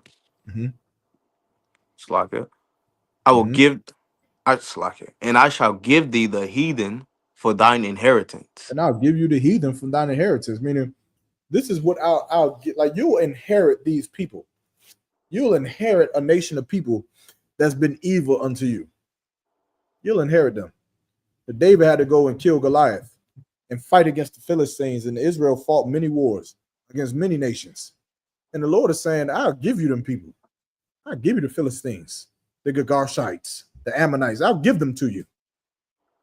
I will give. And I shall give thee the heathen for thine inheritance. And I'll give you the heathen from thine inheritance. Meaning, this is what I'll get. Like, you'll inherit these people. You'll inherit a nation of people that's been evil unto you. You'll inherit them. But David had to go and kill Goliath and fight against the Philistines, and Israel fought many wars against many nations. And the Lord is saying, I'll give you them people. I'll give you the Philistines, the Girgashites, the Ammonites. I'll give them to you.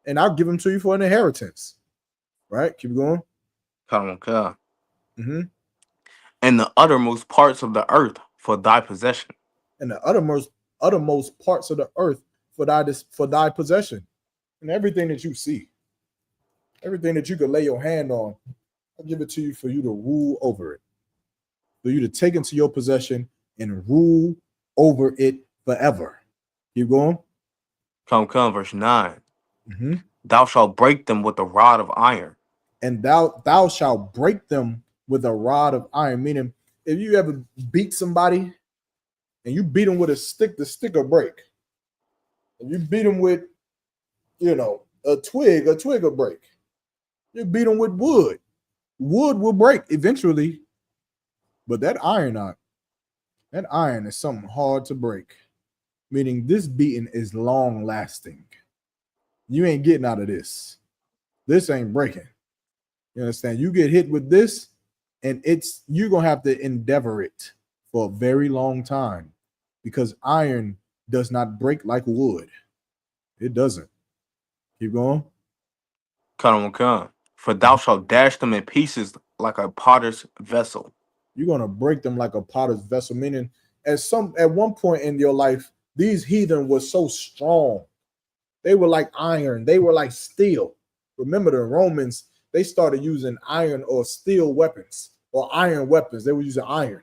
And I'll give them to you for an inheritance. Right? Keep going. And the uttermost parts of the earth for thy possession. And the uttermost parts of the earth for thy possession. And everything that you see, everything that you could lay your hand on, I'll give it to you for you to rule over it. For you to take into your possession and rule over it forever. Keep going. Come, verse 9. Thou shalt break them with a rod of iron. And thou shalt break them with a rod of iron. Meaning, if you ever beat somebody and you beat them with a stick, the stick will break. If you beat them with, a twig will break. You beat them with wood will break eventually. But that iron is something hard to break. meaning this beating is long lasting. You ain't getting out of this. This ain't breaking. You understand? You get hit with this, and you're gonna have to endeavor it for a very long time because iron does not break like wood. It doesn't. Keep going. Come. For thou shalt dash them in pieces like a potter's vessel. You're gonna break them like a potter's vessel. Meaning, at one point in your life, these heathen were so strong. They were like iron. They were like steel. Remember, the Romans, they started using iron or steel weapons or iron weapons. They were using iron.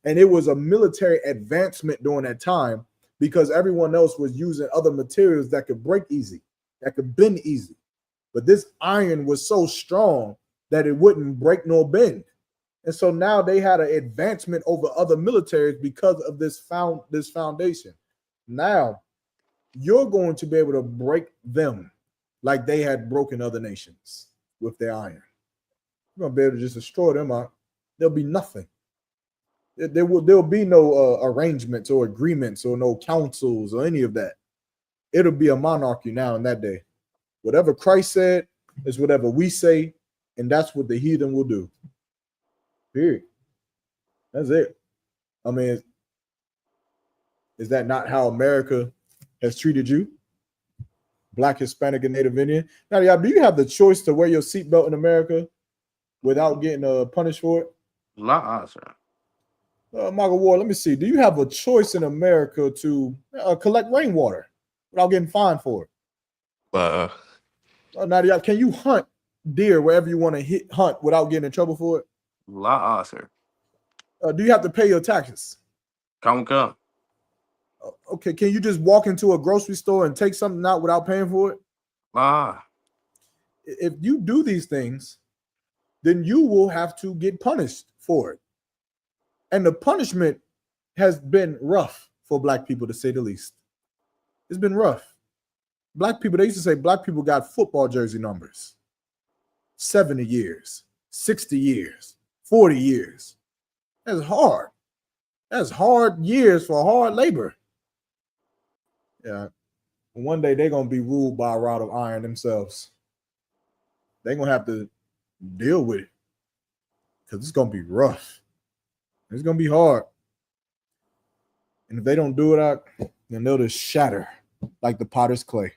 And it was a military advancement during that time because everyone else was using other materials that could break easy, that could bend easy. But this iron was so strong that it wouldn't break nor bend. And so now they had an advancement over other militaries because of this foundation. Now you're going to be able to break them like they had broken other nations with their iron. You're going to be able to just destroy them out. There'll be nothing. There'll be no arrangements or agreements or no councils or any of that. It'll be a monarchy now in that day. Whatever Christ said is whatever we say, and that's what the heathen will do. Period. That's it. I mean, is that not how America has treated you? Black, Hispanic, and Native Indian. Now, y'all, do you have the choice to wear your seatbelt in America without getting punished for it? La, sir. Michael Ward, let me see. Do you have a choice in America to collect rainwater without getting fined for it? Nadia, can you hunt deer wherever you want to hunt without getting in trouble for it? La, sir. Do you have to pay your taxes? Come. Okay, can you just walk into a grocery store and take something out without paying for it? If you do these things, then you will have to get punished for it. And the punishment has been rough for Black people, to say the least. It's been rough. Black people, they used to say Black people got football jersey numbers. 70 years, 60 years, 40 years. That's hard. That's hard years for hard labor. Yeah. One day they're going to be ruled by a rod of iron themselves. They're going to have to deal with it because it's going to be rough. It's going to be hard. And if they don't do it out, then they'll just shatter like the potter's clay.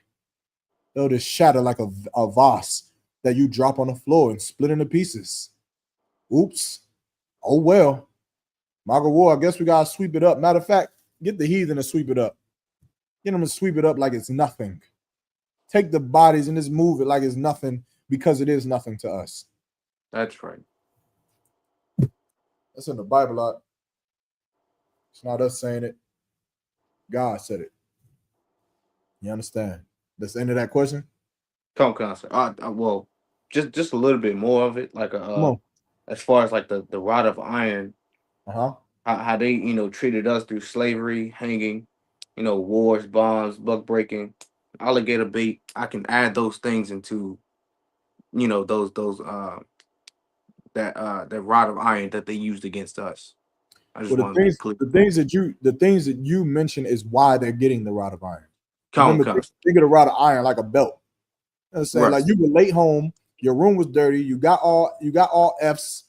They'll just shatter like a vase that you drop on the floor and split into pieces. Oops. Oh, well. Michael Ward, I guess we got to sweep it up. Matter of fact, get the heathen to sweep it up. Get them to sweep it up like it's nothing. Take the bodies and just move it like it's nothing because it is nothing to us. That's right. That's in the Bible, lot. It's not us saying it. God said it. You understand? That's the end of that question. Come, sir. Well, just a little bit more of it, like as far as like the rod of iron. How they treated us through slavery, hanging, wars, bombs, buck breaking, alligator bait. I can add those things into, that rod of iron that they used against us. I just want to be clear. The things that you mentioned is why they're getting the rod of iron. Remember, think of the rod of iron like a belt. You know what I'm saying? Right. Like you were late home, your room was dirty, you got all F's,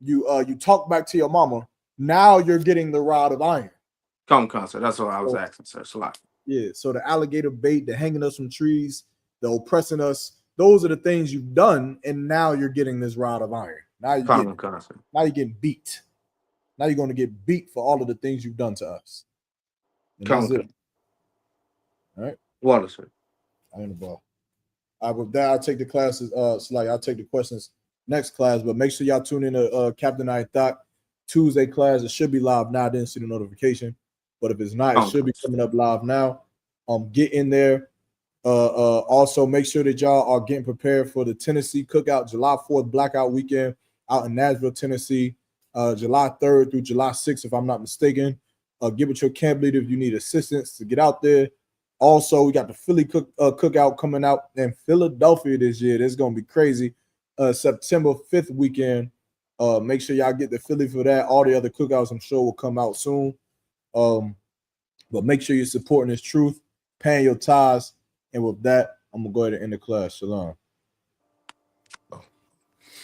you talk back to your mama. Now you're getting the rod of iron. Come, sir. That's what I was asking, sir. It's a lot. Yeah. So the alligator bait, the hanging us from trees, the oppressing us, those are the things you've done, and now you're getting this rod of iron. Now you're getting beat. Now you're going to get beat for all of the things you've done to us. That's it. All right. Water, sir. I ain't the ball. With that, I'll take the classes. I'll take the questions next class, but make sure y'all tune in to Captain I Thought Tuesday class. It should be live now. I didn't see the notification, but if it's not, it should be coming up live now. Get in there. Also, make sure that y'all are getting prepared for the Tennessee Cookout, July 4th Blackout Weekend out in Nashville, Tennessee, July 3rd through July 6th, if I'm not mistaken. Get with your camp leader if you need assistance to get out there. Also, we got the Philly Cookout coming out in Philadelphia this year. This is going to be crazy. September 5th weekend. Make sure y'all get the Philly for that. All the other cookouts, I'm sure, will come out soon. But make sure you're supporting this truth, paying your tithes. And with that, I'm going to go ahead and end the class. Shalom.